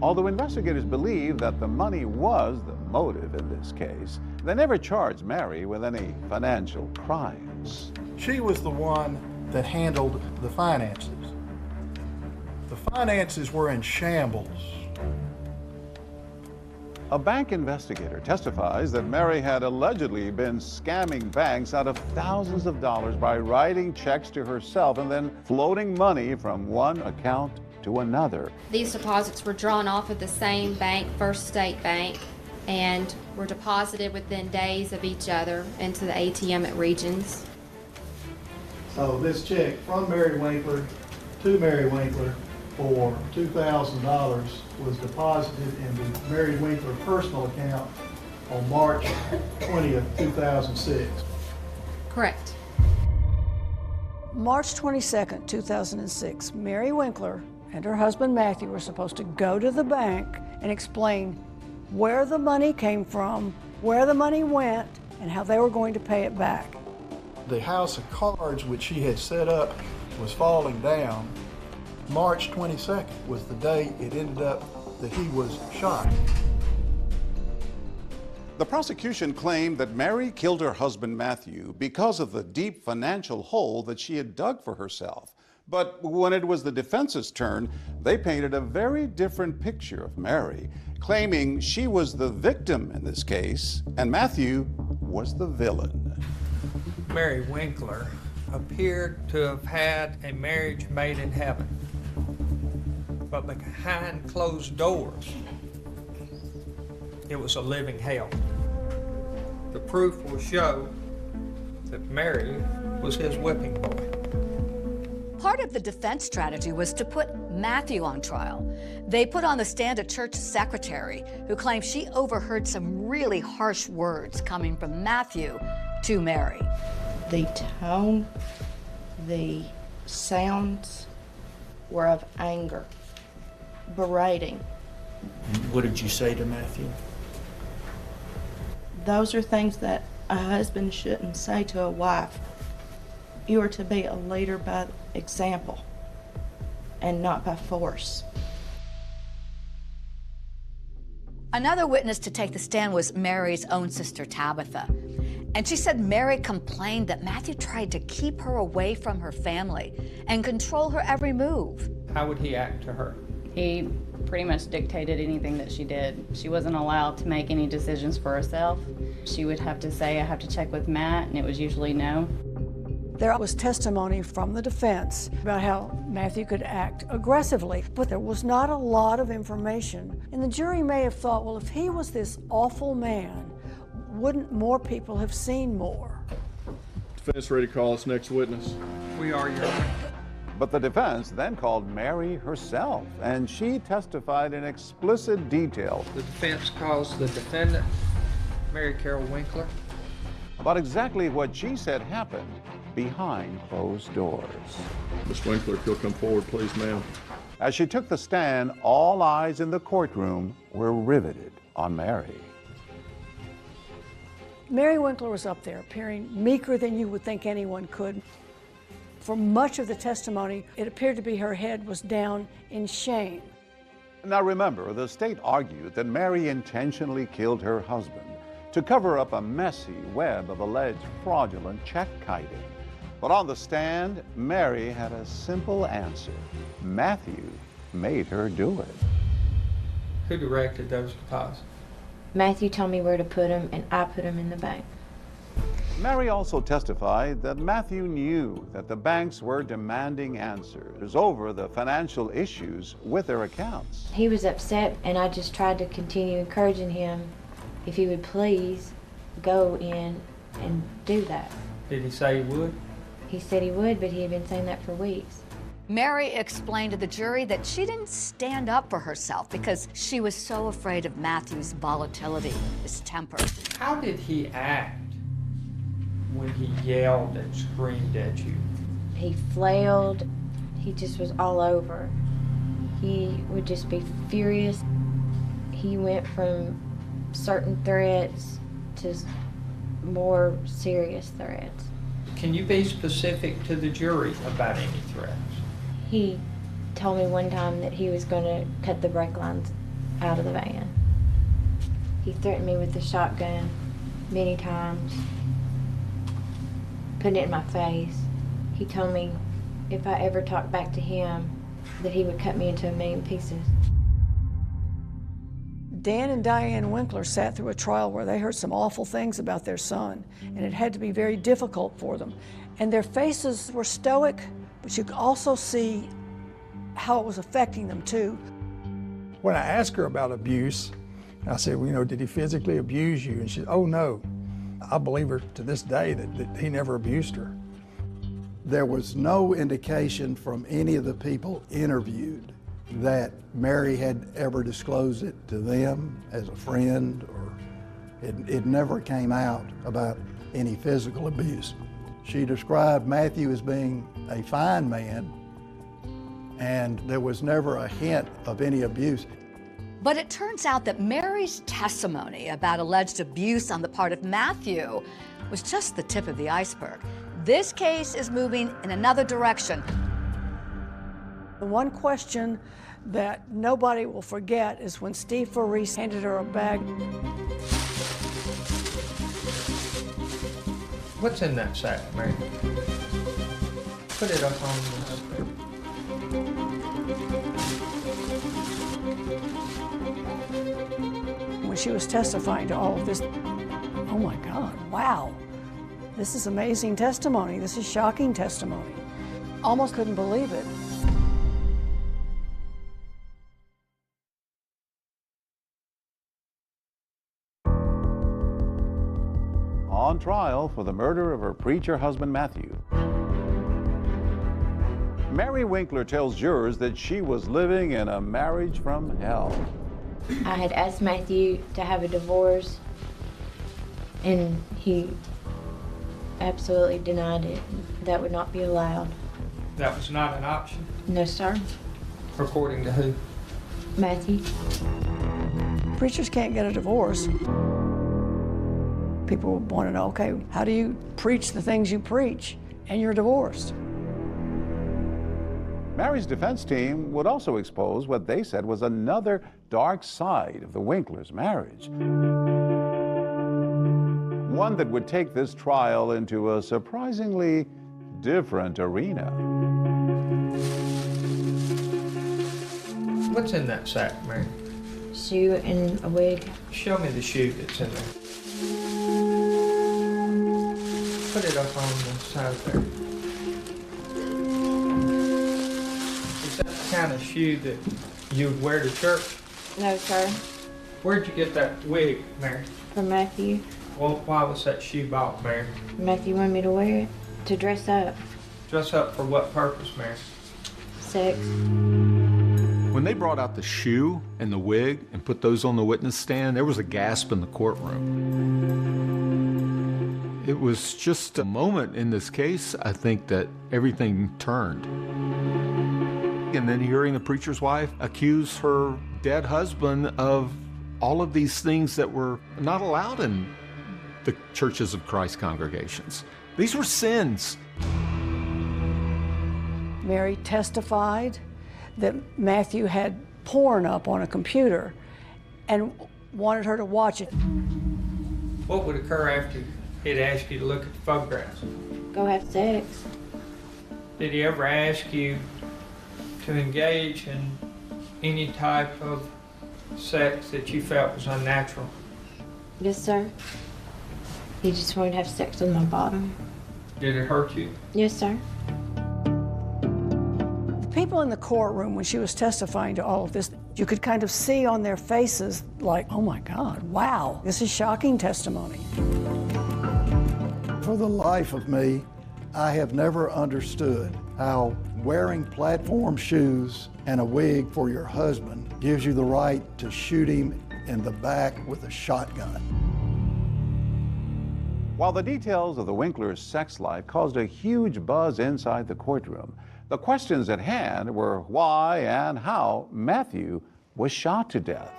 Although investigators believe that the money was the motive in this case, they never charged Mary with any financial crimes. She was the one that handled the finances. The finances were in shambles. A bank investigator testifies that Mary had allegedly been scamming banks out of thousands of dollars by writing checks to herself and then floating money from one account to another. These deposits were drawn off of the same bank, First State Bank, and were deposited within days of each other into the ATM at Regions. So this check from Mary Winkler to Mary Winkler for $2,000 was deposited in the Mary Winkler personal account on March 20th, 2006. Correct. March 22nd, 2006, Mary Winkler and her husband Matthew were supposed to go to the bank and explain where the money came from, where the money went, and how they were going to pay it back. The house of cards which she had set up was falling down. March 22nd was the day it ended up that he was shot. The prosecution claimed that Mary killed her husband Matthew because of the deep financial hole that she had dug for herself. But when it was the defense's turn, they painted a very different picture of Mary, claiming she was the victim in this case and Matthew was the villain. Mary Winkler appeared to have had a marriage made in heaven, but behind closed doors, it was a living hell. The proof will show that Mary was his whipping boy. Part of the defense strategy was to put Matthew on trial. They put on the stand a church secretary who claimed she overheard some really harsh words coming from Matthew to Mary. The tone, the sounds were of anger, berating. What did you say to Matthew? Those are things that a husband shouldn't say to a wife. You are to be a leader by example and not by force. Another witness to take the stand was Mary's own sister, Tabitha. And she said Mary complained that Matthew tried to keep her away from her family and control her every move. How would he act to her? He pretty much dictated anything that she did. She wasn't allowed to make any decisions for herself. She would have to say, I have to check with Matt, and it was usually no. There was testimony from the defense about how Matthew could act aggressively, but there was not a lot of information. And the jury may have thought, well, if he was this awful man, wouldn't more people have seen more? Defense ready to call its next witness. We are, Your Honor. But the defense then called Mary herself, and she testified in explicit detail. The defense calls the defendant, Mary Carol Winkler, about exactly what she said happened behind closed doors. Miss Winkler, if you'll come forward, please, ma'am. As she took the stand, all eyes in the courtroom were riveted on Mary. Mary Winkler was up there, appearing meeker than you would think anyone could. For much of the testimony, it appeared to be her head was down in shame. Now remember, the state argued that Mary intentionally killed her husband to cover up a messy web of alleged fraudulent check kiting. But on the stand, Mary had a simple answer. Matthew made her do it. Who directed those deposits? Matthew told me where to put them, and I put them in the bank. Mary also testified that Matthew knew that the banks were demanding answers over the financial issues with their accounts. He was upset, and I just tried to continue encouraging him if he would please go in and do that. Did he say he would? He said he would, but he had been saying that for weeks. Mary explained to the jury that she didn't stand up for herself because she was so afraid of Matthew's volatility, his temper. How did he act when he yelled and screamed at you? He flailed. He just was all over. He would just be furious. He went from certain threats to more serious threats. Can you be specific to the jury about any threats? He told me one time that he was going to cut the brake lines out of the van. He threatened me with the shotgun many times, putting it in my face. He told me if I ever talked back to him, that he would cut me into a million pieces. Dan and Diane Winkler sat through a trial where they heard some awful things about their son, and it had to be very difficult for them. And their faces were stoic, but you could also see how it was affecting them too. When I asked her about abuse, I said, well, you know, did he physically abuse you? And she said, oh no. I believe her to this day that he never abused her. There was no indication from any of the people interviewed that Mary had ever disclosed it to them as a friend, or it never came out about any physical abuse. She described Matthew as being a fine man, and there was never a hint of any abuse. But it turns out that Mary's testimony about alleged abuse on the part of Matthew was just the tip of the iceberg. This case is moving in another direction. The one question that nobody will forget is when Steve Farice handed her a bag. What's in that sack, Mary? Put it up on the screen. When she was testifying to all of this, oh my God, wow. This is amazing testimony. This is shocking testimony. Almost couldn't believe it. On on trial for the murder of her preacher husband, Matthew. Mary Winkler tells jurors that she was living in a marriage from hell. I had asked Matthew to have a divorce, and he absolutely denied it. That would not be allowed. That was not an option? No, sir. According to who? Matthew. Preachers can't get a divorce. People want to know, okay, how do you preach the things you preach and you're divorced? Mary's defense team would also expose what they said was another dark side of the Winklers' marriage. One that would take this trial into a surprisingly different arena. What's in that sack, Mary? Shoe and a wig. Show me the shoe that's in there. Put it up on the side there. Is that the kind of shoe that you would wear to church? No, sir. Where'd you get that wig, Mary? From Matthew. Well, why was that shoe bought, Mary? Matthew wanted me to wear it to dress up. Dress up for what purpose, Mary? Sex. When they brought out the shoe and the wig and put those on the witness stand, there was a gasp in the courtroom. It was just a moment in this case, I think, that everything turned. And then hearing the preacher's wife accuse her dead husband of all of these things that were not allowed in the Churches of Christ congregations. These were sins. Mary testified that Matthew had porn up on a computer and wanted her to watch it. What would occur after he'd asked you to look at the photographs? Go have sex. Did he ever ask you to engage in any type of sex that you felt was unnatural? Yes, sir. He just wanted to have sex with my bottom. Did it hurt you? Yes, sir. The people in the courtroom, when she was testifying to all of this, you could kind of see on their faces like, oh my God, wow, this is shocking testimony. For the life of me, I have never understood how wearing platform shoes and a wig for your husband gives you the right to shoot him in the back with a shotgun. While the details of the Winklers' sex life caused a huge buzz inside the courtroom, the questions at hand were why and how Matthew was shot to death.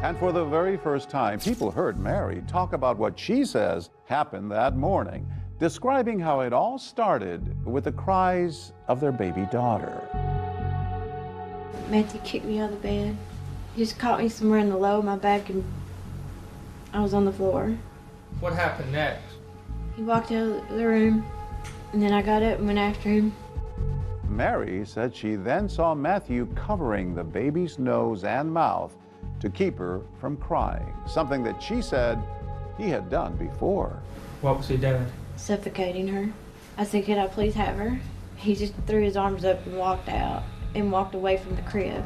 And for the very first time, people heard Mary talk about what she says happened that morning, describing how it all started with the cries of their baby daughter. Matthew kicked me out of the bed. He just caught me somewhere in the low of my back and I was on the floor. What happened next? He walked out of the room and then I got up and went after him. Mary said she then saw Matthew covering the baby's nose and mouth to keep her from crying, something that she said he had done before. What was he doing? Suffocating her. I said, could I please have her? He just threw his arms up and walked out and walked away from the crib.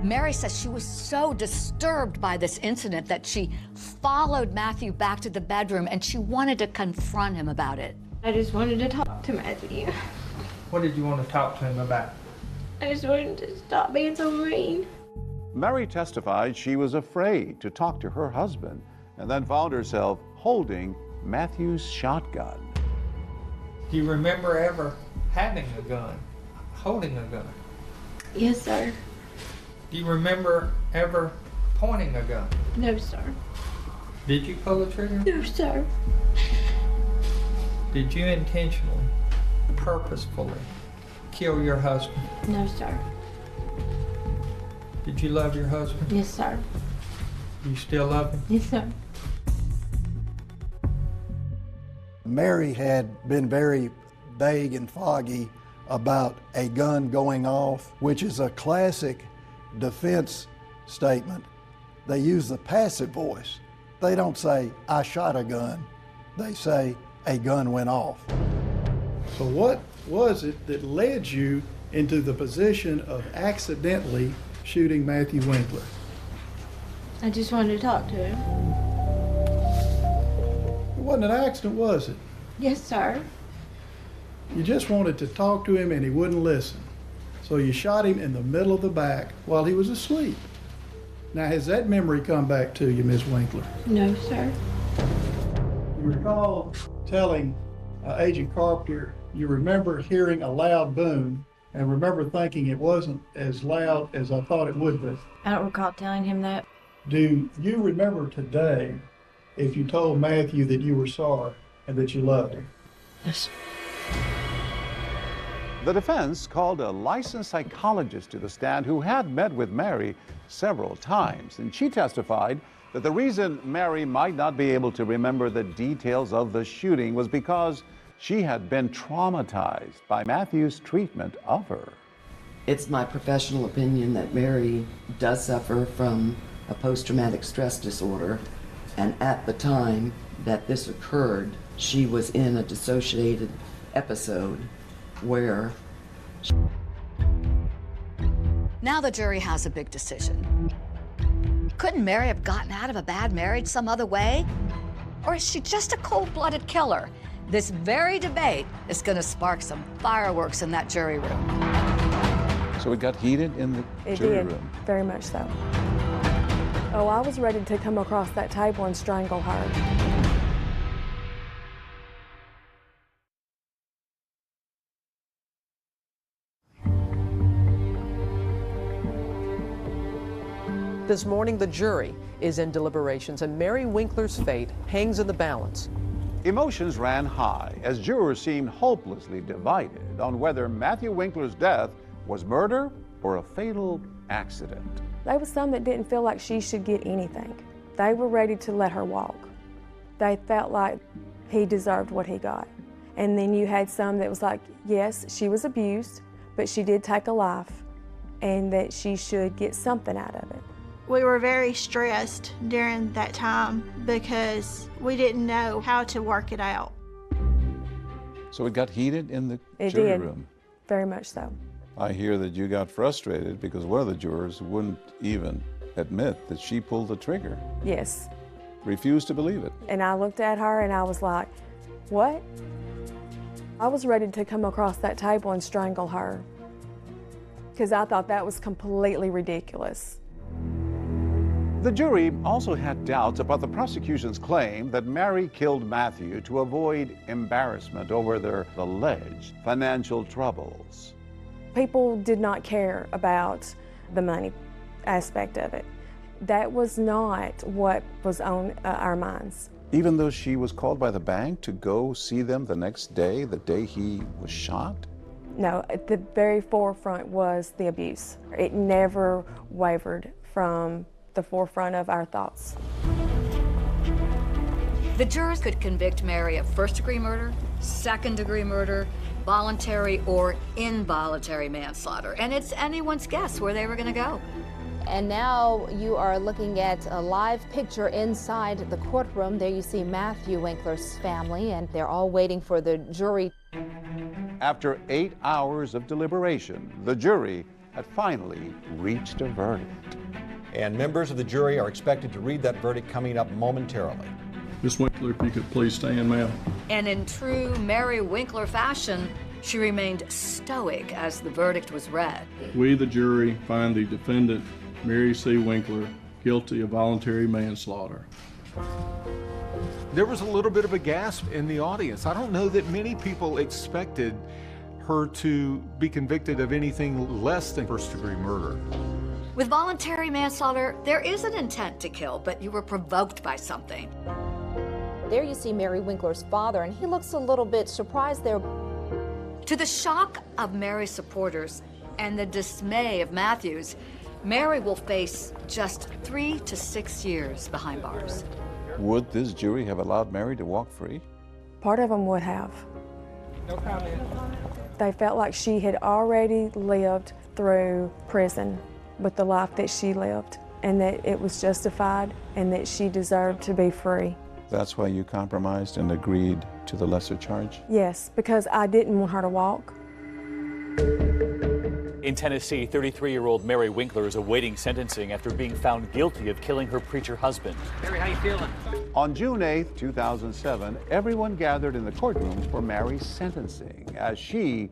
Mary says she was so disturbed by this incident that she followed Matthew back to the bedroom and she wanted to confront him about it. I just wanted to talk to Matthew. What did you want to talk to him about? I just wanted to stop being so mean. Mary testified she was afraid to talk to her husband and then found herself holding Matthew's shotgun. Do you remember ever having a gun, holding a gun? Yes, sir. Do you remember ever pointing a gun? No, sir. Did you pull the trigger? No, sir. Did you intentionally, purposefully kill your husband? No, sir. Did you love your husband? Yes, sir. You still love him? Yes, sir. Mary had been very vague and foggy about a gun going off, which is a classic defense statement. They use the passive voice. They don't say, I shot a gun. They say, a gun went off. So what was it that led you into the position of accidentally shooting Matthew Winkler? I just wanted to talk to him. wasn't an accident, was it? Yes, sir. You just wanted to talk to him and he wouldn't listen. So you shot him in the middle of the back while he was asleep. Now, has that memory come back to you, Ms. Winkler? No, sir. You recall telling Agent Carpenter you remember hearing a loud boom and remember thinking it wasn't as loud as I thought it would be. I don't recall telling him that. Do you remember today if you told Matthew that you were sorry and that you loved him? Yes. The defense called a licensed psychologist to the stand who had met with Mary several times, and she testified that the reason Mary might not be able to remember the details of the shooting was because she had been traumatized by Matthew's treatment of her. It's my professional opinion that Mary does suffer from a post-traumatic stress disorder, and at the time that this occurred, she was in a dissociated episode where... Now the jury has a big decision. Couldn't Mary have gotten out of a bad marriage some other way? Or is she just a cold-blooded killer? This very debate is going to spark some fireworks in that jury room. So it got heated in the jury room? Very much so. Oh, I was ready to come across that table and strangle her. This morning, the jury is in deliberations, and Mary Winkler's fate hangs in the balance. Emotions ran high as jurors seemed hopelessly divided on whether Matthew Winkler's death was murder or a fatal accident. There was some that didn't feel like she should get anything. They were ready to let her walk. They felt like he deserved what he got. And then you had some that was like, yes, she was abused, but she did take a life, and that she should get something out of it. We were very stressed during that time because we didn't know how to work it out. So it got heated in the It jury did. room? Very much so. I hear that you got frustrated because one of the jurors wouldn't even admit that she pulled the trigger. Yes. Refused to believe it. And I looked at her and I was like, what? I was ready to come across that table and strangle her because I thought that was completely ridiculous. The jury also had doubts about the prosecution's claim that Mary killed Matthew to avoid embarrassment over their alleged financial troubles. People did not care about the money aspect of it. That was not what was on our minds. Even though she was called by the bank to go see them the next day, the day he was shot? No, at the very forefront was the abuse. It never wavered from the forefront of our thoughts. The jurors could convict Mary of first-degree murder, second-degree murder, voluntary or involuntary manslaughter, and it's anyone's guess where they were going to go. And now you are looking at a live picture inside the courtroom. There you see Matthew Winkler's family, and they're all waiting for the jury. After 8 hours of deliberation, the jury had finally reached a verdict. And members of the jury are expected to read that verdict coming up momentarily. Ms. Winkler, if you could please stand, ma'am. And in true Mary Winkler fashion, she remained stoic as the verdict was read. We, the jury, find the defendant, Mary C. Winkler, guilty of voluntary manslaughter. There was a little bit of a gasp in the audience. I don't know that many people expected her to be convicted of anything less than first-degree murder. With voluntary manslaughter, there is an intent to kill, but you were provoked by something. There you see Mary Winkler's father, and he looks a little bit surprised there. To the shock of Mary's supporters and the dismay of Matthews, Mary will face just 3 to 6 years behind bars. Would this jury have allowed Mary to walk free? Part of them would have. No comment. They felt like she had already lived through prison with the life that she lived, and that it was justified and that she deserved to be free. That's why you compromised and agreed to the lesser charge? Yes, because I didn't want her to walk. In Tennessee, 33-year-old Mary Winkler is awaiting sentencing after being found guilty of killing her preacher husband. Mary, how you feeling? On June 8, 2007, everyone gathered in the courtrooms for Mary's sentencing as she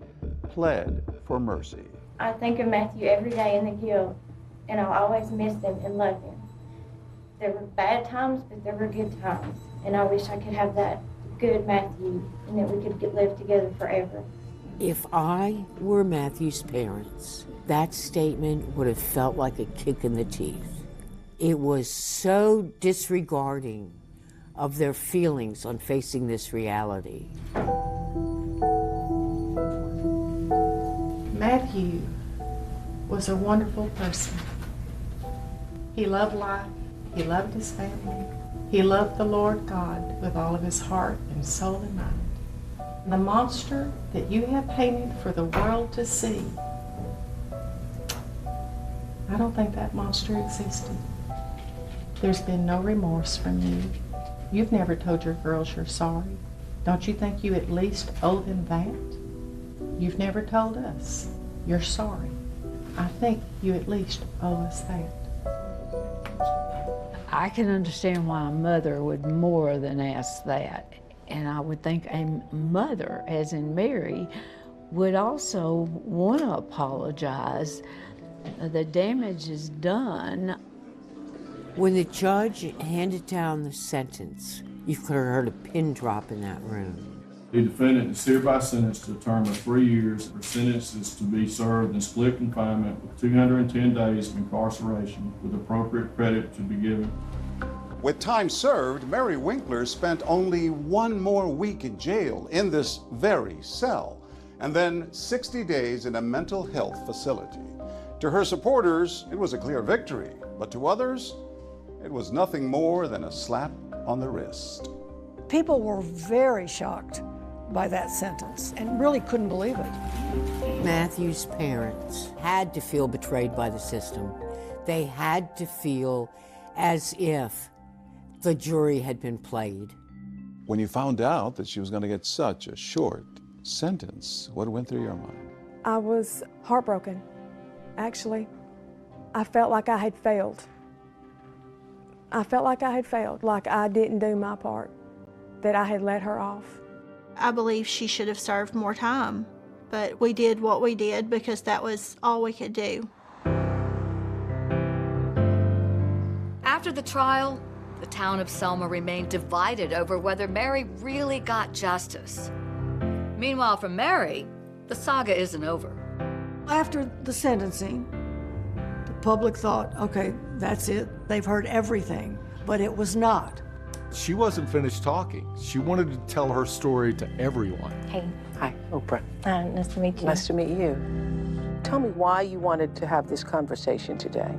pled for mercy. I think of Matthew every day in the guild, and I'll always miss him and love him. There were bad times, but there were good times, and I wish I could have that good Matthew and that we could live together forever. If I were Matthew's parents, that statement would have felt like a kick in the teeth. It was so disregarding of their feelings on facing this reality. Matthew was a wonderful person. He loved life. He loved his family. He loved the Lord God with all of his heart and soul and mind. The monster that you have painted for the world to see, I don't think that monster existed. There's been no remorse from you. You've never told your girls you're sorry. Don't you think you at least owe them that? You've never told us you're sorry. I think you at least owe us that. I can understand why a mother would more than ask that. And I would think a mother, as in Mary, would also want to apologize. The damage is done. When the judge handed down the sentence, you could have heard a pin drop in that room. The defendant is hereby sentenced to a term of 3 years. Her sentence is to be served in split confinement with 210 days of incarceration, with appropriate credit to be given. With time served, Mary Winkler spent only one more week in jail in this very cell, and then 60 days in a mental health facility. To her supporters, it was a clear victory, but to others, it was nothing more than a slap on the wrist. People were very shocked by that sentence and really couldn't believe it. Matthew's parents had to feel betrayed by the system. They had to feel as if the jury had been played. When you found out that she was going to get such a short sentence, what went through your mind? I was heartbroken, actually. I felt like I had failed. I felt like I had failed, like I didn't do my part, that I had let her off. I believe she should have served more time, but we did what we did because that was all we could do. After the trial, the town of Selma remained divided over whether Mary really got justice. Meanwhile, for Mary, the saga isn't over. After the sentencing, the public thought, okay, that's it. They've heard everything, but it was not. She wasn't finished talking. She wanted to tell her story to everyone. Hey. Hi, Oprah. Nice to meet you. Nice to meet you. Tell me why you wanted to have this conversation today.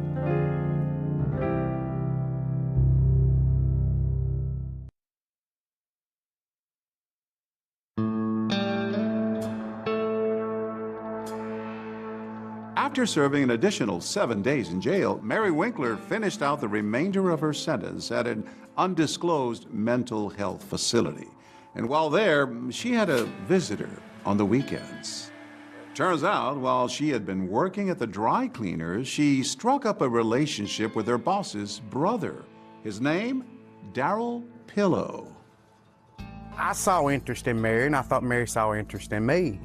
After serving an additional 7 days in jail, Mary Winkler finished out the remainder of her sentence at an undisclosed mental health facility. And while there, she had a visitor on the weekends. Turns out, while she had been working at the dry cleaners, she struck up a relationship with her boss's brother. His name, Darrell Pillow. I saw interest in Mary, and I thought Mary saw interest in me.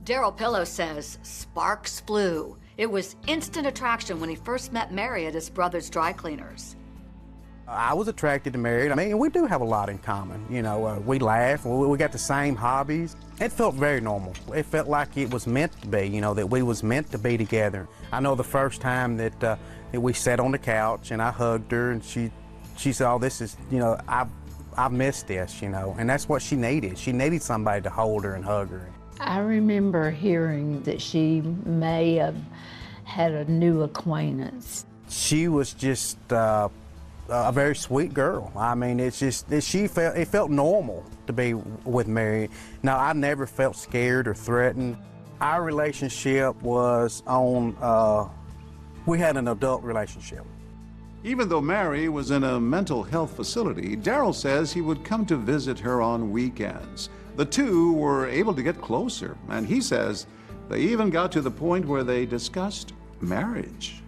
Darrell Pillow says sparks flew. It was instant attraction when he first met Mary at his brother's dry cleaners. I was attracted to Mary. I mean, we do have a lot in common. You know, we laugh, we got the same hobbies. It felt very normal. It felt like it was meant to be, you know, that we was meant to be together. I know the first time that we sat on the couch and I hugged her and she said, oh, this is, you know, I've missed this, you know, and that's what she needed. She needed somebody to hold her and hug her. I remember hearing that she may have had a new acquaintance. She was just a very sweet girl. I mean, it's just, it felt normal to be with Mary. Now, I never felt scared or threatened. Our relationship was on, we had an adult relationship. Even though Mary was in a mental health facility, Darrell says he would come to visit her on weekends. The two were able to get closer, and he says They even got to the point where they discussed marriage.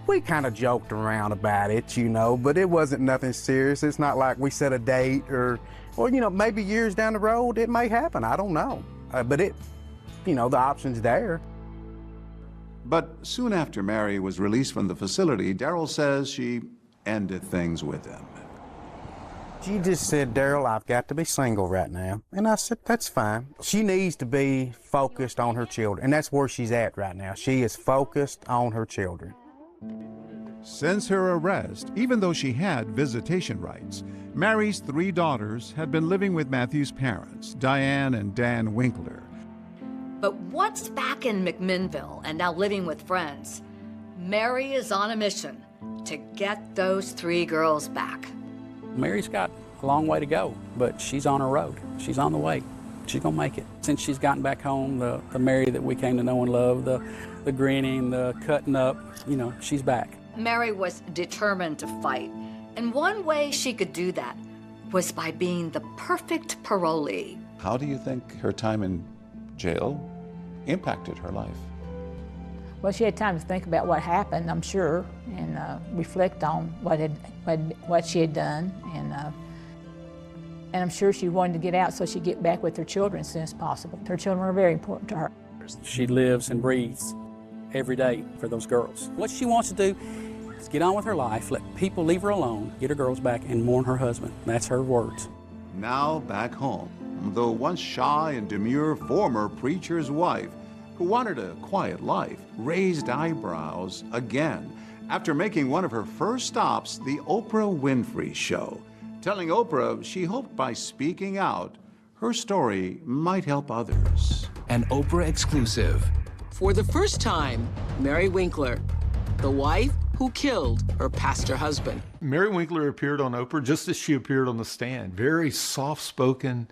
We kind of joked around about it, you know, but it wasn't nothing serious. It's not like we set a date or you know, maybe years down the road it may happen. I don't know. But you know, the option's there. But soon after Mary was released from the facility, Daryl says she ended things with him. She just said, Daryl, I've got to be single right now. And I said, that's fine. She needs to be focused on her children, and that's where she's at right now. She is focused on her children. Since her arrest, even though she had visitation rights, Mary's 3 daughters had been living with Matthew's parents, Diane and Dan Winkler. But once back in McMinnville and now living with friends, Mary is on a mission to get those 3 girls back. Mary's got a long way to go, but she's on her road. She's on the way. She's gonna make it. Since she's gotten back home, the Mary that we came to know and love, the grinning, the cutting up, you know, she's back. Mary was determined to fight, and one way she could do that was by being the perfect parolee. How do you think her time in jail impacted her life? Well, she had time to think about what happened, I'm sure, and reflect on what she had done, and I'm sure she wanted to get out so she'd get back with her children as soon as possible. Her children were very important to her. She lives and breathes every day for those girls. What she wants to do is get on with her life, let people leave her alone, get her girls back, and mourn her husband. That's her words. Now back home, the once shy and demure former preacher's wife, who wanted a quiet life, raised eyebrows again after making one of her first stops, the Oprah Winfrey Show, telling Oprah she hoped by speaking out, her story might help others. An Oprah exclusive. For the first time, Mary Winkler, the wife who killed her pastor husband. Mary Winkler appeared on Oprah just as she appeared on the stand. Very soft-spoken,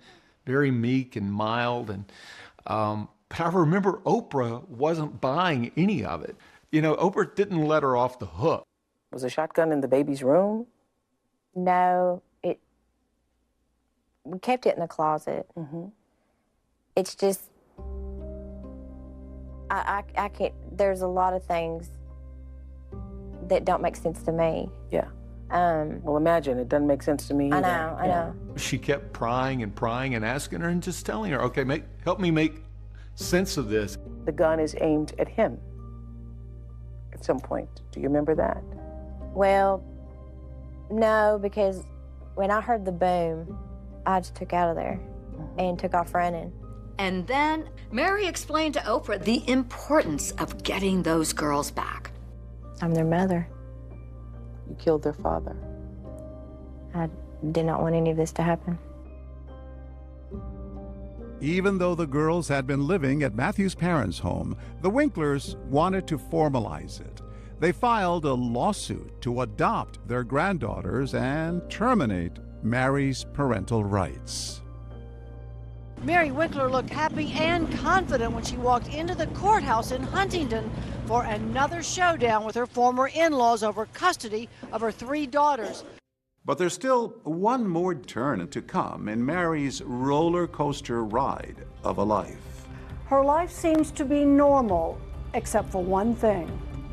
very meek and mild. And but I remember Oprah wasn't buying any of it. You know, Oprah didn't let her off the hook. Was a shotgun in the baby's room? No, we kept it in the closet. It's just, I can't, there's a lot of things that don't make sense to me. Yeah. Well, imagine, it doesn't make sense to me either. I know. She kept prying and asking her and just telling her, okay, help me make sense of this. The gun is aimed at him at some point. Do you remember that? Well, no, because when I heard the boom, I just took out of there and took off running. And then Mary explained to Oprah the importance of getting those girls back. I'm their mother. You killed their father. I did not want any of this to happen. Even though the girls had been living at Matthew's parents' home, the Winklers wanted to formalize it. They filed a lawsuit to adopt their granddaughters and terminate Mary's parental rights. Mary Winkler looked happy and confident when she walked into the courthouse in Huntington for another showdown with her former in-laws over custody of her 3 daughters. But there's still one more turn to come in Mary's roller coaster ride of a life. Her life seems to be normal, except for one thing.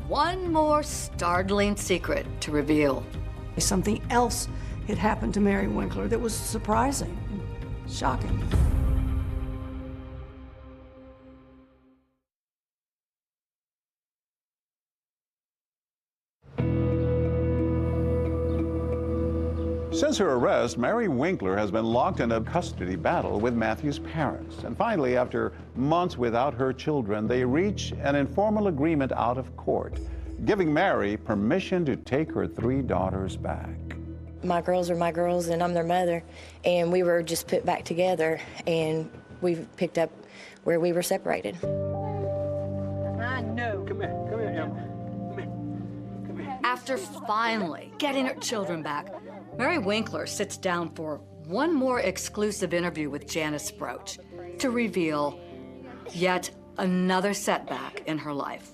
One more startling secret to reveal. Something else had happened to Mary Winkler that was surprising, shocking. Since her arrest, Mary Winkler has been locked in a custody battle with Matthew's parents. And finally, after months without her children, they reach an informal agreement out of court, giving Mary permission to take her 3 daughters back. My girls are my girls, and I'm their mother, and we were just put back together, and we've picked up where we were separated. I know. Come here, Emma. After finally getting her children back, Mary Winkler sits down for one more exclusive interview with Janice Broach to reveal yet another setback in her life.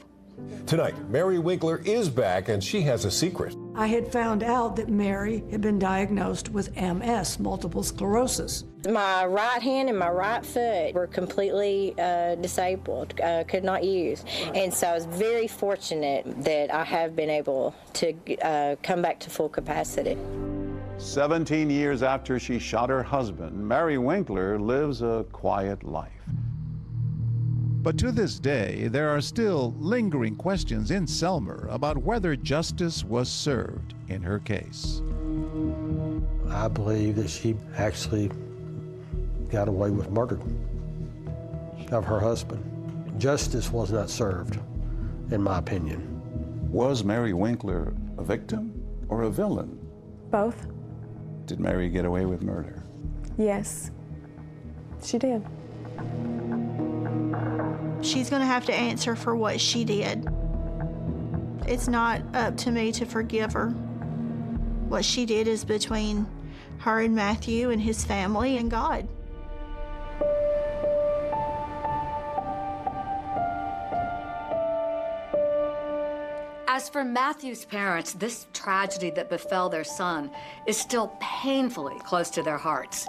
Tonight, Mary Winkler is back and she has a secret. I had found out that Mary had been diagnosed with MS, multiple sclerosis. My right hand and my right foot were completely disabled, could not use. And so I was very fortunate that I have been able to come back to full capacity. 17 years after she shot her husband, Mary Winkler lives a quiet life. But to this day, there are still lingering questions in Selmer about whether justice was served in her case. I believe that she actually got away with murder of her husband. Justice was not served, in my opinion. Was Mary Winkler a victim or a villain? Both. Did Mary get away with murder? Yes, she did. She's going to have to answer for what she did. It's not up to me to forgive her. What she did is between her and Matthew and his family and God. As for Matthew's parents, this tragedy that befell their son is still painfully close to their hearts.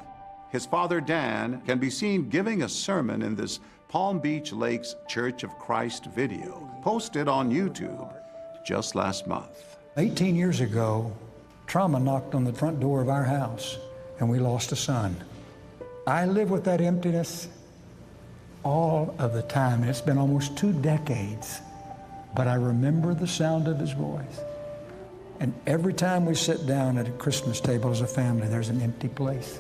His father, Dan, can be seen giving a sermon in this Palm Beach Lakes Church of Christ video, posted on YouTube just last month. 18 years ago, trauma knocked on the front door of our house, and we lost a son. I live with that emptiness all of the time, and it's been almost 2 decades. But I remember the sound of his voice. And every time we sit down at a Christmas table as a family, there's an empty place.